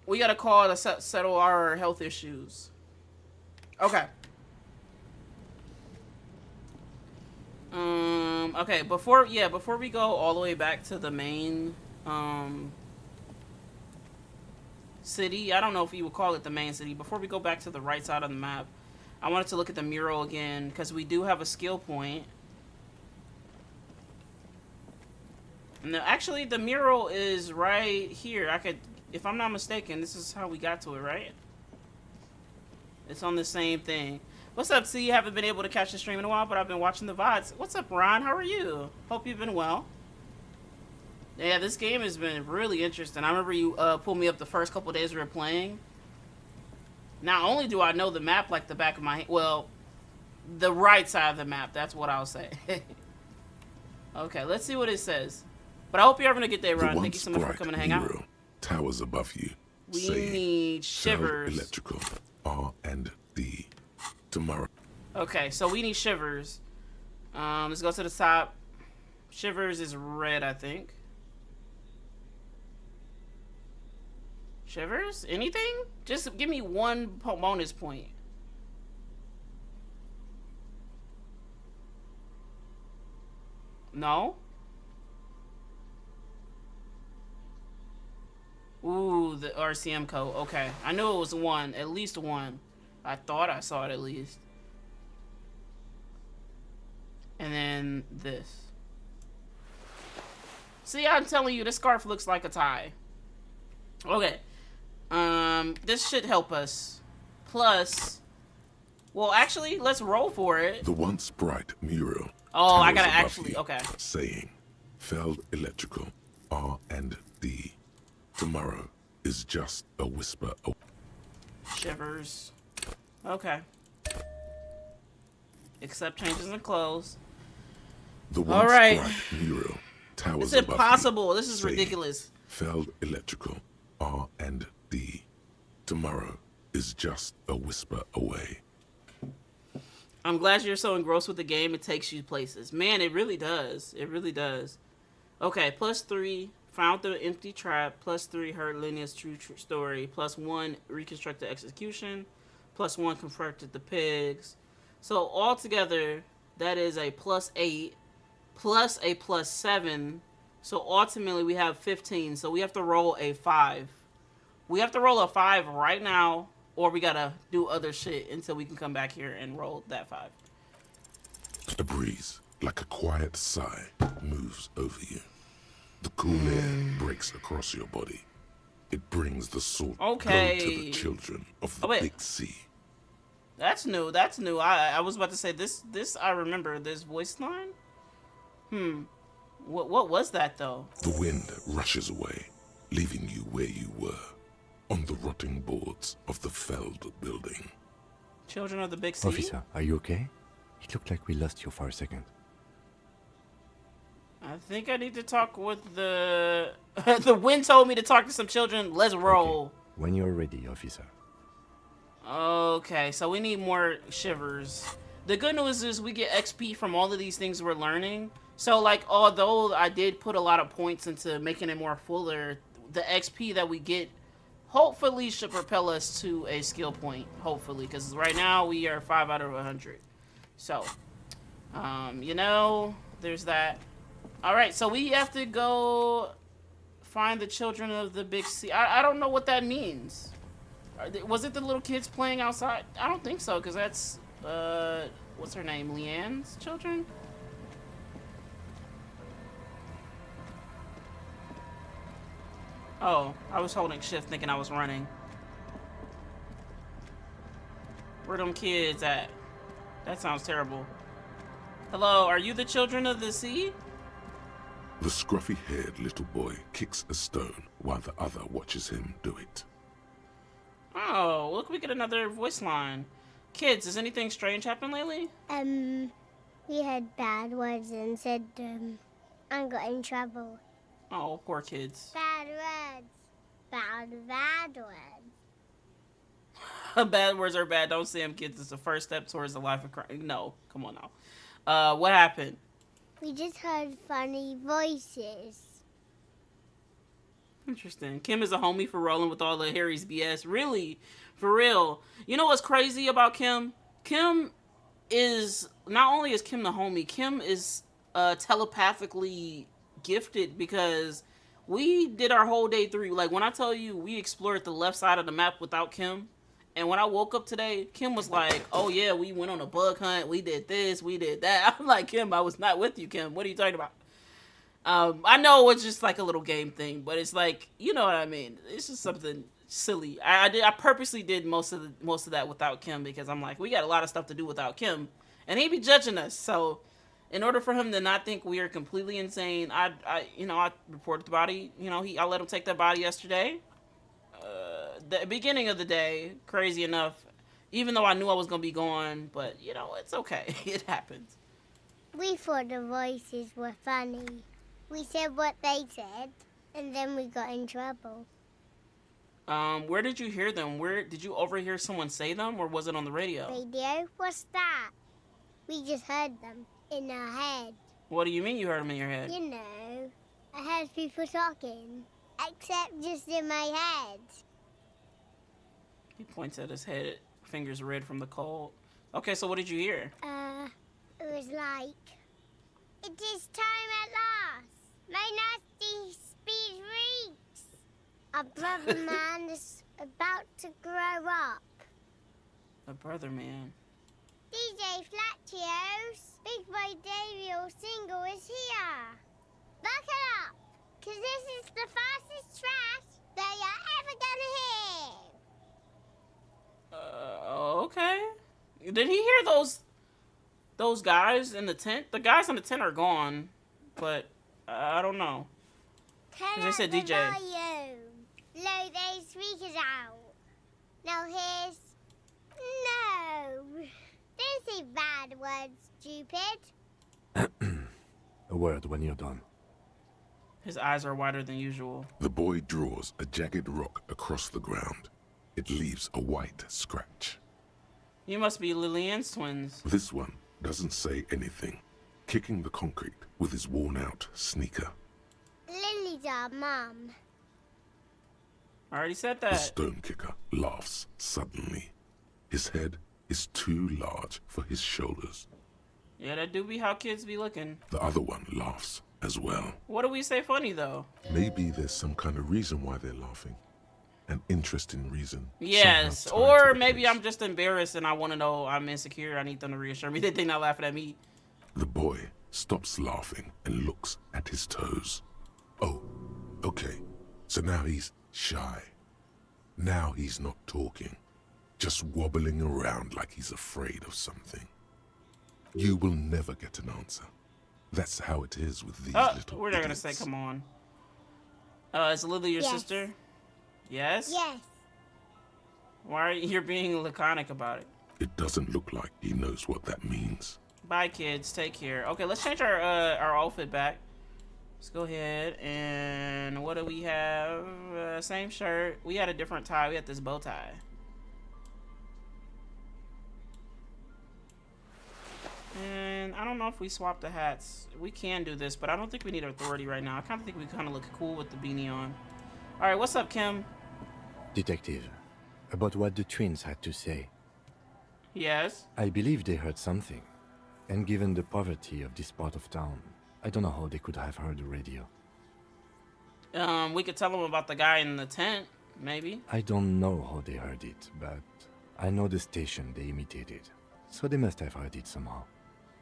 We gotta call to settle our health issues. Okay. Okay, before we go all the way back to the main, city, I don't know if you would call it the main city. Before we go back to the right side of the map, I wanted to look at the mural again, because we do have a skill point. No, actually, the mural is right here. I could, if I'm not mistaken, this is how we got to it, right? It's on the same thing. What's up, C? Haven't been able to catch the stream in a while, but I've been watching the VODs. What's up, Ron? How are you? Hope you've been well. Yeah, this game has been really interesting. I remember you pulled me up the first couple days we were playing. Not only do I know the map like the back of my hand, well, the right side of the map, that's what I'll say. Okay, let's see what it says. But I hope you're having a good day, Ron. Thank you so much for coming to hang out. Towers above you. We need shivers. Electrical R and D. Tomorrow. Okay, so we need shivers. Let's go to the top. Shivers is red, I think. Shivers? Anything? Just give me one bonus point. No? Ooh, the RCM code. Okay. I knew it was one. At least one. I thought I saw it at least. And then this. See, I'm telling you, this scarf looks like a tie. Okay. This should help us. Plus, well, actually, let's roll for it. The once bright mural. Oh, I gotta actually, okay. Saying, Feld Electrical R and D. Tomorrow is just a whisper. Shivers. Okay. Accept changes in clothes. The once bright mural. Towers It's impossible. This is ridiculous. Feld Electrical R and D. Tomorrow is just a whisper away. I'm glad you're so engrossed with the game. It takes you places. Man, it really does. It really does. Okay, +3. Found the empty trap. +3. Heard Lena's true story. +1. Reconstructed execution. +1. Confronted the pigs. So altogether, that is a +8. Plus a +7. So ultimately, we have 15. So we have to roll a 5. We have to roll a 5 right now, or we gotta do other shit until we can come back here and roll that 5. A breeze, like a quiet sigh, moves over you. The cool air breaks across your body. It brings the salt glow to the children of the big sea. That's new. That's new. I was about to say this. I remember this voice line. What was that though? The wind rushes away, leaving you where you were, on the rotting boards of the Feld building. Children of the big sea. Officer, are you okay? It looked like we lost you for a second. I think I need to talk with the... The wind told me to talk to some children. Let's roll. Okay. When you're ready, officer. Okay, so we need more shivers. The good news is we get XP from all of these things we're learning. So, like, although I did put a lot of points into making it more fuller, the XP that we get hopefully should propel us to a skill point. Hopefully, because right now we are 5 out of 100. So, you know, there's that. Alright, so we have to go find the children of the big sea. I don't know what that means. Was it the little kids playing outside? I don't think so, because that's, what's her name? Leanne's children? Oh, I was holding shift thinking I was running. Where them kids at? That sounds terrible. Hello, are you the children of the sea? The scruffy-haired little boy kicks a stone while the other watches him do it. Oh, look, we get another voice line. Kids, has anything strange happened lately? We had bad words and said, I got in trouble. Oh, poor kids. Bad words. Bad words. Bad words are bad. Don't say them, kids. It's the first step towards the life of crime. No, come on now. What happened? We just heard funny voices. Interesting. Kim is a homie for rolling with all the Harry's BS. Really? For real. You know what's crazy about Kim? Kim is, not only is Kim the homie, Kim is telepathically gifted because we did our whole day through. Like, when I tell you we explored the left side of the map without Kim, and when I woke up today, Kim was like, oh yeah, we went on a bug hunt, we did this, we did that. I'm like, Kim, I was not with you, Kim. What are you talking about? I know it's just like a little game thing, but it's like, you know what I mean? It's just something silly. I purposely did most of that without Kim because I'm like, we got a lot of stuff to do without Kim, and he be judging us. So in order for him to not think we are completely insane, I reported the body. I let him take that body yesterday. The beginning of the day, crazy enough, even though I knew I was gonna be gone, but it's okay. It happens. We thought the voices were funny. We said what they said, and then we got in trouble. Where did you hear them? Where did you overhear someone say them, or was it on the radio? Radio? What's that? We just heard them in our head. What do you mean you heard them in your head? You know, I heard people talking, except just in my head. He points at his head, fingers red from the cold. Okay, so what did you hear? It was like, it is time at last. My nasty speed reeks. Our brother man is about to grow up. A brother man. DJ Flatchios, Big Boy Davio single is here. Buckle up, cause this is the fastest trash that you're ever gonna hear. Okay. Did he hear those guys in the tent? The guys in the tent are gone, but I don't know. Turn They up said the DJ. volume. Load those speakers out. Now here's... No. Don't say bad words, stupid. A word when you're done. His eyes are wider than usual. The boy draws a jagged rock across the ground. It leaves a white scratch. You must be Lillian's twins. This one doesn't say anything, kicking the concrete with his worn-out sneaker. Lily's our mum. I already said The that. stone kicker laughs suddenly. His head is too large for his shoulders. Yeah, that do be how kids be looking. The other one laughs as well. What do we say funny, though? Maybe there's some kind of reason why they're laughing. An interesting reason. Yes, somehow tied to or the maybe case. I'm just embarrassed and I want to know I'm insecure. I need them to reassure me that they're not laughing at me. The boy stops laughing and looks at his toes. Oh, okay. So now he's shy. Now he's not talking, just wobbling around like he's afraid of something. You will never get an answer. That's how it is with these little We're not going to say, idiots. come on. Is Lily your Yes. sister? Yes? Yes. Why are you being laconic about it? It doesn't look like he knows what that means. Bye, kids. Take care. Okay, let's change our outfit back. Let's go ahead and what do we have? Same shirt. We had a different tie. We had this bow tie. And I don't know if we swap the hats. We can do this, but I don't think we need authority right now. I kind of think we kind of look cool with the beanie on. All right, what's up, Kim? Detective, about what the twins had to say. Yes? I believe they heard something. And given the poverty of this part of town, I don't know how they could have heard the radio. We could tell them about the guy in the tent, maybe. I don't know how they heard it, but I know the station they imitated. So they must have heard it somehow.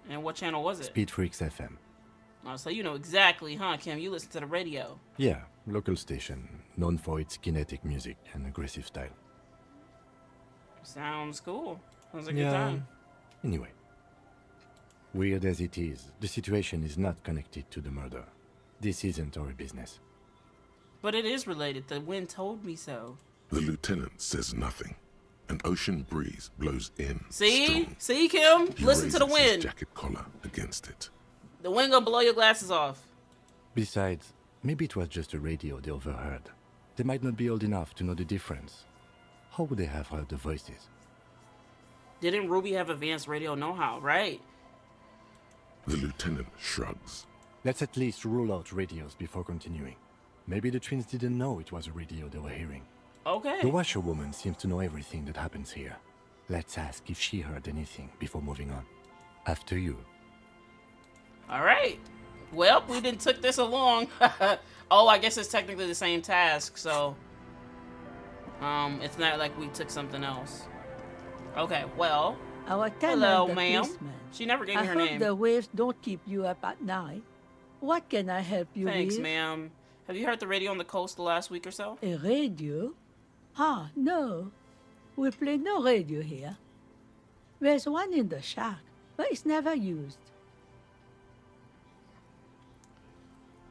And what channel was it? Speed Freaks FM. Oh, so you know exactly, huh, Kim? You listen to the radio. Yeah, local station, known for its kinetic music and aggressive style. Sounds cool. Sounds like a good time. Anyway, weird as it is, the situation is not connected to the murder. This isn't our business. But it is related. The wind told me so. The lieutenant says nothing. An ocean breeze blows in. See? Strong. See, Kim? He Listen to the raises his wind. jacket collar against it. The wind gonna blow your glasses off. Besides, maybe it was just a radio they overheard. They might not be old enough to know the difference. How would they have heard the voices? Didn't Ruby have advanced radio know-how, right? The lieutenant shrugs. Let's at least rule out radios before continuing. Maybe the twins didn't know it was a radio they were hearing. Okay. The washerwoman seems to know everything that happens here. Let's ask if she heard anything before moving on. After you. All right. Well, we didn't took this along. Oh, I guess it's technically the same task, so it's not like we took something else. Okay, well. Our tenant, hello, the ma'am. policeman. She never gave me her I name. hope the waves don't keep you up at night. What can I help you Thanks, with? ma'am. Have you heard the radio on the coast the last week or so? A radio? Ah, no. We play no radio here. There's one in the shack, but it's never used.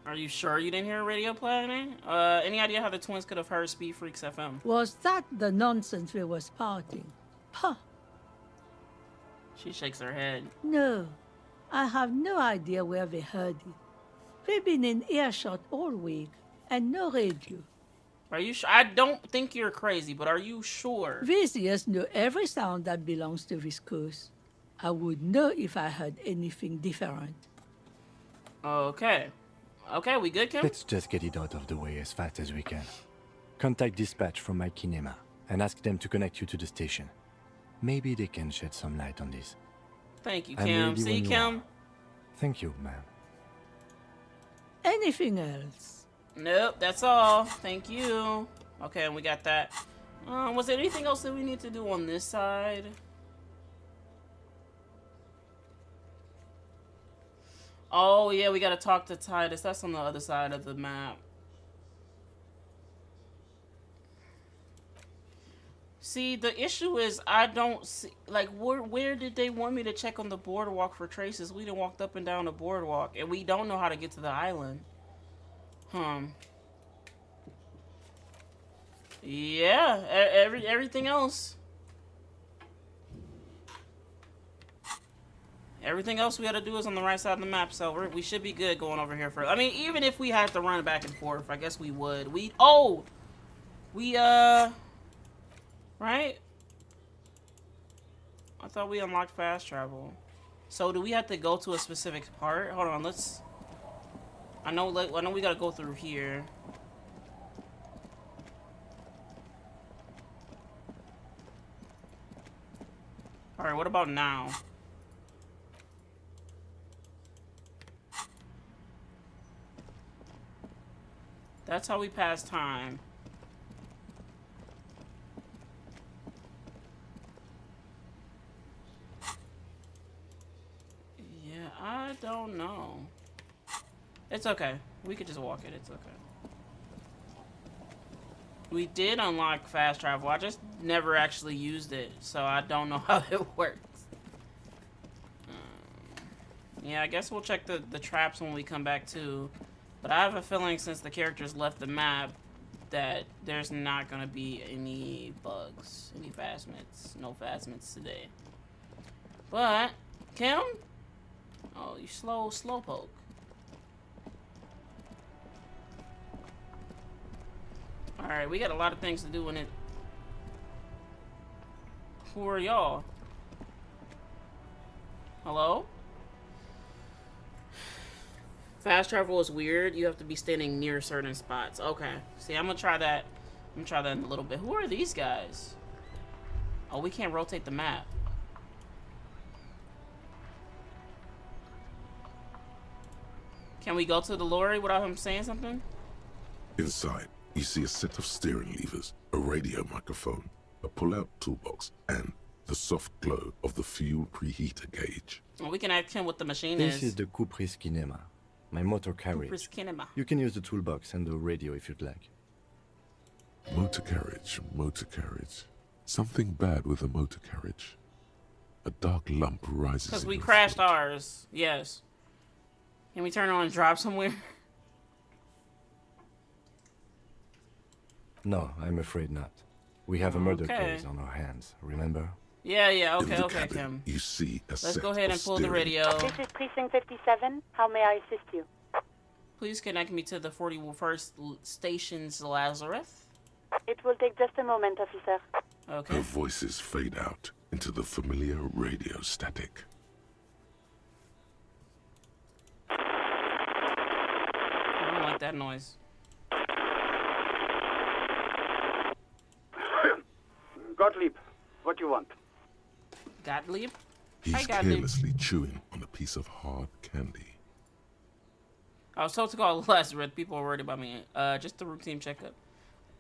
Are you sure you didn't hear a radio playing? Any idea how the twins could have heard Speed Freaks FM? Was that the nonsense we were spouting? Huh. She shakes her head. No, I have no idea where they heard it. We've been in earshot all week, and no radio. Are you sure? I don't think you're crazy, but are you sure? These ears know every sound that belongs to this coast. I would know if I heard anything different. Okay. Okay, we good, Kim? Let's just get it out of the way as fast as we can. Contact dispatch from my kinema and ask them to connect you to the station. Maybe they can shed some light on this. Thank you, I'm Kim. ready See, when you Kim? are. Thank you, ma'am. Anything else? Nope, that's all. Thank you. Okay, and we got that. Was there anything else that we need to do on this side? Oh, yeah, we gotta talk to Titus. That's on the other side of the map. See, the issue is I don't see, like, where did they want me to check on the boardwalk for traces? We done walked up and down the boardwalk, and we don't know how to get to the island. Yeah, everything else. Everything else we gotta do is on the right side of the map, so we should be good going over here for. I mean, even if we had to run back and forth, I guess we would. Right? I thought we unlocked fast travel. So do we have to go to a specific part? Hold on, let's. I know we gotta go through here. All right, what about now? That's how we pass time. Yeah, I don't know. It's okay. We could just walk it. It's okay. We did unlock fast travel. I just never actually used it, so I don't know how it works. Yeah, I guess we'll check the traps when we come back too. But I have a feeling since the characters left the map that there's not gonna be any bugs, any phasmids, no phasmids today. But Kim, oh, you slowpoke. All right, we got a lot of things to do in it. Who are y'all? Hello? Fast travel is weird. You have to be standing near certain spots. Okay. See, I'm gonna try that. I'm gonna try that in a little bit. Who are these guys? Oh, we can't rotate the map. Can we go to the lorry without him saying something? Inside, you see a set of steering levers, a radio microphone, a pull-out toolbox, and the soft glow of the fuel preheater gauge. Well, we can ask him what the machine This is the Kupris Kinema, my motor carriage. Kupris Kinema. You can use the toolbox and the radio if you'd like. Motor carriage, motor carriage. Something bad with a motor carriage. A dark lump rises. Because in we your crashed throat. ours. Yes. Can we turn it on and drop somewhere? No, I'm afraid not. We have a murder Okay. case on our hands, remember? Yeah, In okay, the okay, cabin, Kim. you see a Let's set go ahead of and pull the steering radio. This is Precinct 57. How may I assist you? Please connect me to the 41st Station's Lazarus. It will take just a moment, officer. Okay. Her voices fade out into the familiar radio static. I don't like that noise. Gottlieb, what do you want? Gottlieb? He's Hi, Gottlieb. carelessly chewing on a piece of hard candy. I was told to call Lazarus. People are worried about me. Just a routine checkup.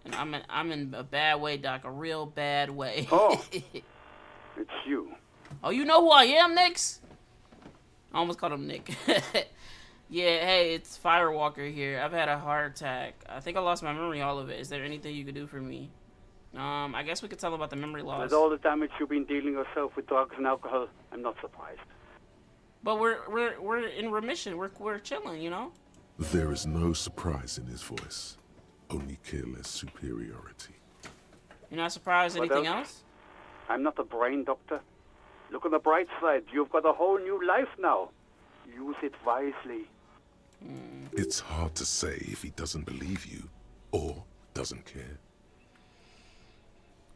And I'm in a bad way, Doc. A real bad way. Oh, it's you. Oh, you know who I am, Nix? I almost called him Nick. Yeah, hey, it's Firewalker here. I've had a heart attack. I think I lost my memory, all of it. Is there anything you could do for me? I guess we could tell about the memory loss. With all the damage you've been dealing yourself with drugs and alcohol, I'm not surprised. But we're in remission. We're chilling, you know? There is no surprise in his voice, only careless superiority. You're not surprised What anything else? else? I'm not a brain doctor. Look on the bright side. You've got a whole new life now. Use it wisely. It's hard to say if he doesn't believe you or doesn't care.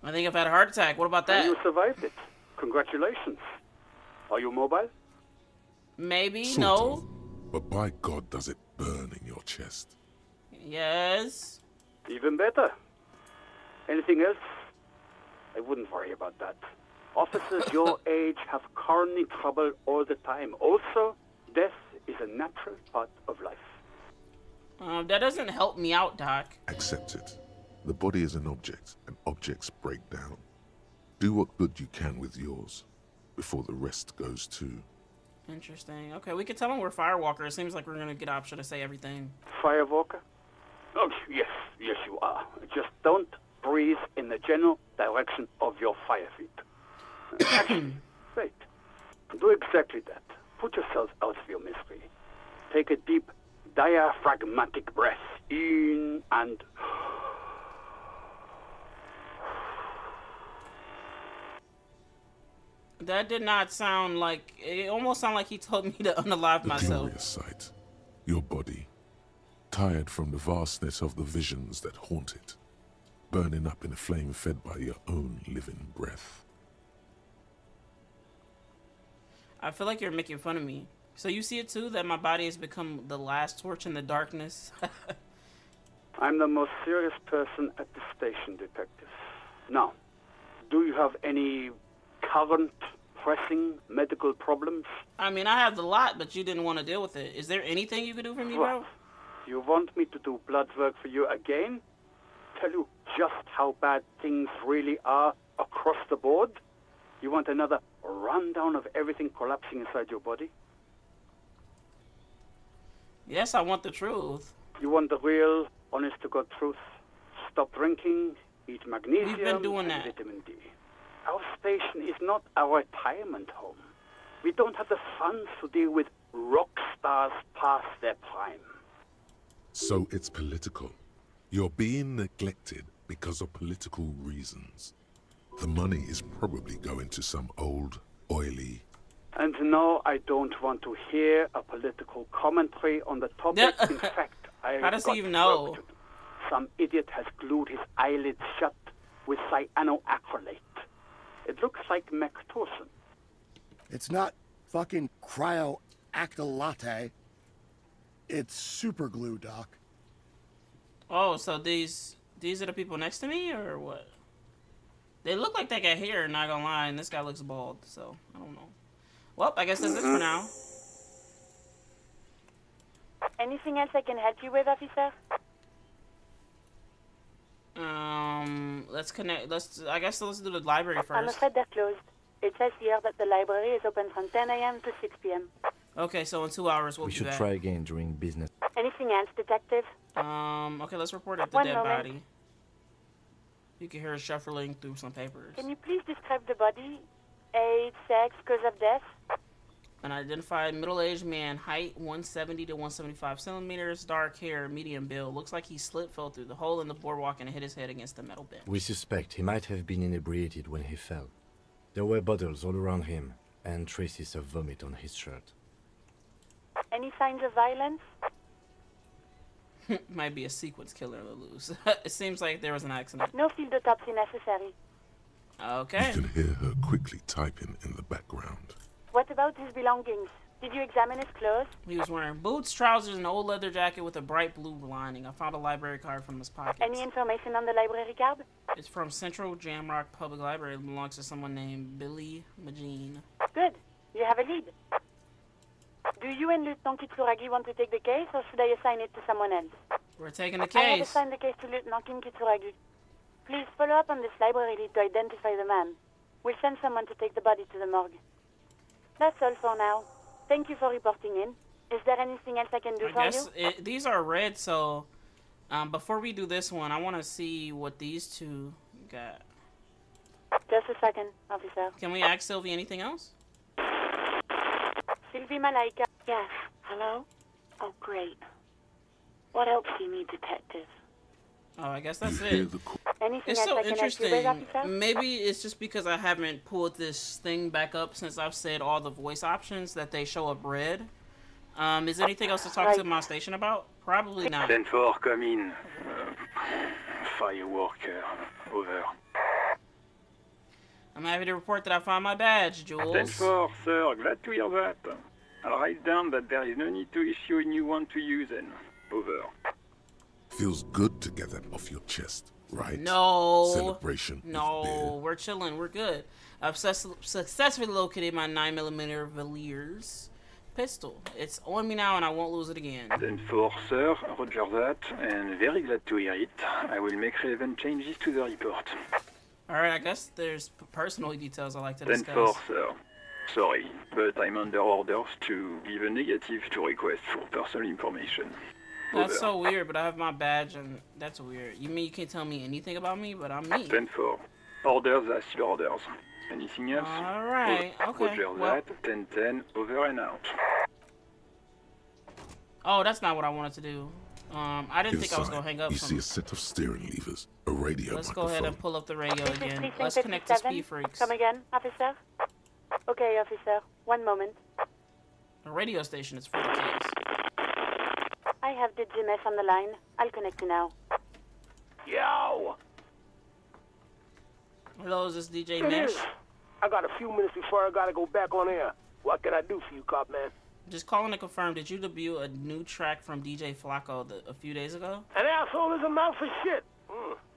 I think I've had a heart attack. What about that? And you survived it. Congratulations. Are you mobile? Maybe, Sort no. of, but by God, does it burn in your chest? Yes. Even better. Anything else? I wouldn't worry about that. Officers your age have coronary trouble all the time. Also, death is a natural part of life. That doesn't help me out, Doc. Accept it. The body is an object, and objects break down. Do what good you can with yours, before the rest goes too. Interesting. Okay, we can tell him we're Firewalker. It seems like we're gonna get option to say everything. Firewalker? Oh, yes, you are. Just don't breathe in the general direction of your fire feet. Actually, wait. Do exactly that. Put yourself out of your misery. Take a deep, diaphragmatic breath in and... That did not sound like... It almost sounded like he told me to unalive The myself. glorious sight. Your body, tired from the vastness of the visions that haunt it, burning up in a flame fed by your own living breath. I feel like you're making fun of me. So you see it too, that my body has become the last torch in the darkness? I'm the most serious person at the station, detective. Now, do you have any current, pressing medical problems? I mean, I have the lot, but you didn't want to deal with it. Is there anything you could do for me, bro? What? You want me to do blood work for you again? Tell you just how bad things really are across the board? You want another rundown of everything collapsing inside your body? Yes, I want the truth. You want the real, honest-to-God truth? Stop drinking, eat magnesium, We've been doing and that. vitamin D. Our station is not a retirement home. We don't have the funds to deal with rock stars past their prime. So it's political. You're being neglected because of political reasons. The money is probably going to some old, oily... And no, I don't want to hear a political commentary on the topic. In fact, How does he got even work know? to do. Some idiot has glued his eyelids shut with cyanoacrylate. It looks like Mactorson. It's not fucking cryoacrylate. It's super glue, Doc. Oh, so these are the people next to me, or what? They look like they got hair, not gonna lie, and this guy looks bald, so I don't know. Well, I guess that's it for now. Anything else I can help you with, officer? Let's connect. I guess let's do the library I'm first. afraid they're closed. It says here that the library is open from 10 a.m. to 6 p.m. Okay, so in 2 hours we'll We be should back. try again during business. Anything else, detective? Okay, let's report it. The One dead moment. body. You can hear it shuffling through some papers. Can you please describe the body? age, sex, cause of death. An identified middle-aged man, height 170 to 175 centimeters, dark hair, medium build. Looks like he slipped, fell through the hole in the boardwalk, and hit his head against the metal bench. We suspect he might have been inebriated when he fell. There were bottles all around him, and traces of vomit on his shirt. Any signs of violence? Might be a sequence killer, loose. It seems like there was an accident. No field autopsy necessary. Okay. You can hear her quickly typing in the background. What about his belongings? Did you examine his clothes? He was wearing boots, trousers, and an old leather jacket with a bright blue lining. I found a library card from his pocket. Any information on the library card? It's from Central Jamrock Public Library. It belongs to someone named Billy Magine. Good. You have a lead. Do you and Lieutenant Kitsuragi want to take the case, or should I assign it to someone else? We're taking the I have case. assigned the case to Lieutenant Kitsuragi. Please follow up on this library lead to identify the man. We'll send someone to take the body to the morgue. That's all for now. Thank you for reporting in. Is there anything else I can do for you? These are red, so before we do this one, I want to see what these two got. Just a second, officer. Can we ask Sylvie anything else? Sylvie Malaika. Yes. Hello? Oh, great. What else do you need, detective? Oh, I guess that's it. Anything It's else so I can help you with, interesting. officer? Maybe it's just because I haven't pulled this thing back up since I've said all the voice options that they show up red. Is there anything else to talk to my station about? Probably not. 10-4, come in. Fireworker, over. I'm happy to report that I found my badge, Jules. 10-4, sir, glad to hear that. I'll write down that there is no need to issue a new one to you then. Over. Feels good to get that off your chest, right? No. Celebration. No, we're chilling. We're good. I've successfully located my 9mm Valiers pistol. It's on me now, and I won't lose it again. 10-4, sir, roger that, and very glad to hear it. I will make relevant changes to the report. Alright, I guess there's personal details I like to discuss. 10-4, sir. Sorry, but I'm under orders to give a negative to request for personal information. That's so weird, but I have my badge, and that's weird. You mean you can't tell me anything about me, but I'm me? 10-4. Orders are still orders. Anything else? Alright, okay. Roger Well, that. 10-10, over and out. oh, that's not what I wanted to do. I didn't think I was going to hang up You from see a set of steering levers, a radio Let's microphone. go ahead and pull up the radio again. Precinct Let's connect to 57. Speed Freaks. Come again, officer? Okay, officer. One moment. The radio station is for the case. I have the GMS on the line. I'll connect you now. Yo! Hello, is this DJ It Mesh? is. I got a few minutes before I gotta go back on air. What can I do for you, cop man? Just calling to confirm, did you debut a new track from DJ Flacco a few days ago? An asshole is a mouth for shit.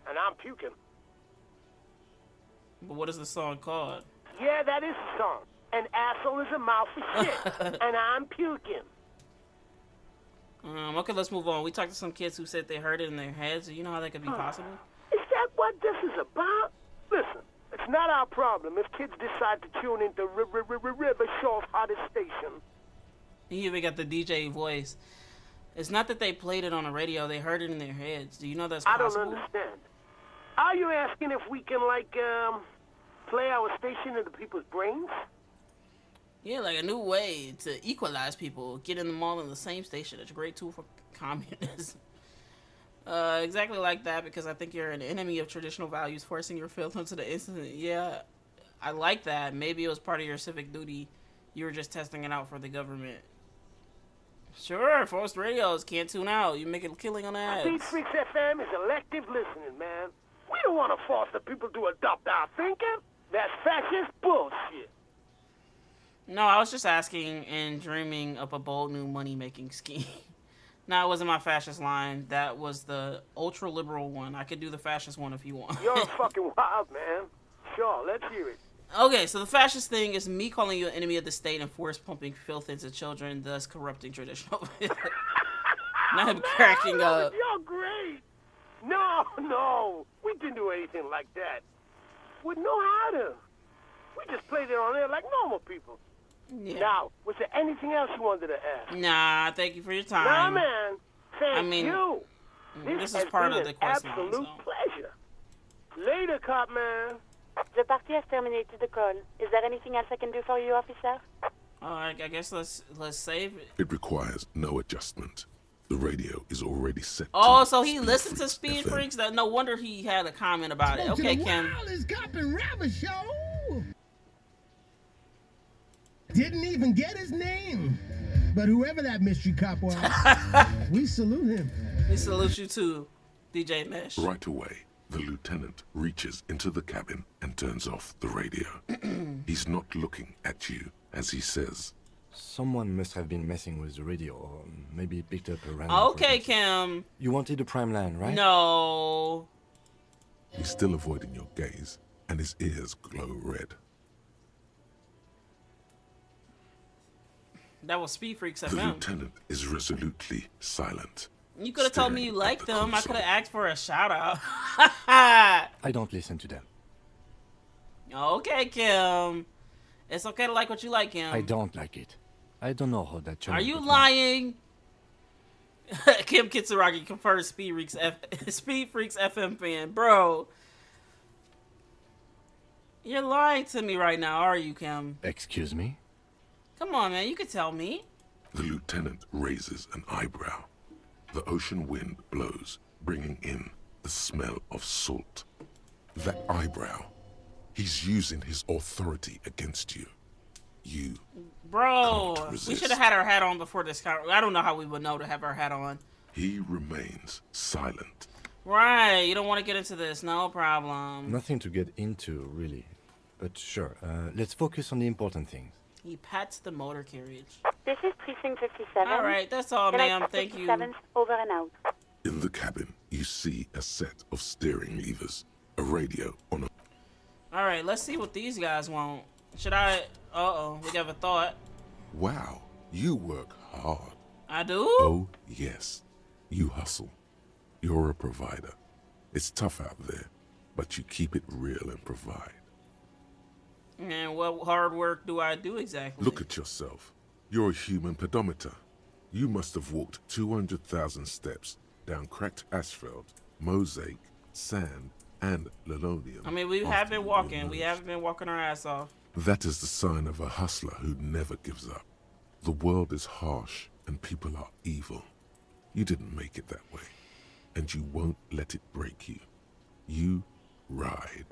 And I'm puking. But what is the song called? Yeah, that is the song. An asshole is a mouth for shit. And I'm puking. Okay, let's move on. We talked to some kids who said they heard it in their heads. Do you know how that could be possible? Is that what this is about? Listen, it's not our problem if kids decide to tune into River Shaw's hottest station. You even got the DJ voice. It's not that they played it on the radio. They heard it in their heads. Do you know that's I possible? don't understand. Are you asking if we can, like, play our station into people's brains? Yeah, like a new way to equalize people, getting them all in the same station. It's a great tool for communism. Exactly like that, because I think you're an enemy of traditional values, forcing your filth into the instant. Yeah, I like that. Maybe it was part of your civic duty. You were just testing it out for the government. Sure, forced radios can't tune out. You make a killing on that. Speed Freaks FM is elective listening, man. We don't want to force the people to adopt our thinking. That's fascist bullshit. No, I was just asking and dreaming up a bold new money-making scheme. No, it wasn't my fascist line. That was the ultra-liberal one. I could do the fascist one if you want. You're fucking wild, man. Sure, let's hear it. Okay, so the fascist thing is me calling you an enemy of the state and force pumping filth into children, thus corrupting traditional. Now I'm cracking up. You're great. No, we didn't do anything like that. We know how to. We just played it on air like normal people. Yeah. Now, was there anything else you wanted to ask? Nah, thank you for your time. Nah, man. Thank I mean, you. This is has part been of the an quest line, absolute so. pleasure. Later, cop man. The party has terminated the call. Is there anything else I can do for you, officer? I guess let's save it. It requires no adjustment. The radio is already set. Oh, to so he Speed listened to Freaks Speed FM. Freaks? That no wonder he had a comment about it. Okay, Kim. Cop and Rabbit Show. Didn't even get his name. But whoever that mystery cop was, we salute him. We salute you too, DJ Mesh. Right away, the lieutenant reaches into the cabin and turns off the radio. He's not looking at you as he says, Someone must have been messing with the radio, or maybe picked up a random Okay, frequency. Kim. You wanted the prime line, right? No. He's still avoiding your gaze, and his ears glow red. That was Speed Freaks The FM. lieutenant is resolutely silent. You could have told me you liked them. I could have asked for a shout out. I don't listen to them. Okay, Kim. It's okay to like what you like, Kim. I don't like it. I don't know how that channel Are you got lying? Kim Kitsuragi confirms Speed Freaks FM fan. Bro. You're lying to me right now, are you, Kim? Excuse me? Come on, man. You could tell me. The lieutenant raises an eyebrow. The ocean wind blows, bringing in the smell of salt. That eyebrow. He's using his authority against you. You. Bro, can't we resist. should have had our hat on before this. I don't know how we would know to have our hat on. He remains silent. Right. You don't want to get into this. No problem. Nothing to get into, really. But sure, let's focus on the important things. He pats the motor carriage. This is Precinct 57. All right, that's all, Can I ma'am. stop Thank you. 57's over and out. In the cabin, you see a set of steering levers, a radio on a... All right, let's see what these guys want. Should I... Uh-oh, we have a thought. Wow, you work hard. I do? Oh, yes. You hustle. You're a provider. It's tough out there, but you keep it real and provide. And what hard work do I do exactly? Look at yourself. You're a human pedometer. You must have walked 200,000 steps down cracked asphalt, mosaic, sand, and linoleum. I mean, we have been walking. We haven't been walking our ass off. That is the sign of a hustler who never gives up. The world is harsh and people are evil. You didn't make it that way, and you won't let it break you. You ride.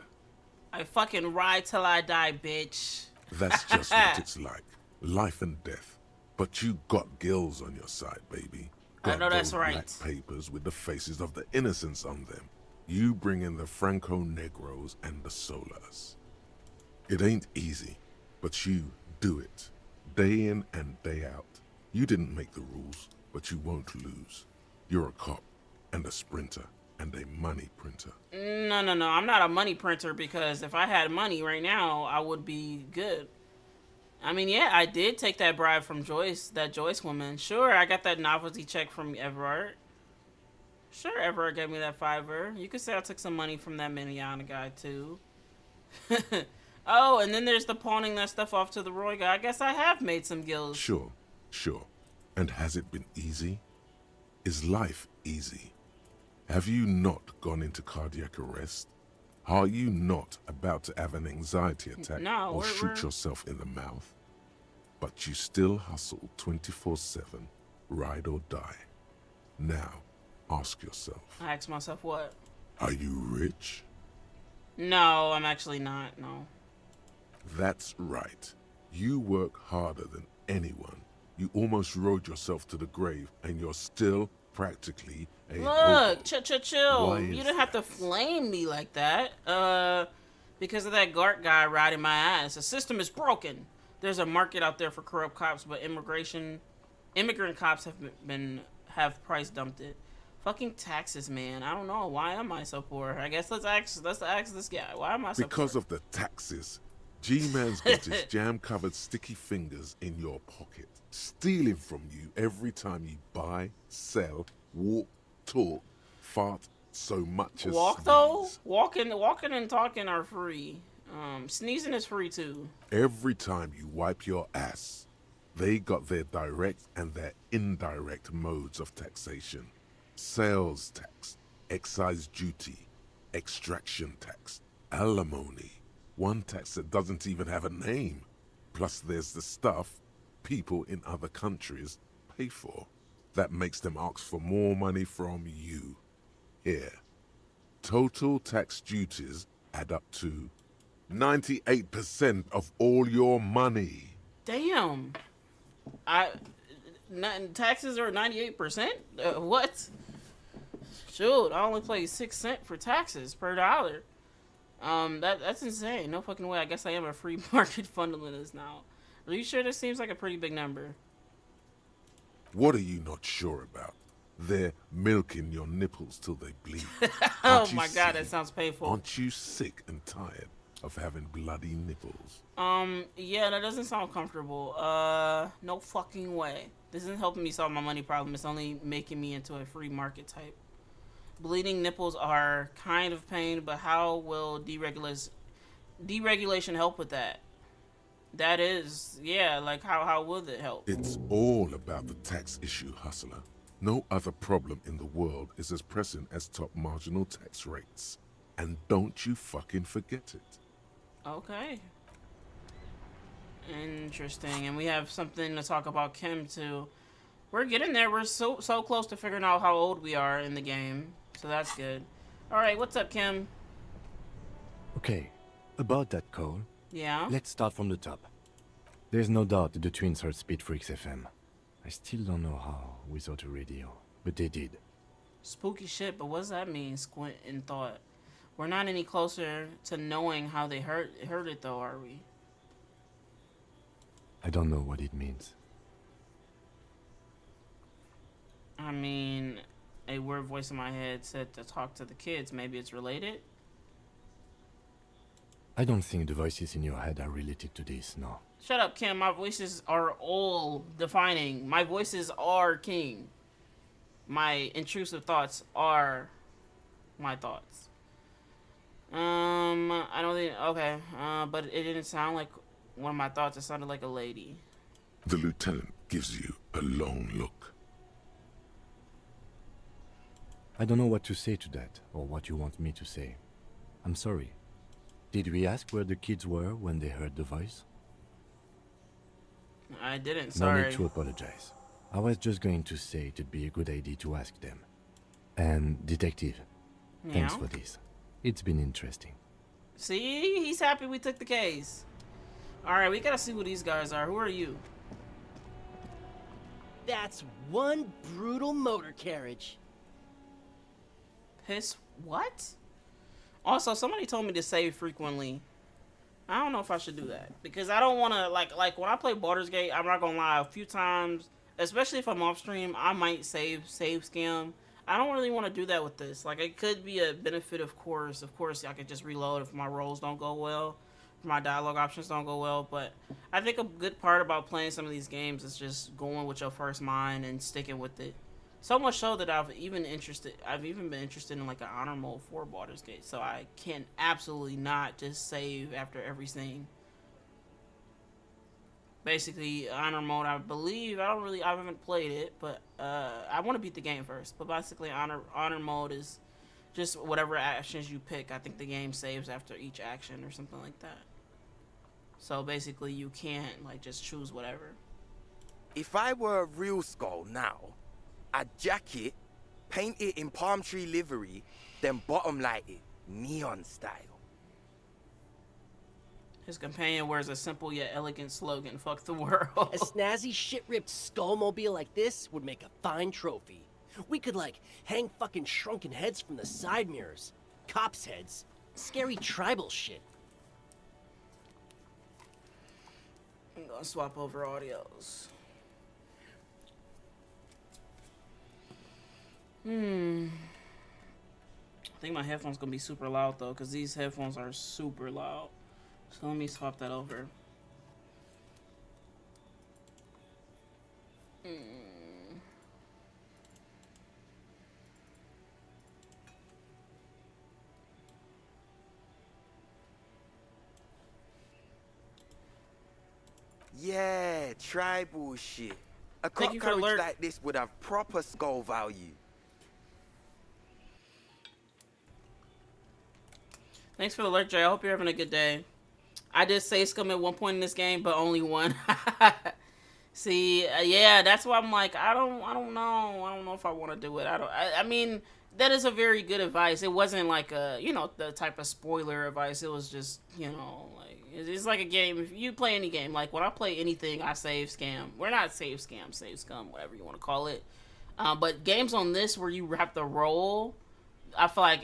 I fucking ride till I die, bitch. That's just what it's like. Life and death. But you got gills on your side, baby. I know that's those right. black papers with the faces of the innocents on them. You bring in the Franco Negros and the Solas. It ain't easy, but you do it. Day in and day out. You didn't make the rules, but you won't lose. You're a cop and a sprinter and a money printer. No. I'm not a money printer because if I had money right now, I would be good. I mean, yeah, I did take that bribe from Joyce, that Joyce woman. Sure, I got that novelty check from Everard. Sure, Everard gave me that $5. You could say I took some money from that Miniana guy, too. Oh, and then there's the pawning that stuff off to the Roy guy. I guess I have made some gills. Sure. And has it been easy? Is life easy? Have you not gone into cardiac arrest? Are you not about to have an anxiety attack No, or shoot yourself in the mouth? But you still hustle 24/7, ride or die. Now, ask yourself, I asked myself what? are you rich? No, I'm actually not, no. That's right. You work harder than anyone. You almost rode yourself to the grave, and you're still practically a hobo. Look, chill. Why You is didn't have to flame me like that. Because of that Gart guy riding my ass. The system is broken. There's a market out there for corrupt cops, but immigrant cops have price dumped it. Fucking taxes, man. I don't know. Why am I so poor? I guess let's ask this guy. Why am I so Because poor? of the taxes. G-Man's got his jam-covered sticky fingers in your pocket, stealing from you every time you buy, sell, walk, talk, fart, so much as Walk though? Walking and talking are free. Sneezing is free too. Every time you wipe your ass, they got their direct and their indirect modes of taxation. Sales tax, excise duty, extraction tax, alimony, One tax that doesn't even have a name. Plus there's the stuff people in other countries pay for. That makes them ask for more money from you. Here. Total tax duties add up to 98% of all your money. Damn. Taxes are 98%? What? Shoot, I only pay 6 cents for taxes per dollar. That's insane. No fucking way. I guess I am a free market fundamentalist now. Are you sure this seems like a pretty big number? What are you not sure about? They're milking your nipples till they bleed. Oh my god, that sounds painful. Aren't you sick and tired of having bloody nipples? Yeah, that doesn't sound comfortable. No fucking way. This isn't helping me solve my money problem. It's only making me into a free market type. Bleeding nipples are kind of pain, but how will deregulation help with that? That is, yeah, like how will it help? It's all about the tax issue, hustler. No other problem in the world is as pressing as top marginal tax rates. And don't you fucking forget it. Okay. Interesting. And we have something to talk about Kim too. We're getting there. We're so close to figuring out how old we are in the game. So that's good. Alright, what's up, Kim? Okay, about that call. Yeah? Let's start from the top. There's no doubt the twins heard Speed Freaks FM. I still don't know how without a radio, but they did. Spooky shit, but what does that mean, Squint and Thought? We're not any closer to knowing how they heard it though, are we? I don't know what it means. I mean, a weird voice in my head said to talk to the kids. Maybe it's related? I don't think the voices in your head are related to this, no. Shut up, Kim. My voices are all defining. My voices are king. My intrusive thoughts are my thoughts. I don't think... Okay. But it didn't sound like one of my thoughts. It sounded like a lady. The lieutenant gives you a long look. I don't know what to say to that, or what you want me to say. I'm sorry. Did we ask where the kids were when they heard the voice? I didn't, sorry. No need to apologize. I was just going to say it'd be a good idea to ask them. And, Detective, thanks for this. It's been interesting. See? He's happy we took the case. Alright, we gotta see who these guys are. Who are you? That's one brutal motor carriage. Piss what? Also, somebody told me to save frequently. I don't know if I should do that. Because I don't want to, like when I play Baldur's Gate, I'm not going to lie, a few times, especially if I'm off stream, I might save scam. I don't really want to do that with this. Like, it could be a benefit, of course. Of course, I could just reload if my rolls don't go well, if my dialogue options don't go well. But I think a good part about playing some of these games is just going with your first mind and sticking with it. So much so that I've even been interested in like an honor mode for Baldur's Gate, so I can absolutely not just save after every scene. Basically, honor mode, I believe, I haven't played it, but I want to beat the game first. But basically, honor mode is just whatever actions you pick. I think the game saves after each action or something like that. So basically, you can't like just choose whatever. If I were a real skull now, I'd jack it, paint it in palm tree livery, then bottom light it, neon style. His companion wears a simple yet elegant slogan, fuck the world. A snazzy shit-ripped skullmobile like this would make a fine trophy. We could, like, hang fucking shrunken heads from the side mirrors. Cops' heads. Scary tribal shit. I'm gonna swap over audios. I think my headphones gonna be super loud though, because these headphones are super loud. So let me swap that over. Yeah, tribal shit. A Thank cop you for the carriage alert. like this would have proper skull value. Thanks for the alert, Jay. I hope you're having a good day. I did save scum at one point in this game, but only one. See, yeah, that's why I'm like, I don't know if I want to do it. I mean, that is a very good advice. It wasn't like a, the type of spoiler advice. It was just, like, it's like a game. If you play any game, like when I play anything, I save scam. We're not save scam, save scum, whatever you want to call it. But games on this where you have to roll, I feel like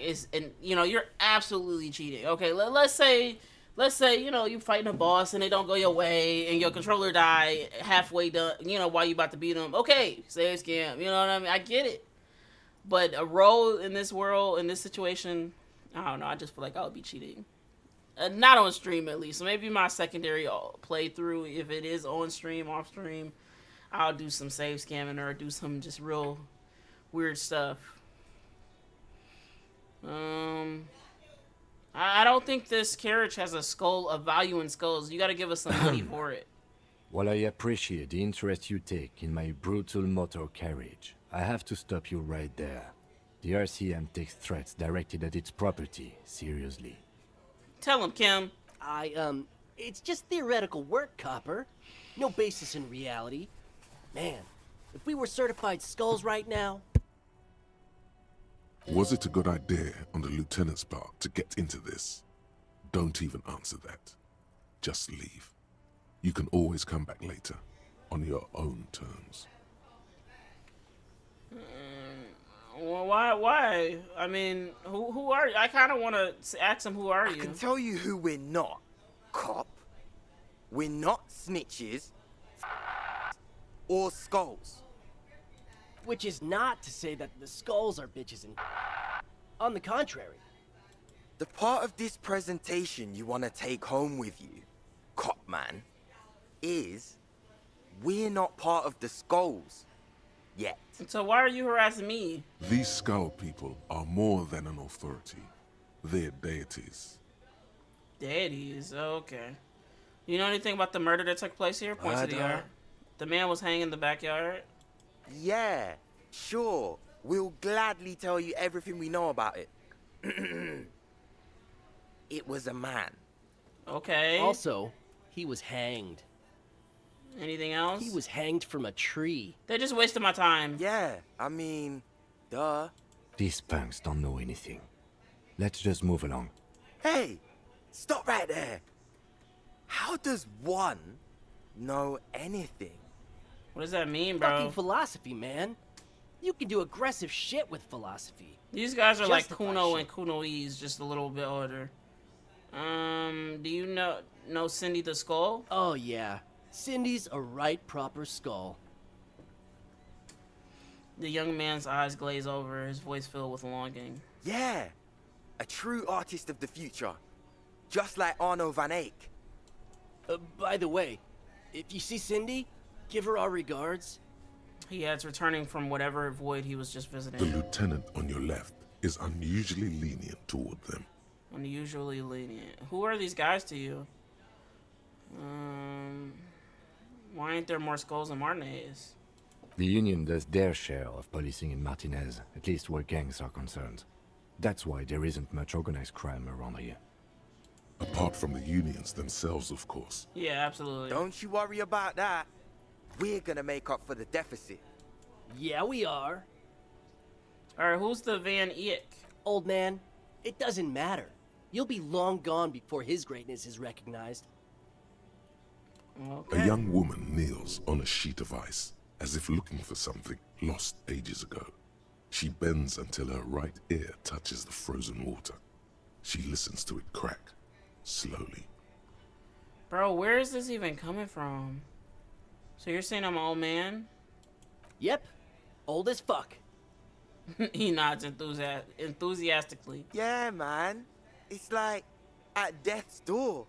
you're absolutely cheating. Okay, let's say you fighting a boss and it don't go your way and your controller die halfway done, while you about to beat them. Okay, save scam. You know what I mean? I get it. But a roll in this world, in this situation, I don't know. I just feel like I would be cheating. Not on stream, at least. So maybe my secondary playthrough, if it is on stream, off stream, I'll do some save scamming or do some just real weird stuff. I don't think this carriage has a value in skulls. You got to give us some money for it. While I appreciate the interest you take in my brutal motor carriage, I have to stop you right there. The RCM takes threats directed at its property seriously. Tell him, Kim. It's just theoretical work, Copper. No basis in reality. Man, if we were certified skulls right now... Was it a good idea on the lieutenant's part to get into this? Don't even answer that. Just leave. You can always come back later, on your own terms. Well, why? I mean, who are you? I kind of want to ask him, who are you? I can tell you who we're not, cop. We're not snitches or skulls. Which is not to say that the skulls are bitches and... On the contrary. The part of this presentation you want to take home with you, cop man, is we're not part of the skulls yet. So why are you harassing me? These skull people are more than an authority. They're deities. Deities? Okay. You know anything about the murder that took place here? Point to the yard. The man was hanging in the backyard. Yeah, sure. We'll gladly tell you everything we know about it. It was a man. Okay. Also, he was hanged. Anything else? He was hanged from a tree. They just wasted my time. Yeah, I mean, duh. These punks don't know anything. Let's just move along. Hey, stop right there. How does one know anything? What does that mean, bro? Fucking philosophy, man. You can do aggressive shit with philosophy. These guys are like Kuno and Kunoese, just a little bit older. Do you know Cindy the Skull? Oh, yeah. Cindy's a right proper skull. The young man's eyes glaze over, his voice filled with longing. Yeah, a true artist of the future. Just like Arno van Eyck. By the way, if you see Cindy, give her our regards. He adds, returning from whatever void he was just visiting. The lieutenant on your left is unusually lenient toward them. Unusually lenient. Who are these guys to you? Why ain't there more skulls than Martinez? The Union does their share of policing in Martinez, at least where gangs are concerned. That's why there isn't much organized crime around here. Apart from the unions themselves, of course. Yeah, absolutely. Don't you worry about that. We're gonna make up for the deficit. Yeah, we are. Alright, who's the Van Eyck? Old man, it doesn't matter. You'll be long gone before his greatness is recognized. Okay. A young woman kneels on a sheet of ice, as if looking for something lost ages ago. She bends until her right ear touches the frozen water. She listens to it crack, slowly. Bro, where is this even coming from? So you're saying I'm an old man? Yep. Old as fuck. He nods enthusiastically. Yeah, man. It's like at death's door.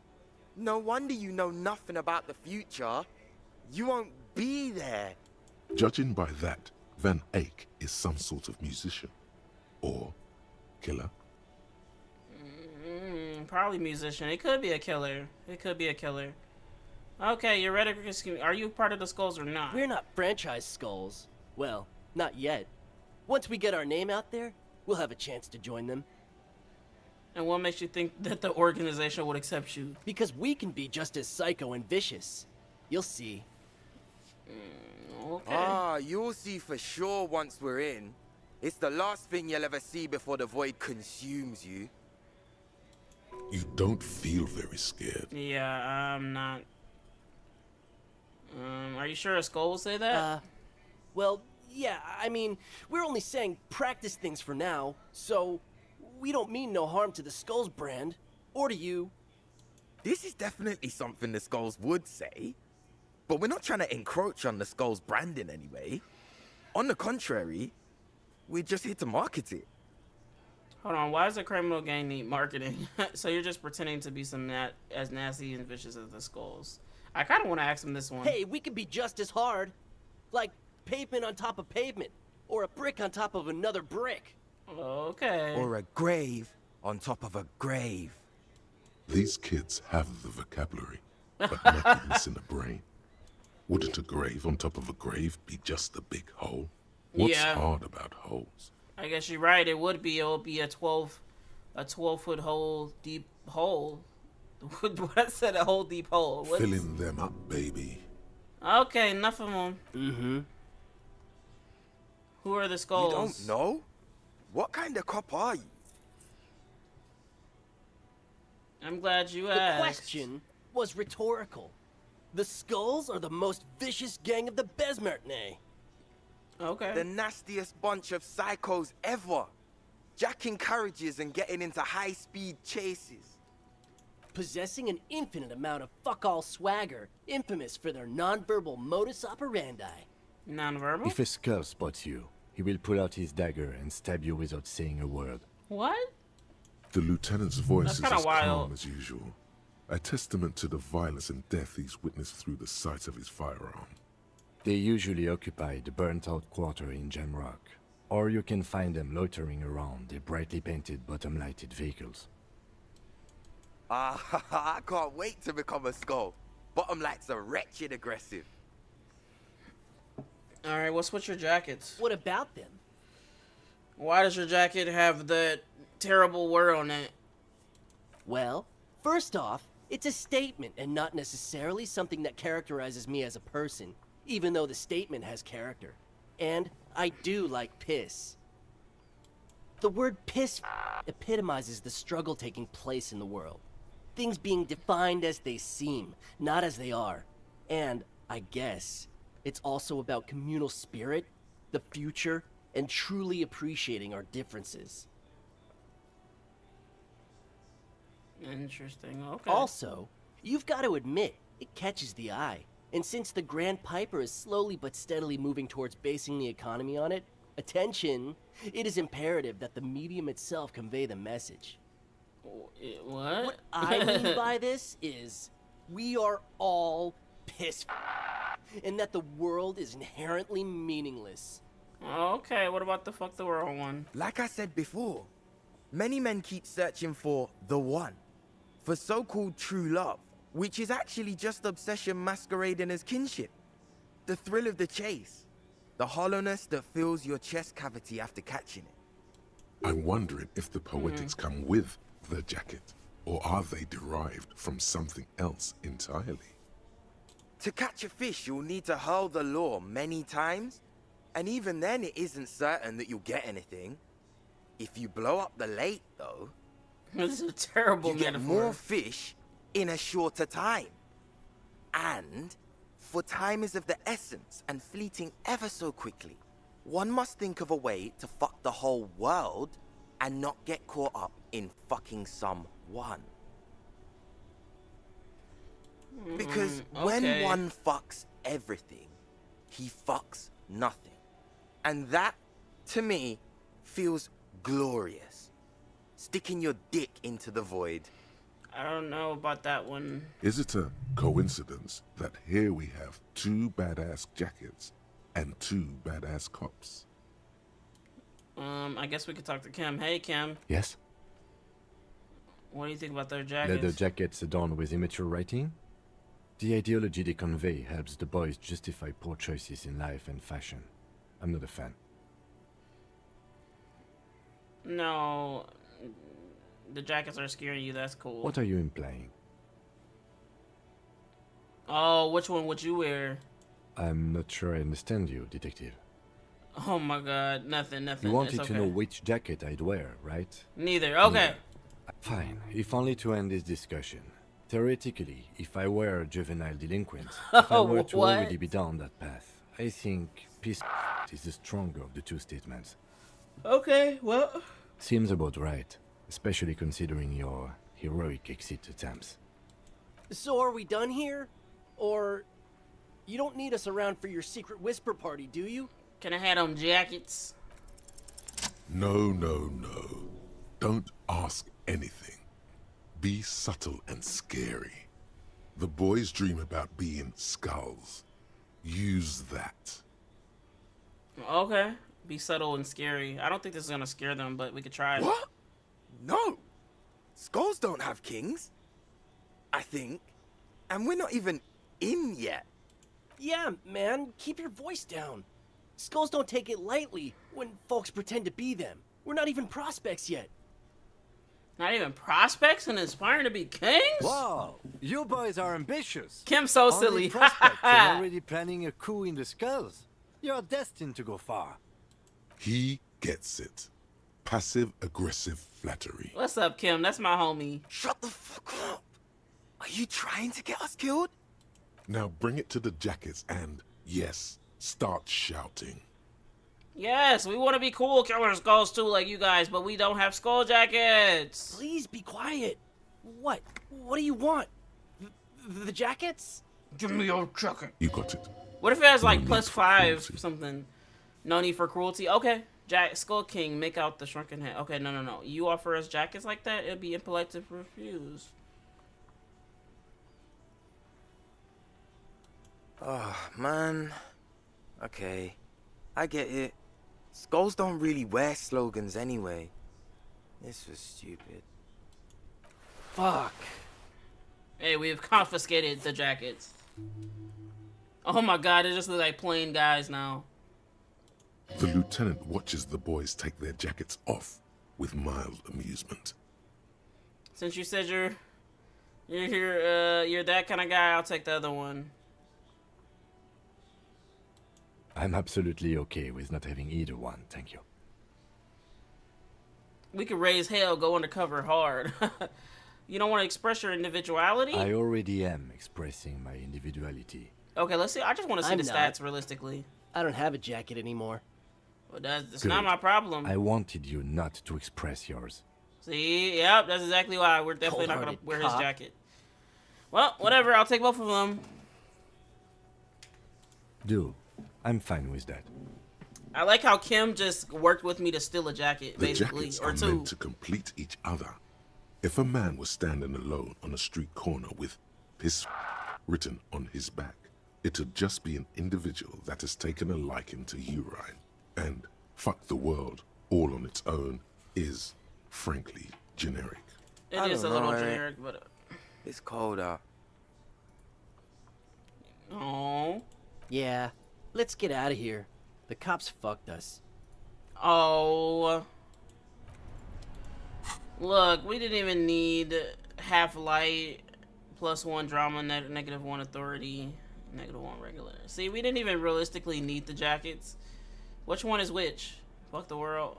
No wonder you know nothing about the future. You won't be there. Judging by that, Van Eyck is some sort of musician. Or killer. Probably musician. It could be a killer. Okay, you're ready. Are you part of the Skulls or not? We're not franchise Skulls. Well, not yet. Once we get our name out there, we'll have a chance to join them. And what makes you think that the organization would accept you? Because we can be just as psycho and vicious. You'll see. Okay. Ah, you'll see for sure once we're in. It's the last thing you'll ever see before the void consumes you. You don't feel very scared. Yeah, I'm not. Are you sure a skull will say that? Well, yeah, I mean, we're only saying practice things for now, so we don't mean no harm to the Skulls brand, or to you. This is definitely something the Skulls would say, but we're not trying to encroach on the Skulls brand in any way. On the contrary, we're just here to market it. Hold on, why does a criminal gang need marketing? So you're just pretending to be as nasty and vicious as the Skulls. I kind of want to ask him this one. Hey, we could be just as hard. Like pavement on top of pavement, or a brick on top of another brick. Okay. Or a grave on top of a grave. These kids have the vocabulary, but nothing missing a brain. Wouldn't a grave on top of a grave be just a big hole? What's hard about holes? I guess you're right. It would be. It would be a 12-foot hole, deep hole. What I said, a whole deep hole. Filling them up, baby. Okay, enough of them. Mm-hmm. Who are the Skulls? You don't know? What kind of cop are you? I'm glad you asked. The question was rhetorical. The Skulls are the most vicious gang of the Besmertne. Okay. The nastiest bunch of psychos ever. Jacking carriages and getting into high-speed chases. Possessing an infinite amount of fuck-all swagger, infamous for their non-verbal modus operandi. Non-verbal? If a skull spots you, he will pull out his dagger and stab you without saying a word. What? The lieutenant's voice is kinda as wild. calm as usual, a testament to the violence and death he's witnessed through the sight of his firearm. They usually occupy the burnt-out quarter in Jamrock, or you can find them loitering around their brightly painted bottom-lighted vehicles. I can't wait to become a skull. Bottom lights are wretched aggressive. Alright, what's with your jackets? What about them? Why does your jacket have that terrible word on it? Well, first off, it's a statement and not necessarily something that characterizes me as a person, even though the statement has character. And I do like piss. The word piss epitomizes the struggle taking place in the world. Things being defined as they seem, not as they are. And, I guess, it's also about communal spirit, the future, and truly appreciating our differences. Interesting, okay. Also, you've got to admit, it catches the eye. And since the Grand Piper is slowly but steadily moving towards basing the economy on it, attention, it is imperative that the medium itself convey the message. What? What I mean by this is, we are all pissed, and that the world is inherently meaningless. Okay, what about the fuck the world one? Like I said before, many men keep searching for the one, for so-called true love, which is actually just obsession masquerading as kinship. The thrill of the chase, the hollowness that fills your chest cavity after catching it. I'm wondering if the poetics come with the jacket, or are they derived from something else entirely? To catch a fish, you'll need to hurl the lure many times, and even then it isn't certain that you'll get anything. If you blow up the lake, though, This is a terrible you get metaphor. more fish in a shorter time. And, for time is of the essence and fleeting ever so quickly, one must think of a way to fuck the whole world and not get caught up in fucking someone. Because when okay. one fucks everything, he fucks nothing. And that, to me, feels glorious. Sticking your dick into the void. I don't know about that one. Is it a coincidence that here we have two badass jackets and two badass cops? I guess we could talk to Kim. Hey, Kim. Yes? What do you think about their jackets? Leather jackets adorned with immature writing? The ideology they convey helps the boys justify poor choices in life and fashion. I'm not a fan. No. the jackets are scaring you. That's cool. What are you implying? Oh, which one would you wear? I'm not sure I understand you, detective. Oh my god, nothing. You wanted It's to okay. know which jacket I'd wear, right? Neither. Okay. Fine, if only to end this discussion. Theoretically, if I were a juvenile delinquent, if I were to What? already be down that path, I think peace is the stronger of the two statements. Okay, well. Seems about right, especially considering your heroic exit attempts. So are we done here? Or you don't need us around for your secret whisper party, do you? Can I have them jackets? No, no, no. Don't ask anything. Be subtle and scary. The boys dream about being skulls. Use that. Okay. Be subtle and scary. I don't think this is gonna scare them, but we could try it. What? No. Skulls don't have kings. I think. And we're not even in yet. Yeah, man, keep your voice down. Skulls don't take it lightly when folks pretend to be them. We're not even prospects yet. Not even prospects and aspiring to be kings? Wow, you boys are ambitious. Kim's so Only silly. prospects and already planning a coup in the skulls. You're destined to go far. He gets it. Passive-aggressive flattery. What's up, Kim? That's my homie. Shut the fuck up. Are you trying to get us killed? Now bring it to the jackets and, yes, start shouting. Yes, we want to be cool killer skulls too, like you guys, but we don't have skull jackets. Please be quiet. What? What do you want? The jackets? Give me your jacket. You got it. What if it has like No plus need for 5 cruelty. something? No need for cruelty. Okay. Skull King, make out the shrunken head. Okay, no. You offer us jackets like that? It'd be impolite to refuse. Oh, man. Okay. I get it. Skulls don't really wear slogans anyway. This was stupid. Fuck. Hey, we've confiscated the jackets. Oh my god, it just looks like plain guys now. The lieutenant watches the boys take their jackets off with mild amusement. Since you said you're here, you're that kind of guy, I'll take the other one. I'm absolutely okay with not having either one, thank you. We could raise hell, go undercover hard. You don't want to express your individuality? I already am expressing my individuality. Okay, let's see. I just want to see I'm the not. stats realistically. I don't have a jacket anymore. Well, that's Good. not my problem. I wanted you not to express yours. See, yep, that's exactly why we're definitely not gonna Cold-hearted wear his cop. jacket. Well, whatever. I'll take both of them. Do. I'm fine with that. I like how Kim just worked with me to steal a jacket, The basically, jackets or are two. meant to complete each other. If a man was standing alone on a street corner with his written on his back, it'd just be an individual that has taken a liking to urine. And fuck the world, all on its own, is, frankly, generic. It is a little generic, but. It's cold out. Oh. Yeah. Let's get out of here. The cops fucked us. Oh. Look, we didn't even need half light, +1 drama, -1 authority, -1 regular. See, we didn't even realistically need the jackets. Which one is which? Fuck the world.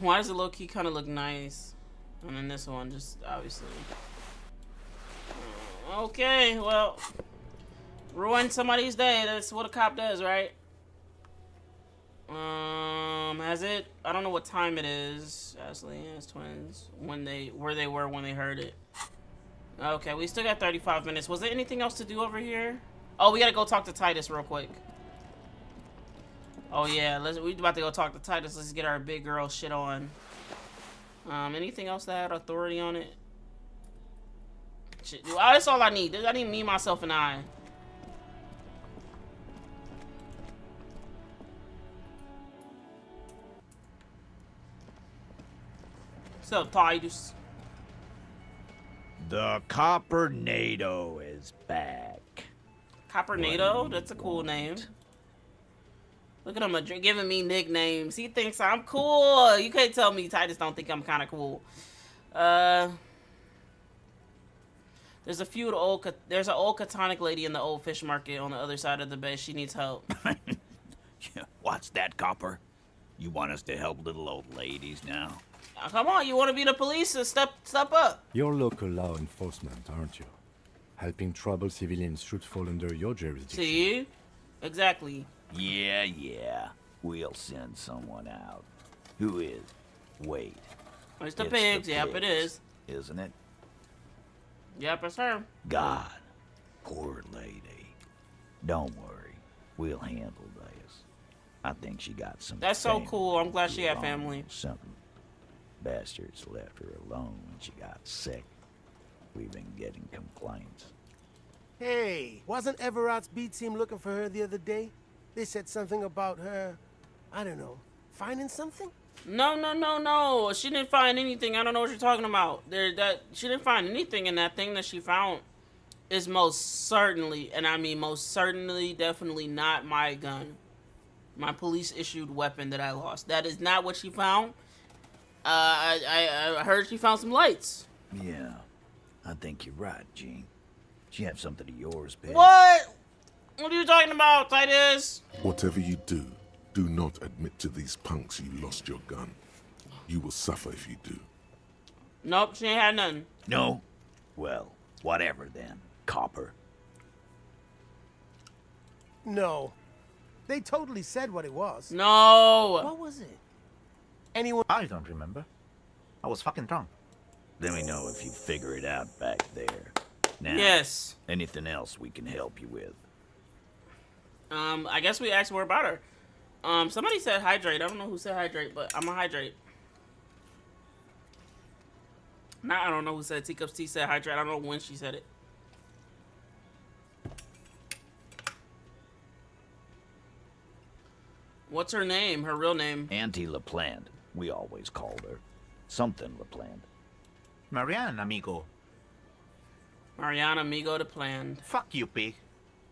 Why does the low key kind of look nice? And then this one, just obviously. Okay, well, ruin somebody's day. That's what a cop does, right? Has it? I don't know what time it is. Ashley has twins. Where they were when they heard it. Okay, we still got 35 minutes. Was there anything else to do over here? Oh, we gotta go talk to Titus real quick. Oh yeah, we about to go talk to Titus. Let's get our big girl shit on. Anything else that had authority on it? Shit, oh, that's all I need. I need me, myself, and I. What's up, Titus? The Coppernado is back. Coppernado? That's a cool name. Look at him giving me nicknames. He thinks I'm cool. You can't tell me Titus don't think I'm kind of cool. There's an old Catonic lady in the old fish market on the other side of the bay. She needs help. What's that, Copper? You want us to help little old ladies now? Come on, you want to be the police? So step up. You're local law enforcement, aren't you? Helping troubled civilians should fall under your jurisdiction. See? Exactly. Yeah. We'll send someone out. Who is? Wait. It's the pigs. Yep, it is. Isn't it? Yep, it's her. God. Poor lady. Don't worry. We'll handle this. I think she got some. That's so cool. I'm glad she had family. Something. Bastards left her alone when she got sick. We've been getting complaints. Hey, wasn't Everard's beat team looking for her the other day? They said something about her, I don't know, finding something? No. She didn't find anything. I don't know what you're talking about. She didn't find anything, and that thing that she found is most certainly, and I mean most certainly, definitely not my gun. My police-issued weapon that I lost. That is not what she found. I heard she found some lights. Yeah, I think you're right, Gene. She had something of yours, babe. What? What are you talking about, Titus? Whatever you do, do not admit to these punks you lost your gun. You will suffer if you do. Nope, she ain't had nothing. No? Well, whatever then, Copper. No. They totally said what it was. No. What was it? Anyone? I don't remember. I was fucking drunk. Let me know if you figure it out back there. Now, yes. Anything else we can help you with? I guess we asked more about her. Somebody said hydrate. I don't know who said hydrate, but I'm gonna hydrate. Now I don't know who said TiCup's tea said hydrate. I don't know when she said it. What's her name? Her real name? Auntie LaPlante. We always called her. Something LaPlante. Marianne, amigo. Marianne, amigo LaPlante. Fuck you, pig.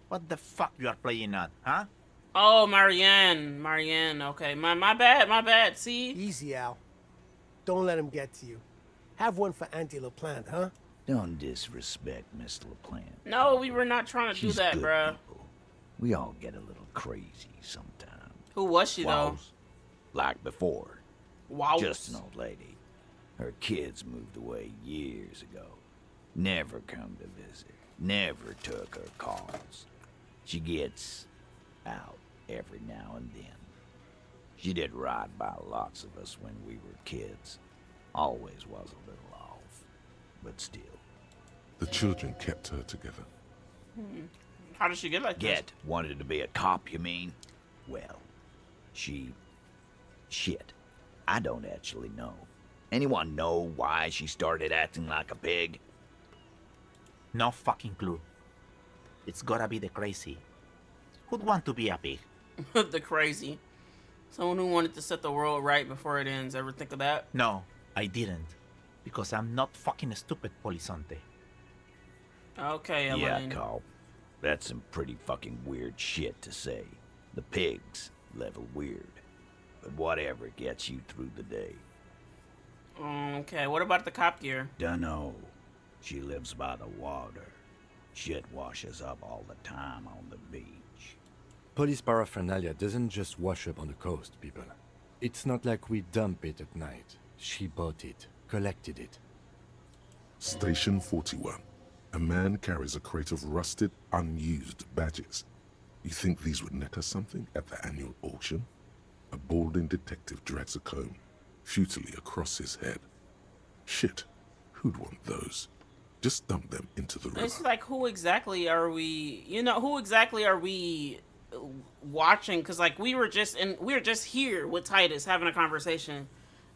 What the fuck you are playing at, huh? Oh, Marianne. Okay, my bad. See? Easy, Al. Don't let him get to you. Have one for Auntie LaPlante, huh? Don't disrespect Miss LaPlante. No, we were not trying to do that, good bruh. People. We all get a little crazy sometimes. Who was she, though? Like before. Wow. Just an old lady. Her kids moved away years ago. Never come to visit. Never took her calls. She gets out every now and then. She did right by lots of us when we were kids. Always was a little off, but still. The children kept her together. How did she get like this? Wanted to be a cop, you mean? Well, shit. I don't actually know. Anyone know why she started acting like a pig? No fucking clue. It's gotta be the crazy. Who'd want to be a pig? The crazy. Someone who wanted to set the world right before it ends. Ever think of that? No, I didn't. Because I'm not fucking stupid, Polizonte. Okay, Elaine. Yeah, Carl. That's some pretty fucking weird shit to say. The pigs level weird. But whatever gets you through the day. Okay, what about the cop gear? Dunno. She lives by the water. Shit washes up all the time on the beach. Police paraphernalia doesn't just wash up on the coast, people. It's not like we dump it at night. She bought it, collected it. Station 41. A man carries a crate of rusted, unused badges. You think these would net us something at the annual auction? A balding detective drags a comb futilely across his head. Shit, who'd want those? Just dump them into the river. It's like, who exactly are we? Who exactly are we watching? Because like we were just here with Titus having a conversation,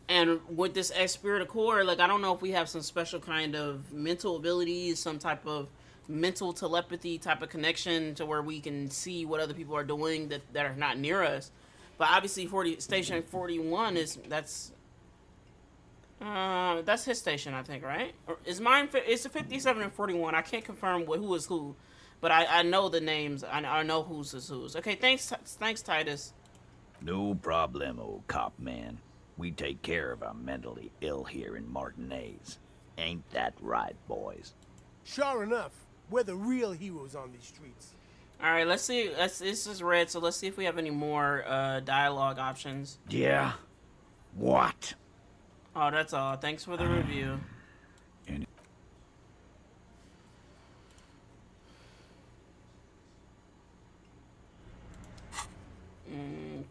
and with this esprit de corps, like I don't know if we have some special kind of mental abilities, some type of mental telepathy type of connection to where we can see what other people are doing that are not near us. But obviously, Station 41 that's his station, I think, right? Or is mine? It's a 57 and 41. I can't confirm who is who, but I know the names. I know who's is who's. Okay, thanks Titus. No problemo, cop man. We take care of our mentally ill here in Martinez. Ain't that right, boys? Sure enough, we're the real heroes on these streets. All right, let's see. This is red, so let's see if we have any more dialogue options. Yeah. What? Oh, that's all. Thanks for the review.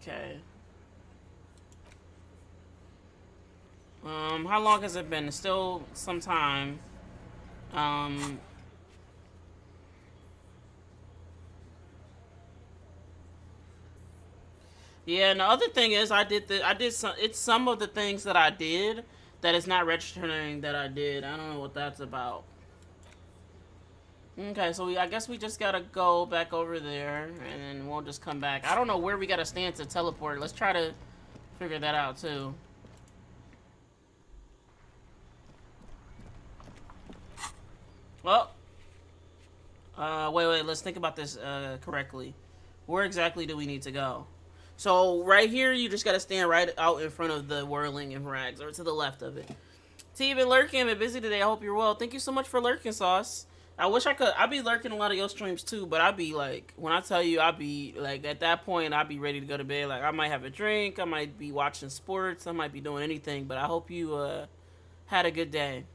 Okay. How long has it been? It's still some time. Yeah, and the other thing is it's some of the things that I did that is not registering that I did. I don't know what that's about. Okay, so I guess we just gotta go back over there, and then we'll just come back. I don't know where we gotta stand to teleport. Let's try to figure that out, too. Well, wait, let's think about this correctly. Where exactly do we need to go? So, right here, you just gotta stand right out in front of the whirling in rags, or to the left of it. T, been lurking, been busy today, I hope you're well. Thank you so much for lurking, Sauce. I wish I could. I'd be lurking a lot of your streams too, but I'd be like, when I tell you, I'd be like, at that point, I'd be ready to go to bed. Like, I might have a drink, I might be watching sports, I might be doing anything, but I hope you had a good day.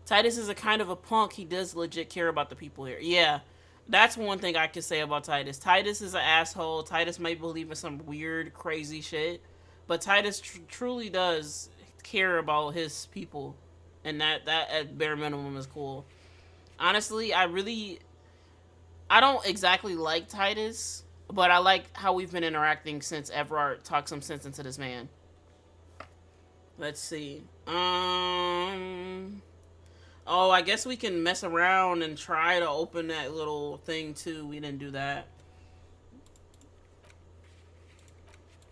Titus is a kind of a punk. He does legit care about the people here. Yeah, that's one thing I could say about Titus. Titus is an asshole. Titus might believe in some weird, crazy shit, but Titus truly does care about his people, and that at bare minimum is cool. Honestly, I don't exactly like Titus, but I like how we've been interacting since Everard talked some sense into this man. Let's see. Oh, I guess we can mess around and try to open that little thing too. We didn't do that.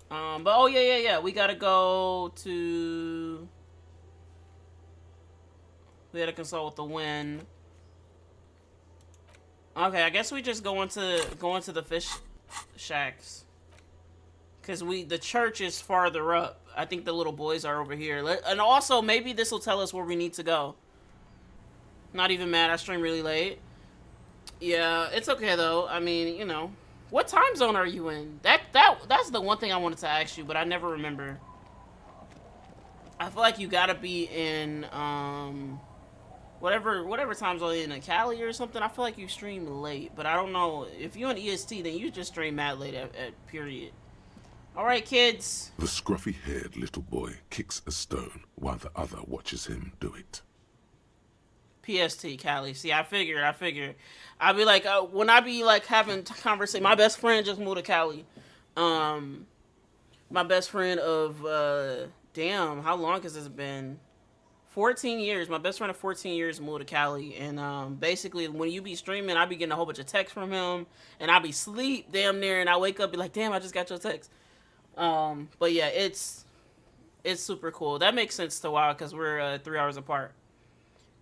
But oh yeah. We gotta go to. We gotta consult with the wind. Okay, I guess we just go into the fish shacks. Cause the church is farther up. I think the little boys are over here. And also maybe this will tell us where we need to go. Not even mad, I stream really late. Yeah, it's okay though. I mean, you know. What time zone are you in? That's the one thing I wanted to ask you, but I never remember. I feel like you gotta be in whatever time zone you're in Cali or something. I feel like you stream late, but I don't know. If you're in EST, then you just stream mad late at period. Alright, kids. The scruffy-haired little boy kicks a stone while the other watches him do it. PST, Cali. See, I figure. I'll be like, when I be like having conversation, my best friend just moved to Cali. My best friend of, damn, how long has this been? 14 years. My best friend of 14 years moved to Cali. And basically, when you be streaming, I be getting a whole bunch of texts from him. And I be sleep damn near. And I wake up be like, damn, I just got your text. But yeah, it's super cool. That makes sense to why, because we're 3 hours apart.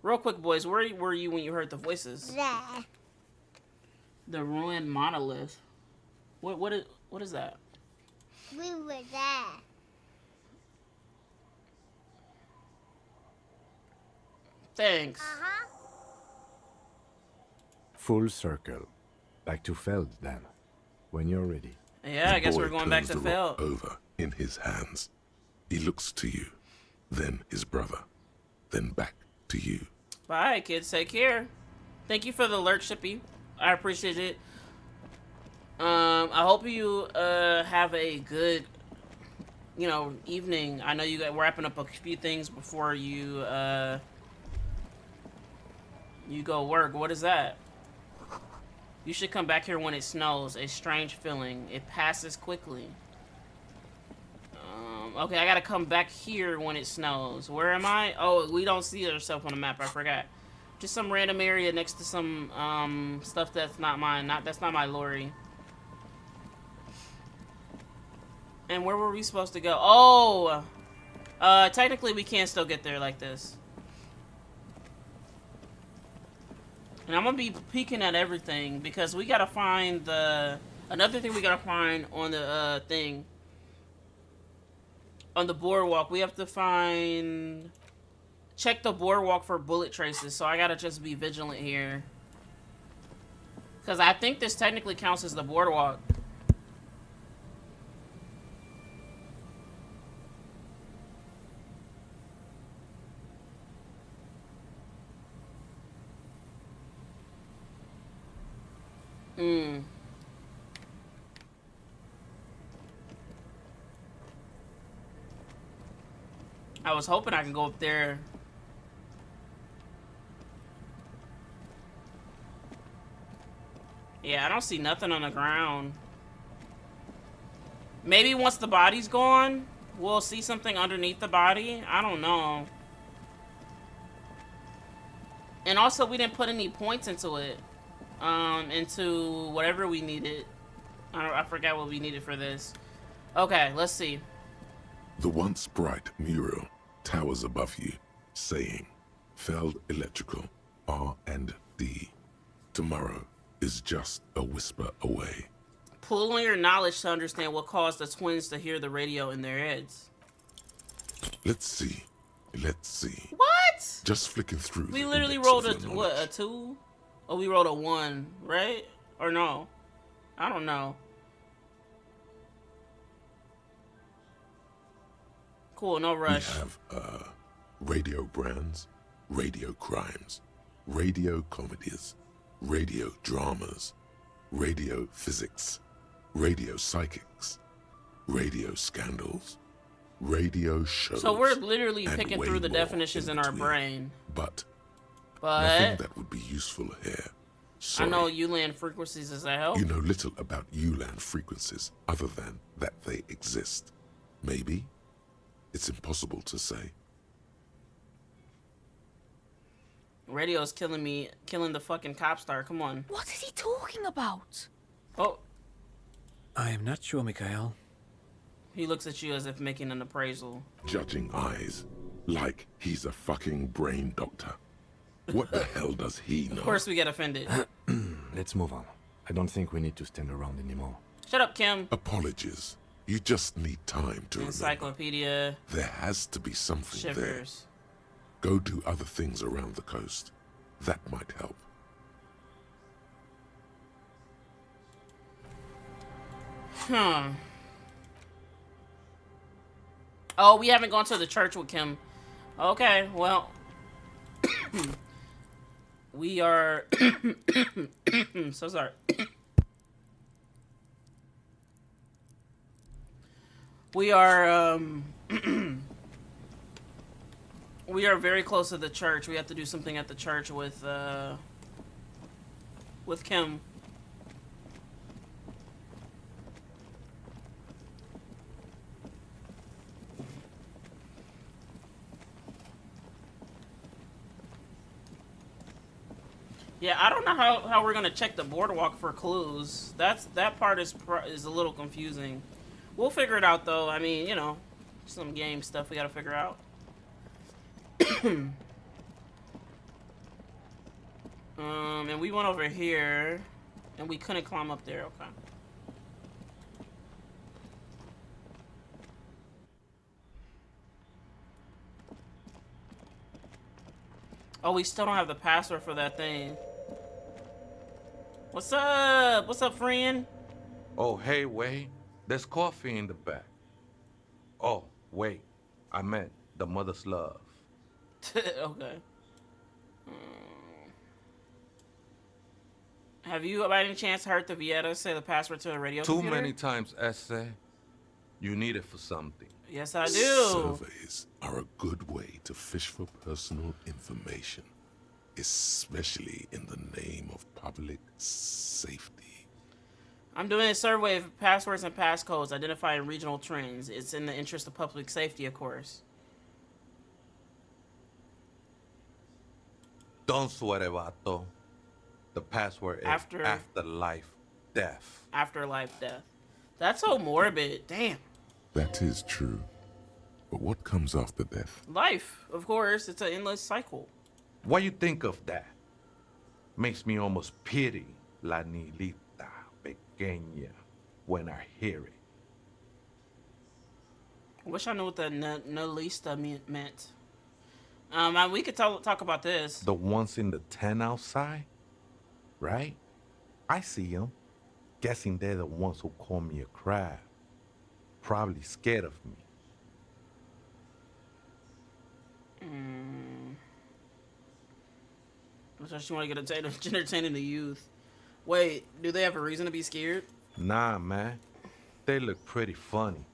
Real quick, boys, where were you when you heard the voices? There. The ruined monolith. What is that? We were there. Thanks. Full circle. Back to Feld, then. When you're ready. Yeah, I guess we're going back to Feld. Over in his hands. He looks to you, then his brother, then back to you. Bye, kids. Take care. Thank you for the alert, Shippy. I appreciate it. I hope you have a good, evening. I know you got wrapping up a few things before you go work. What is that? You should come back here when it snows. A strange feeling. It passes quickly. Okay, I gotta come back here when it snows. Where am I? Oh, we don't see ourselves on the map. I forgot. Just some random area next to some stuff that's not mine. That's not my lorry. And where were we supposed to go? Oh, technically we can still get there like this. And I'm gonna be peeking at everything because we gotta find another thing we gotta find on the thing On the boardwalk, we have to find... Check the boardwalk for bullet traces, so I gotta just be vigilant here. Because I think this technically counts as the boardwalk. I was hoping I can go up there. Yeah, I don't see nothing on the ground. Maybe once the body's gone, we'll see something underneath the body. I don't know. And also, we didn't put any points into it. Into whatever we needed. I forgot what we needed for this. Okay, let's see. The once bright mural towers above you, saying, Feld Electrical, R&D. Tomorrow is just a whisper away. Pull on your knowledge to understand what caused the twins to hear the radio in their heads. Let's see. Let's see. What? Just flicking through. We literally rolled a 2? Or we rolled a 1, right? Or no? I don't know. Cool, no rush. We have radio brands, radio crimes, radio comedies, radio dramas, radio physics, radio psychics, radio scandals, radio shows. So we're literally picking through the definitions in our brain. But nothing that would be useful here. Sorry. I know ULAN frequencies. Does that help? You know little about ULAN frequencies other than that they exist. Maybe. It's impossible to say. Radio's killing me, killing the fucking cop star. Come on. What is he talking about? Oh. I am not sure, Mikhail. He looks at you as if making an appraisal. Judging eyes. Like he's a fucking brain doctor. What the hell does he know? Of course we get offended. Let's move on. I don't think we need to stand around anymore. Shut up, Kim. Apologies. You just need time to Encyclopedia. remember. There has to be something Shivers. there. Go do other things around the coast. That might help. Oh, we haven't gone to the church with Kim. Okay, well. We are... so sorry. We are, we are very close to the church. We have to do something at the church with Kim. Yeah, I don't know how we're gonna check the boardwalk for clues. That part is a little confusing. We'll figure it out though. I mean, you know, some game stuff we gotta figure out. And we went over here, and we couldn't climb up there. Okay. Oh, we still don't have the password for that thing. What's up? What's up, friend? Oh, hey, Wade. There's coffee in the back. Oh, wait. I meant the mother's love. Okay. Have you, by any chance, heard the Vieta say the password to a radio computer? Too many times, essay. You need it for something. Yes, I do. Surveys are a good way to fish for personal information, especially in the name of public safety. I'm doing a survey of passwords and passcodes, identifying regional trends. It's in the interest of public safety, of course. Don't sweat it, vato. The password is afterlife death. Afterlife death. That's so morbid. Damn. That is true. But what comes after death? Life, of course. It's an endless cycle. What you think of that? Makes me almost pity La Nilita Pequeña when I hear it. I wish I knew what the Nalista meant. We could talk about this. The ones in the tent outside, right? I see them. Guessing they're the ones who call me a crab. Probably scared of me. So she want to get entertaining the youth. Wait, do they have a reason to be scared? Nah, man. They look pretty funny.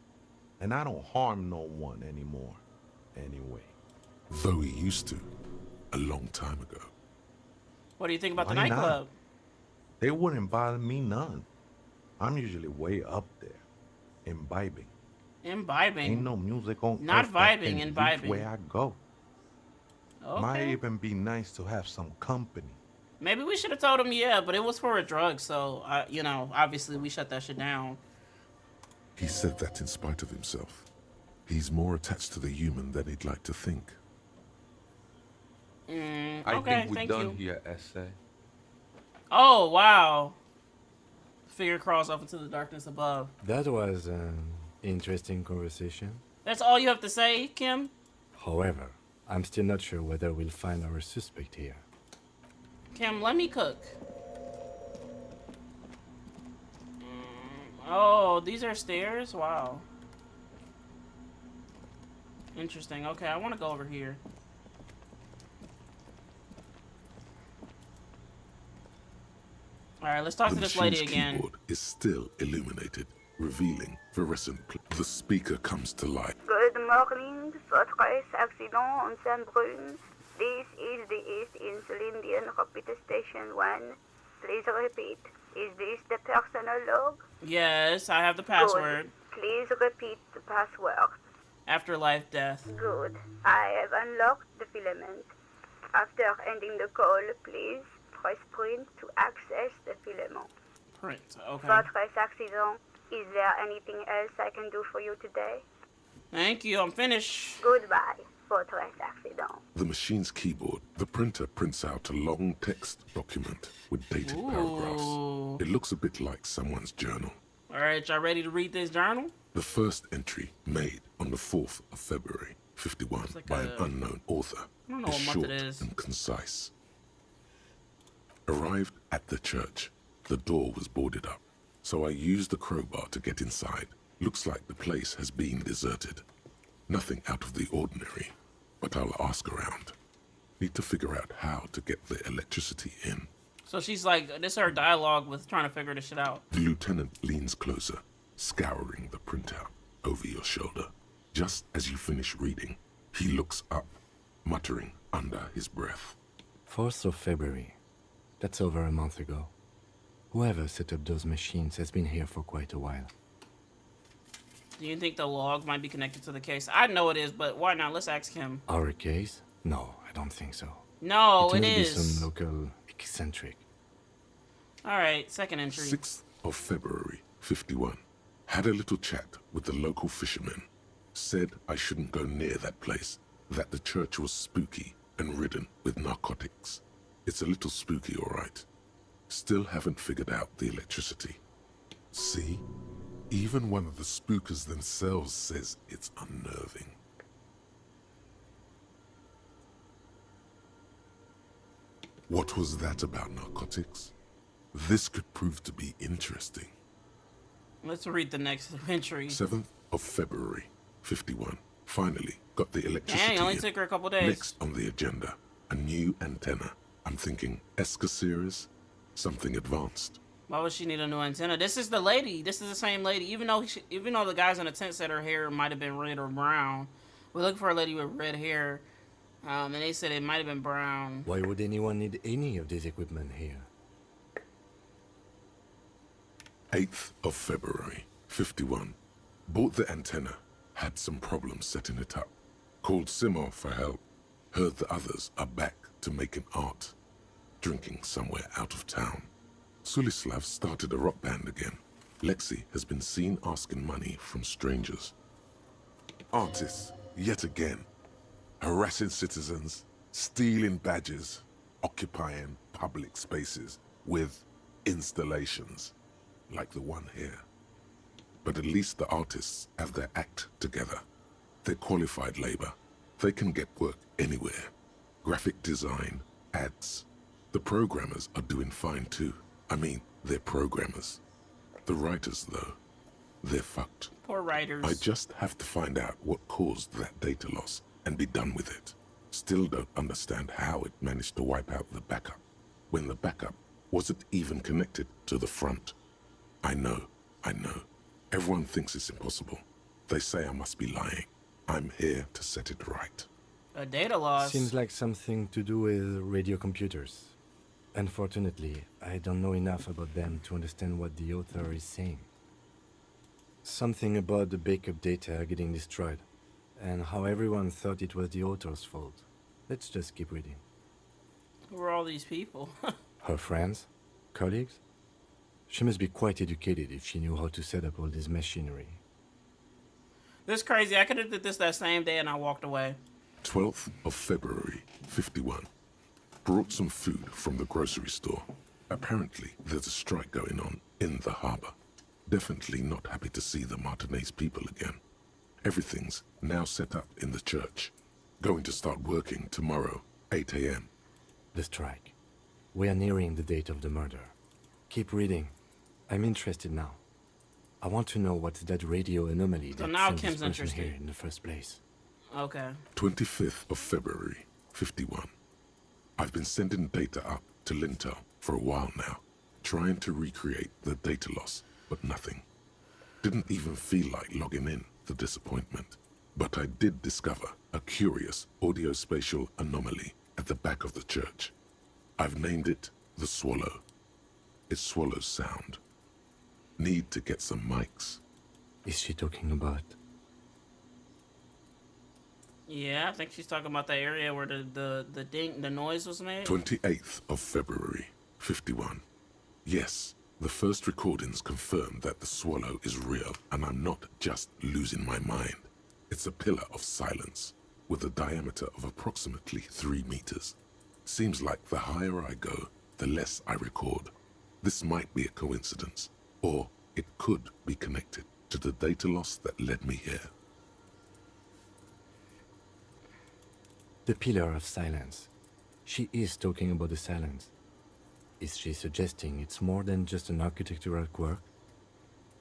And I don't harm no one anymore. Anyway. Though he used to, a long time ago. What do you think about the Why nightclub? not? They wouldn't bother me none. I'm usually way up there, imbibing. Imbibing? Ain't no music on Not earth that vibing, can reach imbibing. where I go. Might Okay. even be nice to have some company. Maybe we should have told him, yeah, but it was for a drug, so, obviously we shut that shit down. He said that in spite of himself. He's more attached to the human than he'd like to think. I Okay, think we're thank done you. here, essay. Oh, wow. Figure crawls off into the darkness above. That was an interesting conversation. That's all you have to say, Kim? However, I'm still not sure whether we'll find our suspect here. Kim, let me cook. Oh, these are stairs? Wow. Interesting. Okay, I want to go over here. Alright, let's talk to this lady machine's again. keyboard is still illuminated, revealing fluorescent. The speaker comes to life. Good morning, Fortress Accident on Saint-Brun. This is the East Insulindian Repeater Station 1. Please repeat. Is this the personal log? Yes, I have the password. Good. Please repeat the password. Afterlife death. Good. I have unlocked the filament. After ending the call, please press print to access the filament. Print, okay. Fortress Accident, is there anything else I can do for you today? Thank you, I'm finished. Goodbye, Fortress Accident. The machine's keyboard, the printer prints out a long text document with dated paragraphs. It looks a bit like someone's journal. Alright, y'all ready to read this journal? The first entry, made on the 4th of February, 51, like by an unknown author, I don't know is what month short it is. and concise. Arrived at the church. The door was boarded up, so I used the crowbar to get inside. Looks like the place has been deserted. Nothing out of the ordinary, but I'll ask around. Need to figure out how to get the electricity in. So she's like, this is her dialogue with trying to figure this shit out. The lieutenant leans closer, scouring the printout over your shoulder. Just as you finish reading, he looks up, muttering under his breath. 4th of February. That's over a month ago. Whoever set up those machines has been here for quite a while. Do you think the log might be connected to the case? I know it is, but why not? Let's ask him. Our case? No, I don't think so. No, it it must be is. some local eccentric. Alright, second entry. 6th of February, 51. Had a little chat with the local fishermen. Said I shouldn't go near that place, that the church was spooky and ridden with narcotics. It's a little spooky, all right. Still haven't figured out the electricity. See? Even one of the spookers themselves says it's unnerving. What was that about narcotics? This could prove to be interesting. Let's read the next entry. 7th of February, 51. Finally got the electricity Dang, only in. took her a couple days. Next on the agenda, a new antenna. I'm thinking Esca series, something advanced. Why would she need a new antenna? This is the lady. This is the same lady. Even though the guys in the tent said her hair might have been red or brown, we're looking for a lady with red hair, and they said it might have been brown. Why would anyone need any of this equipment here? 8th of February, 51. Bought the antenna, had some problems setting it up. Called Simo for help. Heard the others are back to making art. Drinking somewhere out of town. Sulislav started a rock band again. Lexi has been seen asking money from strangers. Artists, yet again. Harassing citizens, stealing badges, occupying public spaces with installations. Like the one here. But at least the artists have their act together. They're qualified labor. They can get work anywhere. Graphic design, ads. The programmers are doing fine too. I mean, they're programmers. The writers, though, they're fucked. Poor writers. I just have to find out what caused that data loss and be done with it. Still don't understand how it managed to wipe out the backup, when the backup wasn't even connected to the front. I know. Everyone thinks it's impossible. They say I must be lying. I'm here to set it right. A data loss? Seems like something to do with radio computers. Unfortunately, I don't know enough about them to understand what the author is saying. Something about the backup data getting destroyed, and how everyone thought it was the author's fault. Let's just keep reading. Who are all these people? Her friends? Colleagues? She must be quite educated if she knew how to set up all this machinery. This is crazy. I could have did this that same day and I walked away. 12th of February, 51. Brought some food from the grocery store. Apparently, there's a strike going on in the harbor. Definitely not happy to see the Martinez people again. Everything's now set up in the church. Going to start working tomorrow, 8 a.m. The strike. We are nearing the date of the murder. Keep reading. I'm interested now. I want to know what's that radio anomaly So that now sent Kim's this person interested. here in the first place. Okay. 25th of February, 51. I've been sending data up to Lintel for a while now, trying to recreate the data loss, but nothing. Didn't even feel like logging in, the disappointment. But I did discover a curious audio-spatial anomaly at the back of the church. I've named it the Swallow. It swallows sound. Need to get some mics. Is she talking about? Yeah, I think she's talking about the area where the noise was made. 28th of February, 51. Yes, the first recordings confirm that the Swallow is real, and I'm not just losing my mind. It's a pillar of silence, with a diameter of approximately 3 meters. Seems like the higher I go, the less I record. This might be a coincidence, or it could be connected to the data loss that led me here. The pillar of silence. She is talking about the silence. Is she suggesting it's more than just an architectural quirk?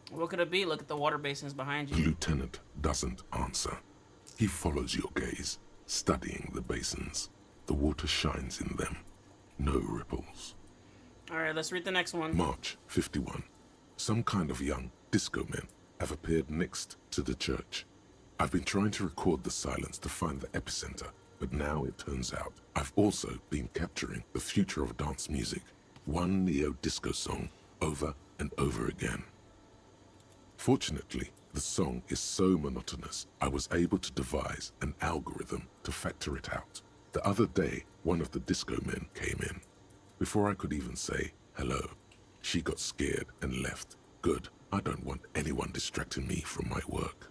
What could it be? Look at the water basins behind The you. lieutenant doesn't answer. He follows your gaze, studying the basins. The water shines in them. No ripples. All right, let's read the next one. March 51. Some kind of young disco men have appeared next to the church. I've been trying to record the silence to find the epicenter, but now it turns out I've also been capturing the future of dance music, one neo-disco song over and over again. Fortunately, the song is so monotonous, I was able to devise an algorithm to factor it out. The other day, one of the disco men came in. Before I could even say hello, she got scared and left. Good, I don't want anyone distracting me from my work.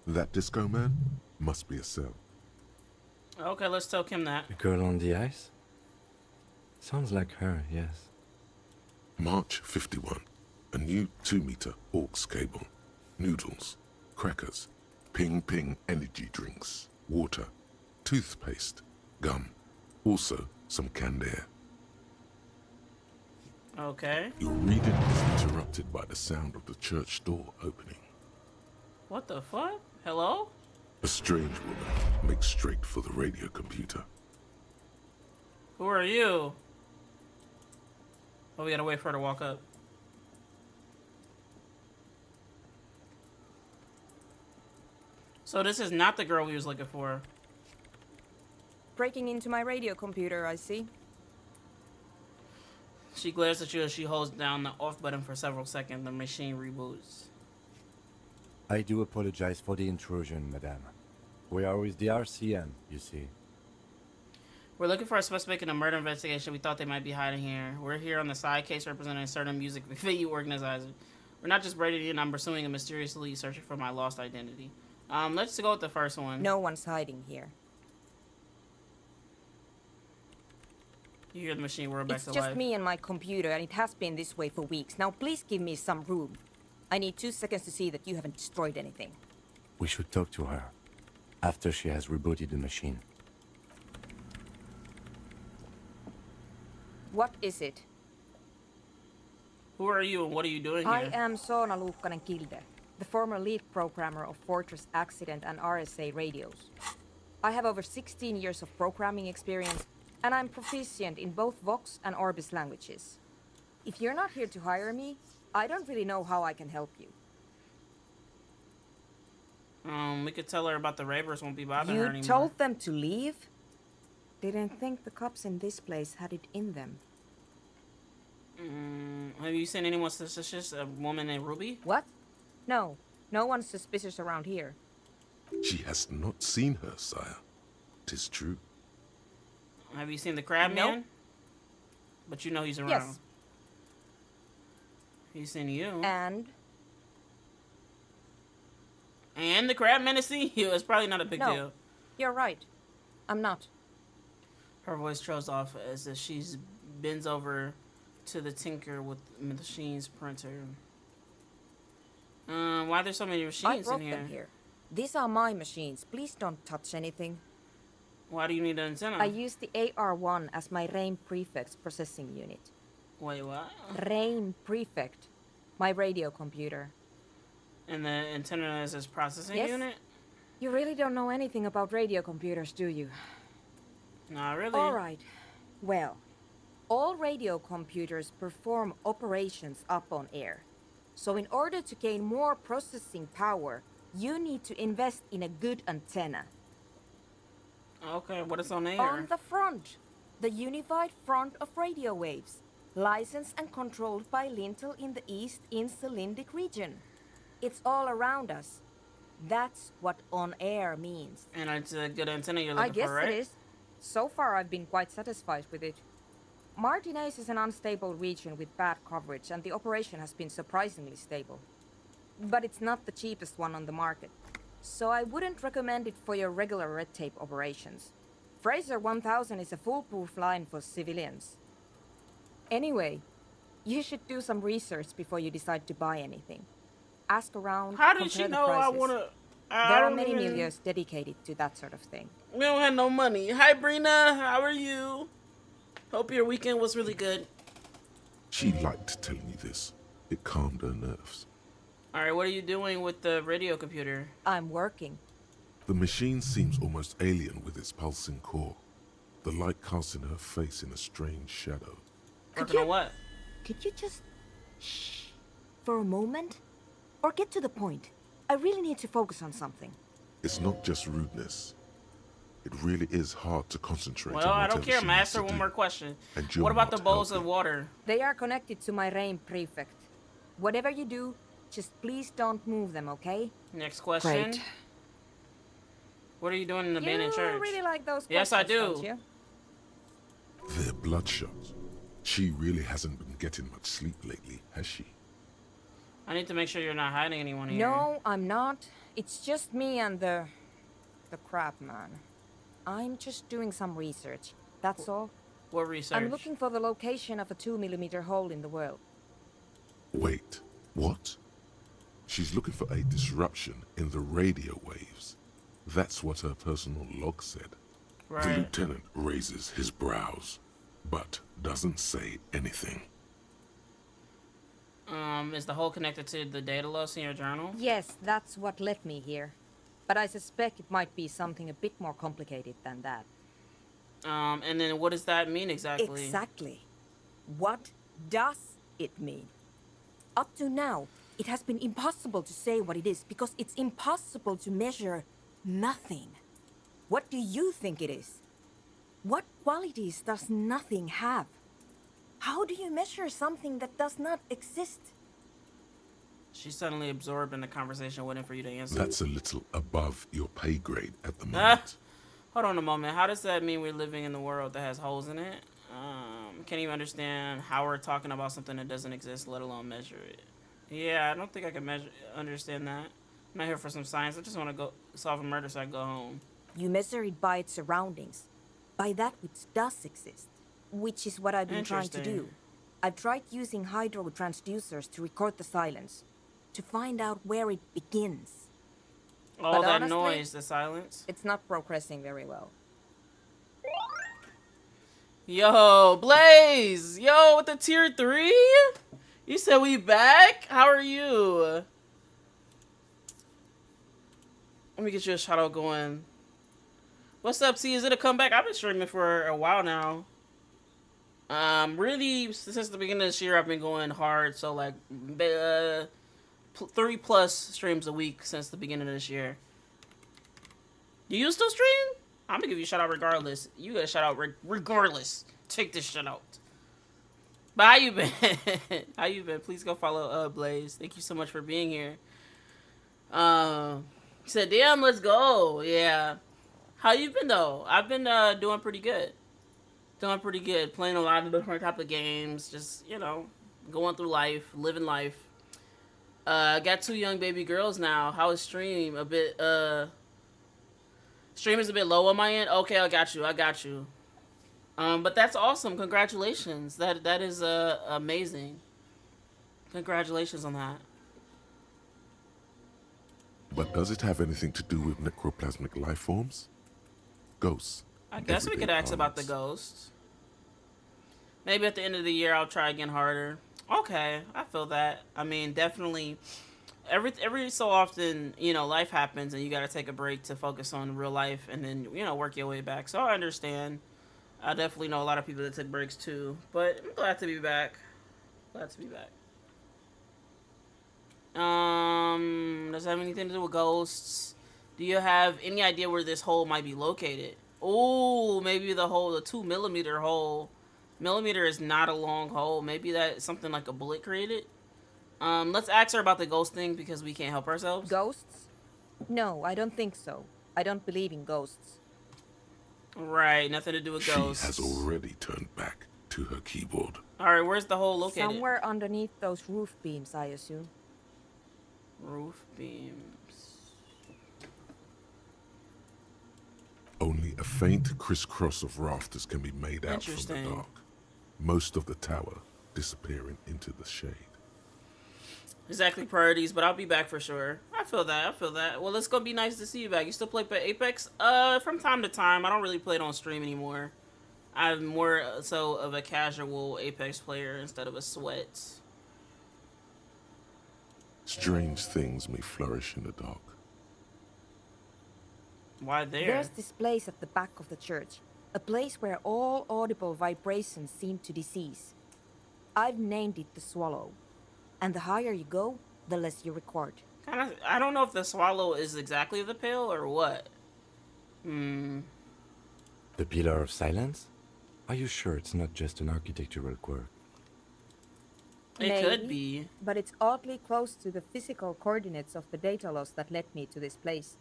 That disco man must be a cell. Okay, let's tell Kim that. The girl on the ice? Sounds like her, yes. March 51. A new 2-meter aux cable. Noodles, crackers, ping-ping energy drinks, water, toothpaste, gum. Also, some canned air. Okay. Your reading is interrupted by the sound of the church door opening. What the fuck? Hello? A strange woman makes straight for the radio computer. Who are you? Oh, we gotta wait for her to walk up. So this is not the girl we was looking for. Breaking into my radio computer, I see. She glares at you as she holds down the off button for several seconds. The machine reboots. I do apologize for the intrusion, madame. We are with the RCM, you see. We're looking for a suspect in a murder investigation. We thought they might be hiding here. We're here on the side case representing a certain music venue organizer. We're not just braiding in. I'm pursuing a mysterious lead, searching for my lost identity. Let's go with the first one. No one's hiding here. You hear the machine roar back It's to just life. me and my computer, and it has been this way for weeks. Now please give me some room. I need 2 seconds to see that you haven't destroyed anything. We should talk to her. after she has rebooted the machine. What is it? Who are you and what are you doing I here? am Soona Luukkanen-Kilde, the former lead programmer of Fortress Accident and RSA radios. I have over 16 years of programming experience, and I'm proficient in both Vox and Orbis languages. If you're not here to hire me, I don't really know how I can help you. We could tell her about the ravers won't be bothering her You anymore. told them to leave? Didn't think the cops in this place had it in them. Have you seen anyone suspicious? A woman named Ruby? What? No. No one's suspicious around here. She has not seen her, sire. 'Tis true. Have you seen the crab Nope. man? But you know he's around. Yes. He's seen you. And the crab man has seen you. It's probably not a big no, deal. you're right. I'm not. Her voice trails off as if she bends over to the tinker with the machine's printer. Why are there so many I machines brought in here? them here. These are my machines. Please don't touch anything. Why do you need an antenna? I use the AR-1 as my RAIN prefect's processing unit. Wait, what? RAIN prefect. My radio computer. And the antenna is his processing Yes? unit? You really don't know anything about radio computers, do you? Not really. All right. Well, all radio computers perform operations up on air. So in order to gain more processing power, you need to invest in a good antenna. Okay, what is on air? On the front. The unified front of radio waves. Licensed and controlled by Lintel in the East Insulindic region. It's all around us. That's what on air means. And it's a good antenna you're looking I guess for, right? it is. So far, I've been quite satisfied with it. Martinez is an unstable region with bad coverage, and the operation has been surprisingly stable. But it's not the cheapest one on the market, so I wouldn't recommend it for your regular red tape operations. Fraser 1000 is a foolproof line for civilians. Anyway, you should do some research before you decide to buy anything. Ask around. How did she compare the know I prices. want to... There are many milieux dedicated to that sort of thing. We don't have no money. Hi, Brina. How are you? Hope your weekend was really good. She liked telling you this. It calmed her nerves. All right, what are you doing with the radio computer? I'm working. The machine seems almost alien with its pulsing core. The light casting her face in a strange shadow. Working on what? Could you just shh for a moment? Or get to the point. I really need to focus on something. It's not just rudeness. It really is hard to concentrate Well, on I don't whatever care. she Master, needs to one do. more question. And you're What about the not bowls of helping. water? They are connected to my RAIN prefect. Whatever you do, just please don't move them, okay? Next question. Great. What are you doing in the abandoned You church? really like those Yes, I questions, do. don't you? They're bloodshot. She really hasn't been getting much sleep lately, has she? I need to make sure you're not hiding anyone here. No, I'm not. It's just me and the crab man. I'm just doing some research. That's all. What research? I'm looking for the location of a 2mm hole in the world. Wait, what? She's looking for a disruption in the radio waves. That's what her personal log said. Right. The lieutenant raises his brows, but doesn't say anything. Is the hole connected to the data loss in your journal? Yes, that's what led me here. But I suspect it might be something a bit more complicated than that. And then what does that mean exactly? Exactly. What does it mean? Up to now, it has been impossible to say what it is because it's impossible to measure nothing. What do you think it is? What qualities does nothing have? How do you measure something that does not exist? She's suddenly absorbed in the conversation waiting for you to answer. That's a little above your pay grade at the Ah, moment. hold on a moment. How does that mean we're living in a world that has holes in it? Can't even understand how we're talking about something that doesn't exist, let alone measure it. Yeah, I don't think I can understand that. I'm not here for some science. I just want to go solve a murder so I can go home. You measure it by its surroundings, by that which does exist, which is what I've been trying to do. Interesting. I've tried using hydro transducers to record the silence, to find out where it begins. All But that honestly, noise, the silence. it's not progressing very well. Yo, Blaze! Yo, with the tier 3? You said we back? How are you? Let me get you a shout out going. What's up, C? Is it a comeback? I've been streaming for a while now. Really, since the beginning of this year, I've been going hard. So, like, 3+ streams a week since the beginning of this year. Do you still stream? I'm gonna give you a shout out regardless. You get a shout out regardless. Check this shit out. But how you been? How you been? Please go follow Blaze. Thank you so much for being here. He said, damn, let's go. Yeah. How you been though? I've been doing pretty good. Doing pretty good. Playing a lot of different type of games. Just, you know, going through life, living life. Got 2 young baby girls now. How is stream? A bit stream is a bit low on my end. Okay, I got you. But that's awesome. Congratulations. That is amazing. Congratulations on that. But does it have anything to do with necroplasmic life forms? Ghosts? I guess we could ask about the ghosts. Maybe at the end of the year I'll try again harder. Okay, I feel that. I mean, definitely every so often, you know, life happens and you got to take a break to focus on real life and then, you know, work your way back. So I understand. I definitely know a lot of people that took breaks too, but I'm glad to be back. Glad to be back. Does it have anything to do with ghosts? Do you have any idea where this hole might be located? Oh, maybe the 2mm hole. Millimeter is not a long hole. Maybe that's something like a bullet created. Let's ask her about the ghost thing because we can't help ourselves. Ghosts? No, I don't think so. I don't believe in ghosts. Right, nothing to do with ghosts. She has already turned back to her keyboard. Alright, where's the hole located? Somewhere underneath those roof beams, I assume. Roof beams. Only a faint crisscross of rafters can be made out from the dark. Most of the tower disappearing into the shade. Exactly, priorities, but I'll be back for sure. I feel that. Well, it's gonna be nice to see you back. You still play Apex? From time to time. I don't really play it on stream anymore. I'm more so of a casual Apex player instead of a sweat. Strange things may flourish in the dark. Why there? There's this place at the back of the church. A place where all audible vibrations seem to cease. I've named it the Swallow. And the higher you go, the less you record. I don't know if the Swallow is exactly the pill or what. The Pillar of Silence? Are you sure it's not just an architectural quirk? It could be. But it's oddly close to the physical coordinates of the data loss that led me to this place.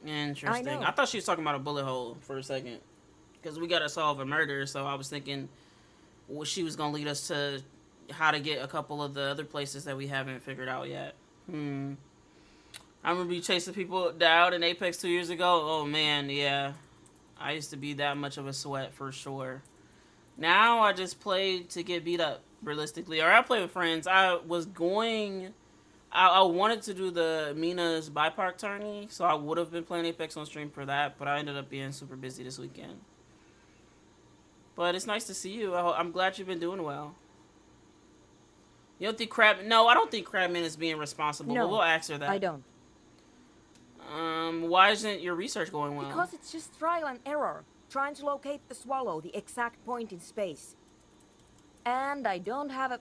Interesting. I thought she was talking about a bullet hole for a second. Because we gotta solve a murder, so I was thinking she was gonna lead us to how to get a couple of the other places that we haven't figured out yet. I'm gonna be chasing people down in Apex 2 years ago. Oh man, yeah. I used to be that much of a sweat for sure. Now I just play to get beat up, realistically. Or I play with friends. I wanted to do the Mina's Bike tourney, so I would have been playing Apex on stream for that, but I ended up being super busy this weekend. But it's nice to see you. I'm glad you've been doing well. You don't think No, I don't think Crabman is being responsible, but we'll ask her that. I don't. Why isn't your research going well? Because it's just trial and error. Trying to locate the Swallow, the exact point in space. And I don't have a...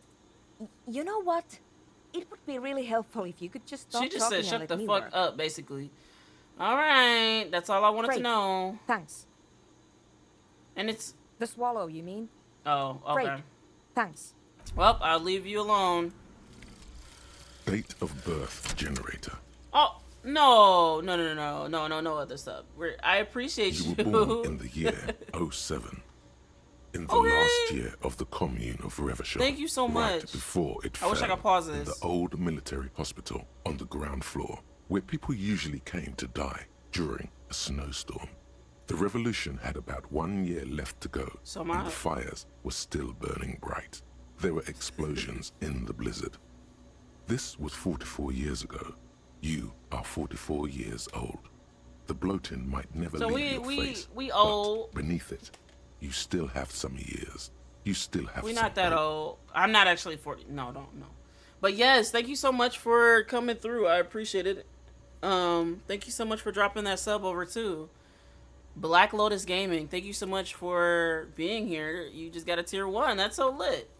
You know what? It would be really helpful if you could just stop talking. She just said, shut the fuck up, basically. Alright, that's all I wanted to know. Thanks. And it's... The Swallow, you mean? Oh, okay. Great. Thanks. Well, I'll leave you alone. Date of birth generator. Oh, no other stuff. I appreciate you. You were born in the year 07. In the last year of the commune of Revachol. Thank you so right much. Before it I wish I could pause this. In the old military hospital on the ground floor, where people usually came to die during a snowstorm. The revolution had about 1 year left to go, and the fires were still burning bright. There were explosions in the blizzard. This was 44 years ago. You are 44 years old. The bloating might never So leave your face. we but old. beneath it, you still have some years. You still have We're some not that hope. old. I'm not actually 40. No, don't know. But yes, thank you so much for coming through. I appreciate it. Thank you so much for dropping that sub over too. Black Lotus Gaming, thank you so much for being here. You just got a tier 1. That's so lit.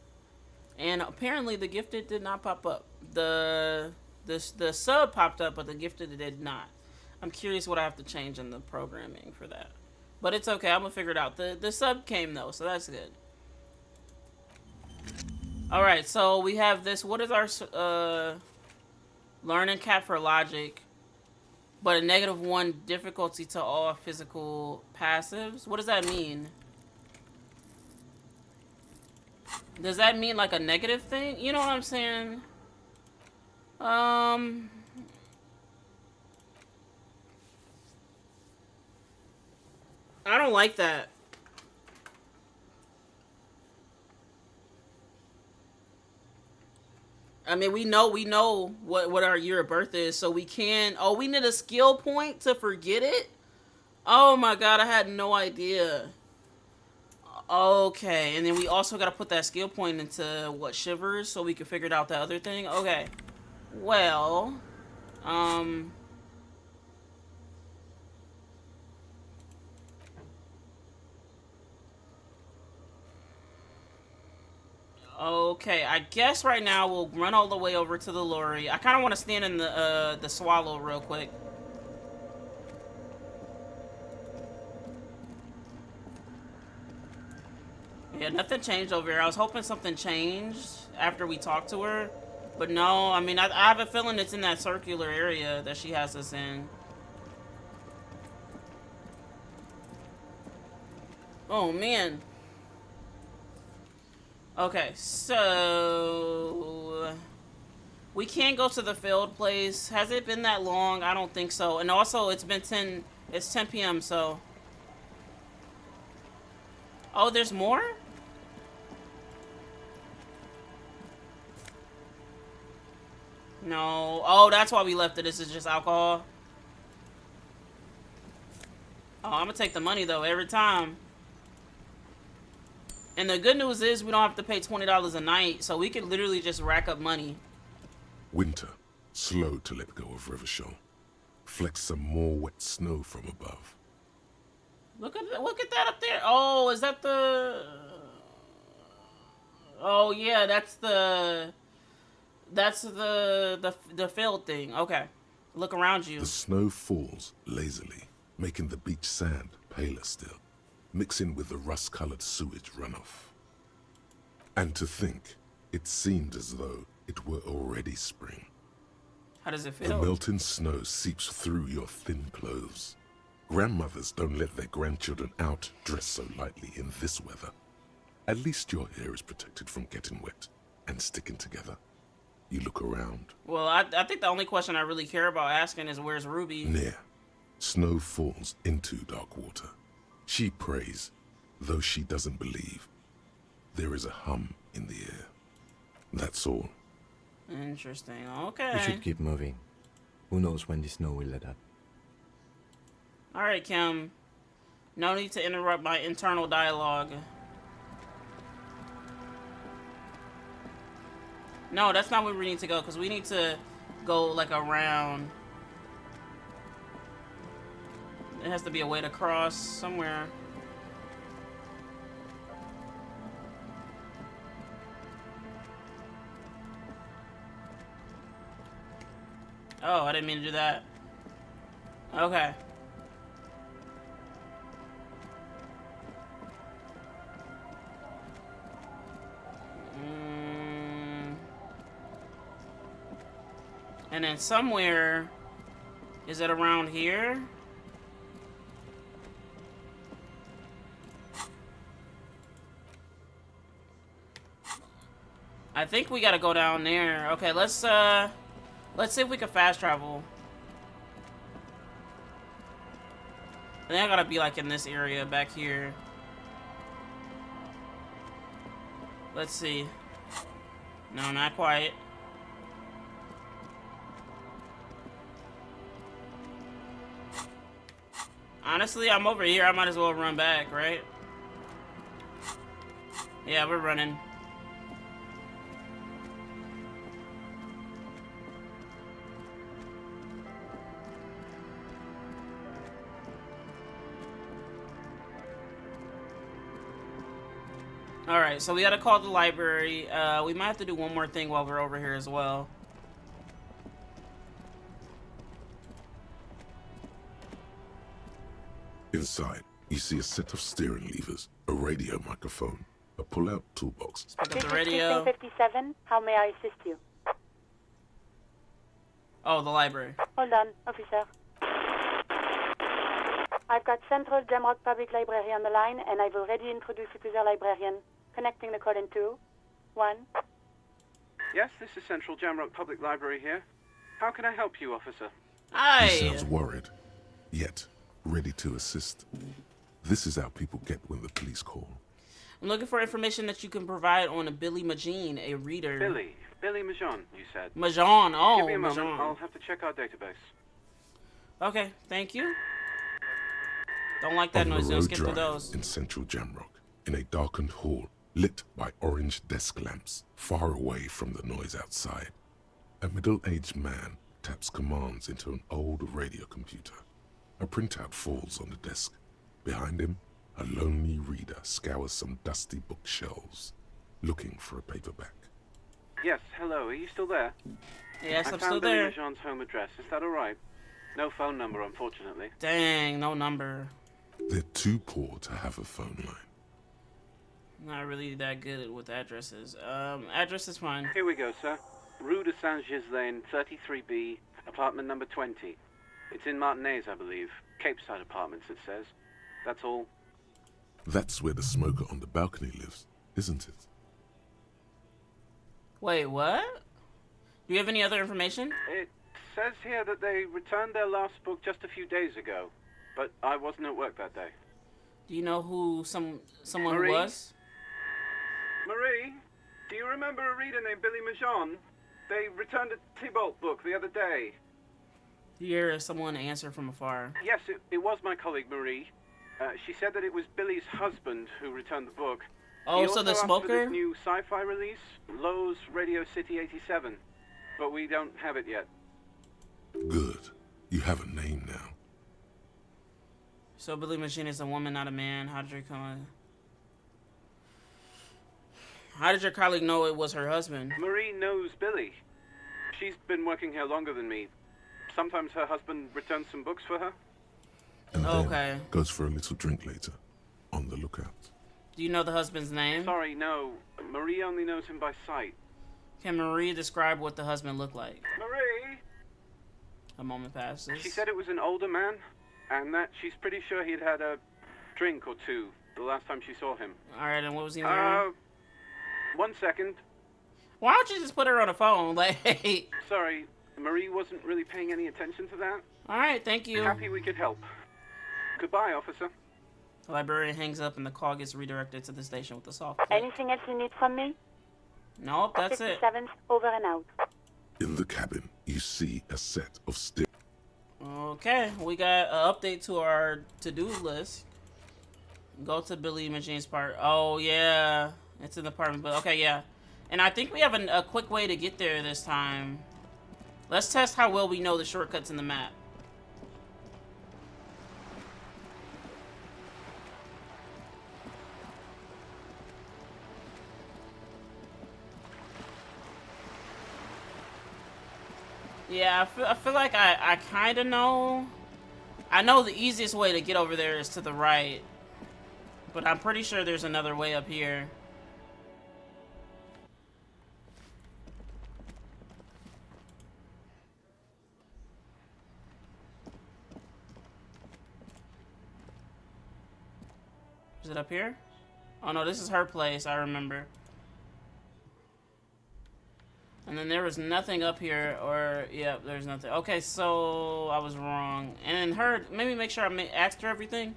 And apparently the gifted did not pop up. The sub popped up, but the gifted did not. I'm curious what I have to change in the programming for that. But it's okay. I'm gonna figure it out. The sub came though, so that's good. All right, so we have this. What is our learning cap for logic? But a -1 difficulty to all physical passives. What does that mean? Does that mean like a negative thing? You know what I'm saying? I don't like that. I mean, we know what our year of birth is, so we can. Oh, we need a skill point to forget it. Oh my god, I had no idea. Okay, and then we also got to put that skill point into what, shivers, so we can figure out the other thing. Okay, well, okay, I guess right now we'll run all the way over to the lorry. I kind of want to stand in the swallow real quick. Yeah, nothing changed over here. I was hoping something changed after we talked to her. But no, I mean, I have a feeling it's in that circular area that she has us in. Oh, man. Okay, so... we can't go to the failed place. Has it been that long? I don't think so. And also, it's been 10... it's 10 p.m., so... oh, there's more? No. Oh, that's why we left it. This is just alcohol. Oh, I'm gonna take the money though every time. And the good news is we don't have to pay $20 a night, so we could literally just rack up money. Winter, slow to let go of Rivershaw. Flex some more wet snow from above. Look at that up there. Oh, is that the? Oh yeah, that's the failed thing. Okay, look around you. The snow falls lazily, making the beach sand paler still, mixing with the rust-colored sewage runoff. And to think, it seemed as though it were already spring. How does it The feel? melting snow seeps through your thin clothes. Grandmothers don't let their grandchildren out dressed so lightly in this weather. At least your hair is protected from getting wet and sticking together. You look around. Well, I think the only question I really care about asking is where's Ruby? Near, snow falls into dark water. She prays, though she doesn't believe. There is a hum in the air. That's all. Interesting. Okay. We should keep moving. Who knows when the snow will let up. All right, Kim. No need to interrupt my internal dialogue. No, that's not where we need to go, because we need to go, like, around. There has to be a way to cross somewhere. Oh, I didn't mean to do that. Okay. And then somewhere, is it around here? I think we gotta go down there. Okay, let's see if we can fast travel. I think I gotta be like in this area back here. Let's see. No, not quite. Honestly, I'm over here. I might as well run back, right? Yeah, we're running. Alright, so we gotta call the library. We might have to do one more thing while we're over here as well. Inside, you see a set of steering levers, a radio microphone, a pull-out toolbox. Pick up This the is radio. precinct 57. How may I assist you? Oh, the library. Hold on, officer. I've got Central Jamrock Public Library on the line, and I've already introduced you to their librarian. Connecting the call in 2, 1. Yes, this is Central Jamrock Public Library here. How can I help you, officer? He sounds worried, yet ready to assist. This is how people get when the police call. I'm looking for information that you can provide on a Billy Magine, a reader. Billy Majon, you said. Majon, oh, Give me a moment, Majon. I'll have to check our database. Okay, thank you. Don't like that On noise, the don't road skip through drive those. in central Jamrock, in a darkened hall lit by orange desk lamps, far away from the noise outside, a middle-aged man taps commands into an old radio computer. A printout falls on the desk. Behind him, a lonely reader scours some dusty bookshelves, looking for a paperback. Yes, hello, are you still there? Yes, I'm I still found there. Billy Majon's home address, is that alright? No phone number, unfortunately. Dang, no number. They're too poor to have a phone line. Not really that good with addresses. Address is fine. Here we go, sir. Rue de Saint-Gislain, 33B, apartment number 20. It's in Martinez, I believe. Capeside Apartments, it says. That's all. That's where the smoker on the balcony lives, isn't it? Wait, what? Do you have any other information? It says here that they returned their last book just a few days ago, but I wasn't at work that day. Do you know who someone Marie? who was? Marie, do you remember a reader named Billy Majon? They returned a Tybalt book the other day. Do you hear someone answer from afar? Yes, it was my colleague Marie. She said that it was Billy's husband who returned the book. Oh, He so also the asked for smoker? this new sci-fi release, Lowe's Radio City 87, but we don't have it yet. Good. You have a name now. So Billy Machine is a woman, not a man. How did you come? How did your colleague know it was her husband? Marie knows Billy. She's been working here longer than me. Sometimes her husband returns some books for her. And Okay. then goes for a little drink later. On the lookout. Do you know the husband's name? Sorry, no. Marie only knows him by sight. Can Marie describe what the husband looked like? Marie! A moment passes. She said it was an older man, and that she's pretty sure he'd had a drink or two the last time she saw him. Alright, and what was he wearing? 1 second. Why don't you just put her on the phone? Like, Sorry, Marie wasn't really paying any attention to that. Alright, thank you. Happy we could help. Goodbye, officer. The librarian hangs up and the call gets redirected to the station with a soft click. Anything else you need from me? Nope, that's it. 57th, over and out. In the cabin, you see a set of stairs. Okay, we got an update to our to-do list. Go to Billy Machine's part. Oh, yeah. It's in the apartment, but okay, yeah. And I think we have a quick way to get there this time. Let's test how well we know the shortcuts in the map. Yeah, I feel like I kind of know. I know the easiest way to get over there is to the right. But I'm pretty sure there's another way up here. Is it up here? Oh no, this is her place, I remember. And then there was nothing up here, or, yeah, there's nothing. Okay, so I was wrong. And then her, maybe make sure I asked her everything.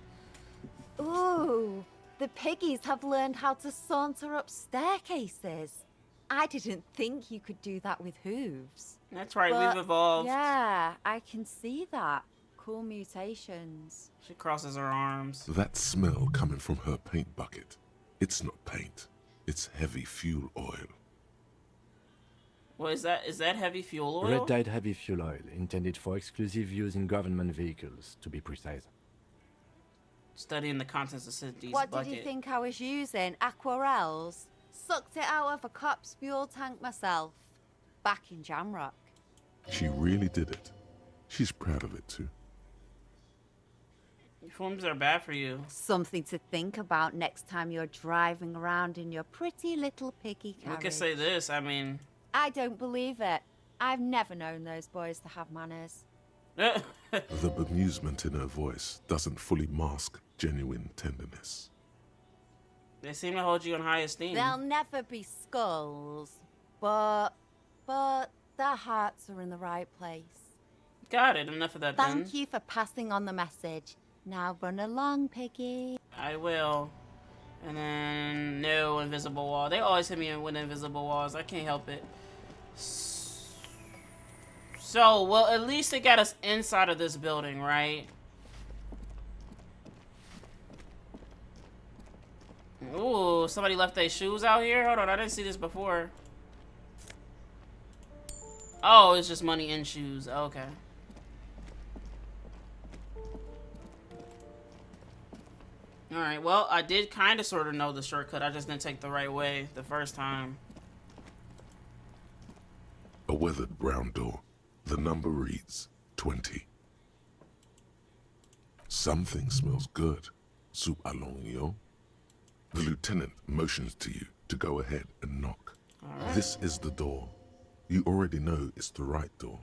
Ooh, the piggies have learned how to saunter up staircases. I didn't think you could do that with hooves. That's right, But, we've evolved. Yeah, I can see that. cool mutations. She crosses her arms. That smell coming from her paint bucket. It's not paint. It's heavy fuel oil. What is that? Is that heavy fuel oil? Red-dyed heavy fuel oil, intended for exclusive use in government vehicles, to be precise. Studying the contents of Cindy's What bucket. did you think I was using? Aquarels? Sucked it out of a cop's fuel tank myself. Back in Jamrock. She really did it. She's proud of it too. Fumes are bad for you. Something to think about next time you're driving around in your pretty little piggy carriage. We could say this, I mean... I don't believe it. I've never known those boys to have manners. The bemusement in her voice doesn't fully mask genuine tenderness. They seem to hold you in high esteem. They'll never be skulls, but their hearts are in the right place. Got it. Enough of that then. Thank you for passing on the message. Now run along, Piggy. I will. And then, no, invisible wall. They always hit me with invisible walls. I can't help it. So, well, at least they got us inside of this building, right? Ooh, somebody left their shoes out here? Hold on, I didn't see this before. Oh, it's just money in shoes. Okay. Alright, well, I did kind of sort of know the shortcut. I just didn't take the right way the first time. A weathered brown door. The number reads 20. Something smells good. Soup along yo. The lieutenant motions to you to go ahead and knock. Right. This is the door. You already know it's the right door.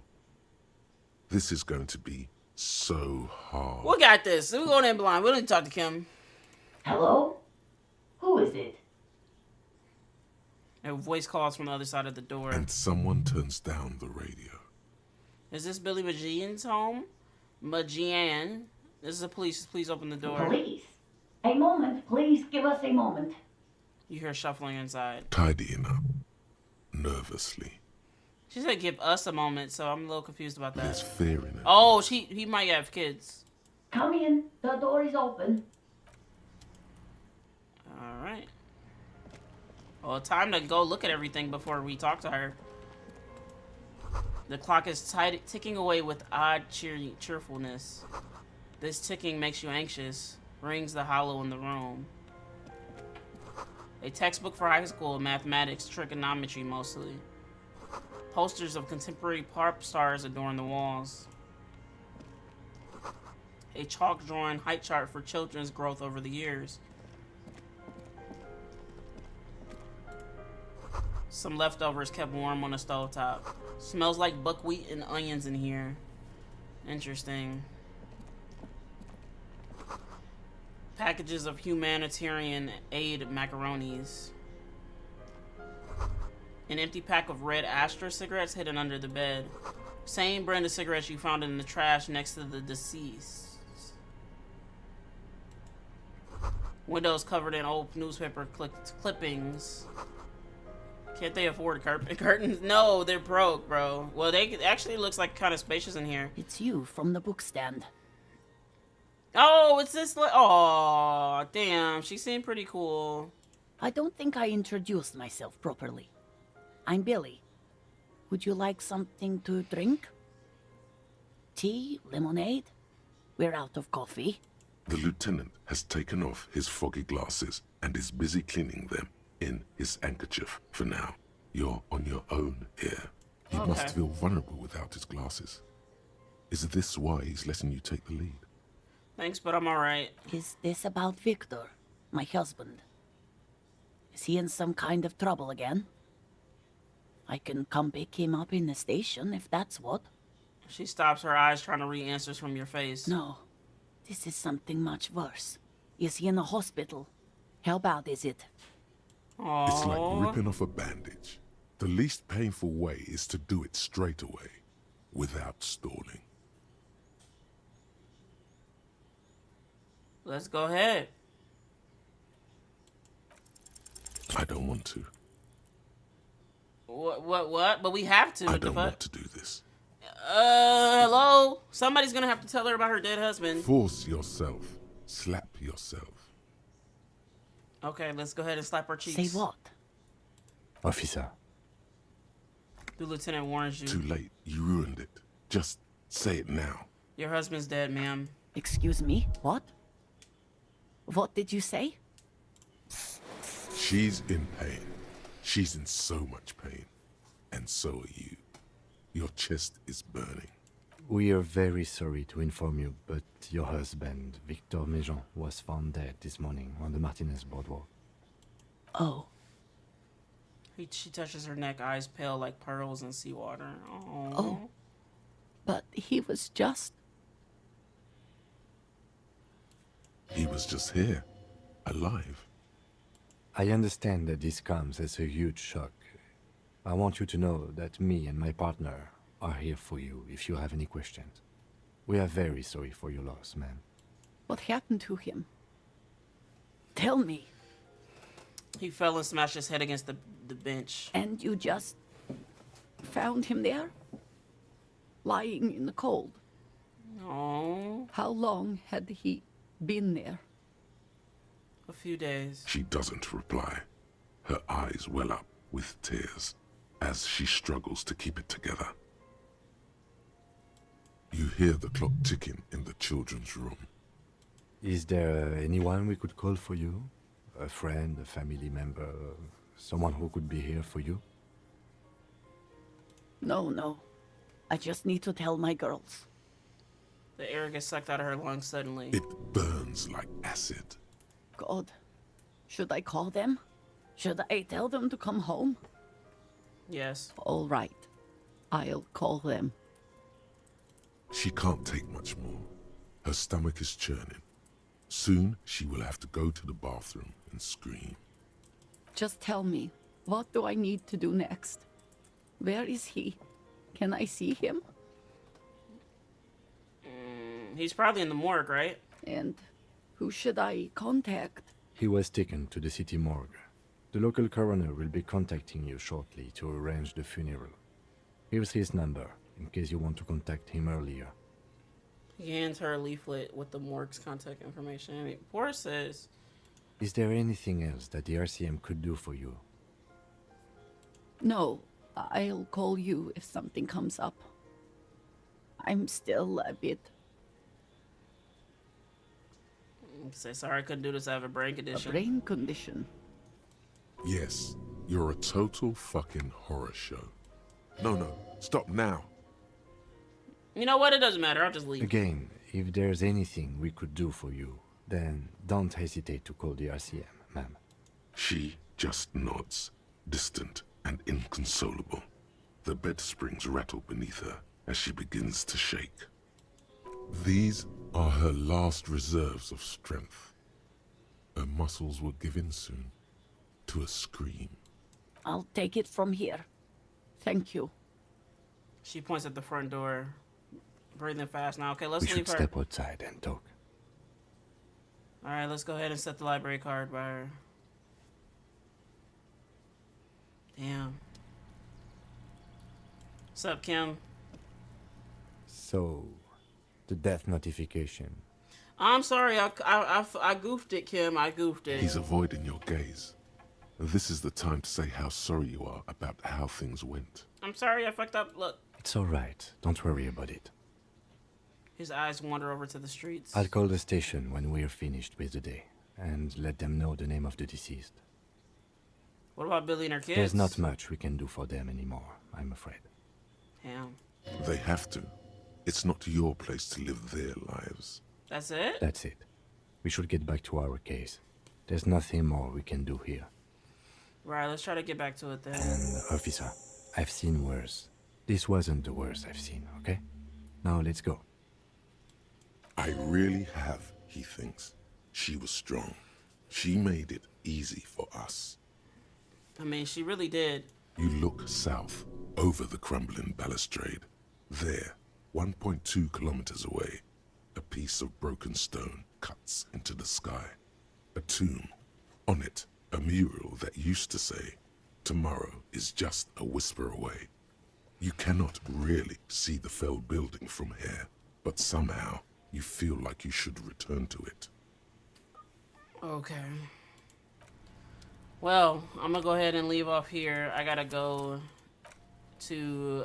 This is going to be so hard. We got this. We're going in blind. We don't need to talk to Kim. Hello? Who is it? A voice calls from the other side of the door. And someone turns down the radio. Is this Billy Majian's home? Majian. This is the police. Please open the door. Police? A moment, please give us a moment. You hear shuffling inside. Tidying up. Nervously. She said give us a moment, so I'm a little confused about that. There's fear in it. Oh, he might have kids. Come in. The door is open. Alright. Well, time to go look at everything before we talk to her. The clock is ticking away with odd cheerfulness. This ticking makes you anxious. Rings the hollow in the room. A textbook for high school mathematics, trigonometry mostly. Posters of contemporary pop stars adorn the walls. A chalk-drawn height chart for children's growth over the years. Some leftovers kept warm on the stovetop. Smells like buckwheat and onions in here. Interesting. Packages of humanitarian aid macaronis. An empty pack of red Astra cigarettes hidden under the bed. Same brand of cigarettes you found in the trash next to the deceased. Windows covered in old newspaper clippings. Can't they afford curtains? No, they're broke, bro. Well, they actually looks like kind of spacious in here. It's you from the book stand. Oh, it's this like, oh, damn. She seemed pretty cool. I don't think I introduced myself properly. I'm Billy. Would you like something to drink? Tea? Lemonade? We're out of coffee. The lieutenant has taken off his foggy glasses and is busy cleaning them in his handkerchief for now. You're on your own here. He must feel vulnerable without his glasses. Is this why he's letting you take the lead? Thanks, but I'm alright. Is this about Victor, my husband? Is he in some kind of trouble again? I can come pick him up in the station if that's what. She stops, her eyes trying to read answers from your face. No, this is something much worse. Is he in the hospital? How bad is it? Aww. It's like ripping off a bandage. The least painful way is to do it straight away, without stalling. Let's go ahead. I don't want to. What? But we have to. I don't want to do this. Hello? Somebody's gonna have to tell her about her dead husband. Force yourself. Slap yourself. Okay, let's go ahead and slap our cheeks. Say what? Officer. The lieutenant warns you. Too late. You ruined it. Just say it now. Your husband's dead, ma'am. Excuse me? What? What did you say? She's in pain. She's in so much pain. And so are you. Your chest is burning. We are very sorry to inform you, but your husband, Victor Méjean, was found dead this morning on the Martinez boardwalk. Oh. She touches her neck, eyes pale like pearls in seawater. Oh. But he was just... He was just here. Alive. I understand that this comes as a huge shock. I want you to know that me and my partner are here for you if you have any questions. We are very sorry for your loss, ma'am. What happened to him? Tell me. He fell and smashed his head against the bench. And you just found him there? Lying in the cold? Oh. How long had he been there? A few days. She doesn't reply. Her eyes well up with tears as she struggles to keep it together. You hear the clock ticking in the children's room. Is there anyone we could call for you? A friend, a family member, someone who could be here for you? No. I just need to tell my girls. The air gets sucked out of her lungs suddenly. It burns like acid. God. Should I call them? Should I tell them to come home? Yes. All right. I'll call them. She can't take much more. Her stomach is churning. Soon, she will have to go to the bathroom and scream. Just tell me, what do I need to do next? Where is he? Can I see him? He's probably in the morgue, right? And who should I contact? He was taken to the city morgue. The local coroner will be contacting you shortly to arrange the funeral. Here's his number, in case you want to contact him earlier. He hands her a leaflet with the morgue's contact information. I mean, poor sis. Is there anything else that the RCM could do for you? No, I'll call you if something comes up. I'm still a bit... Say sorry I couldn't do this. I have a brain condition. A brain condition? Yes, you're a total fucking horror show. No, stop now. You know what? It doesn't matter. I'll just leave. Again, if there's anything we could do for you, then don't hesitate to call the RCM, ma'am. She just nods, distant and inconsolable. The bed springs rattle beneath her as she begins to shake. These are her last reserves of strength. Her muscles will give in soon to a scream. I'll take it from here. Thank you. She points at the front door. Breathing fast now. Okay, let's We leave should her. step outside and talk. Alright, let's go ahead and set the library card by her. Damn. What's up, Kim? So, the death notification. I'm sorry, I goofed it, Kim. I goofed it. He's avoiding your gaze. This is the time to say how sorry you are about how things went. I'm sorry, I fucked up. Look. It's alright. Don't worry about it. His eyes wander over to the streets. I'll call the station when we're finished with the day and let them know the name of the deceased. What about Billy and her kids? There's not much we can do for them anymore, I'm afraid. Damn. They have to. It's not your place to live their lives. That's it? That's it. We should get back to our case. There's nothing more we can do here. Right, let's try to get back to it then. And, officer, I've seen worse. This wasn't the worst I've seen, okay? Now let's go. I really have, he thinks. She was strong. She made it easy for us. I mean, she really did. You look south, over the crumbling balustrade. There, 1.2 kilometers away, a piece of broken stone cuts into the sky. A tomb. On it, a mural that used to say, "Tomorrow is just a whisper away." You cannot really see the felled building from here, but somehow you feel like you should return to it. Okay. Well, I'm gonna go ahead and leave off here. I gotta go to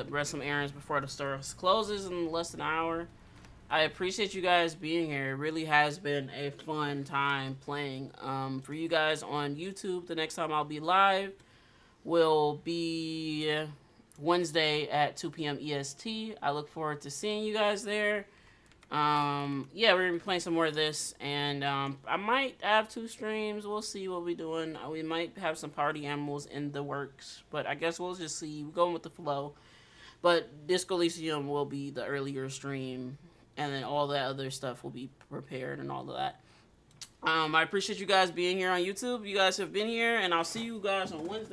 run some errands before the store closes in less than an hour. I appreciate you guys being here. It really has been a fun time playing. For you guys on YouTube, the next time I'll be live will be Wednesday at 2 p.m. EST. I look forward to seeing you guys there. Yeah, we're gonna be playing some more of this, and I might have 2 streams. We'll see what we're doing. We might have some party animals in the works, but I guess we'll just see. We're going with the flow. But Disco Elysium will be the earlier stream, and then all that other stuff will be prepared and all of that. I appreciate you guys being here on YouTube. You guys have been here, and I'll see you guys on Wednesday.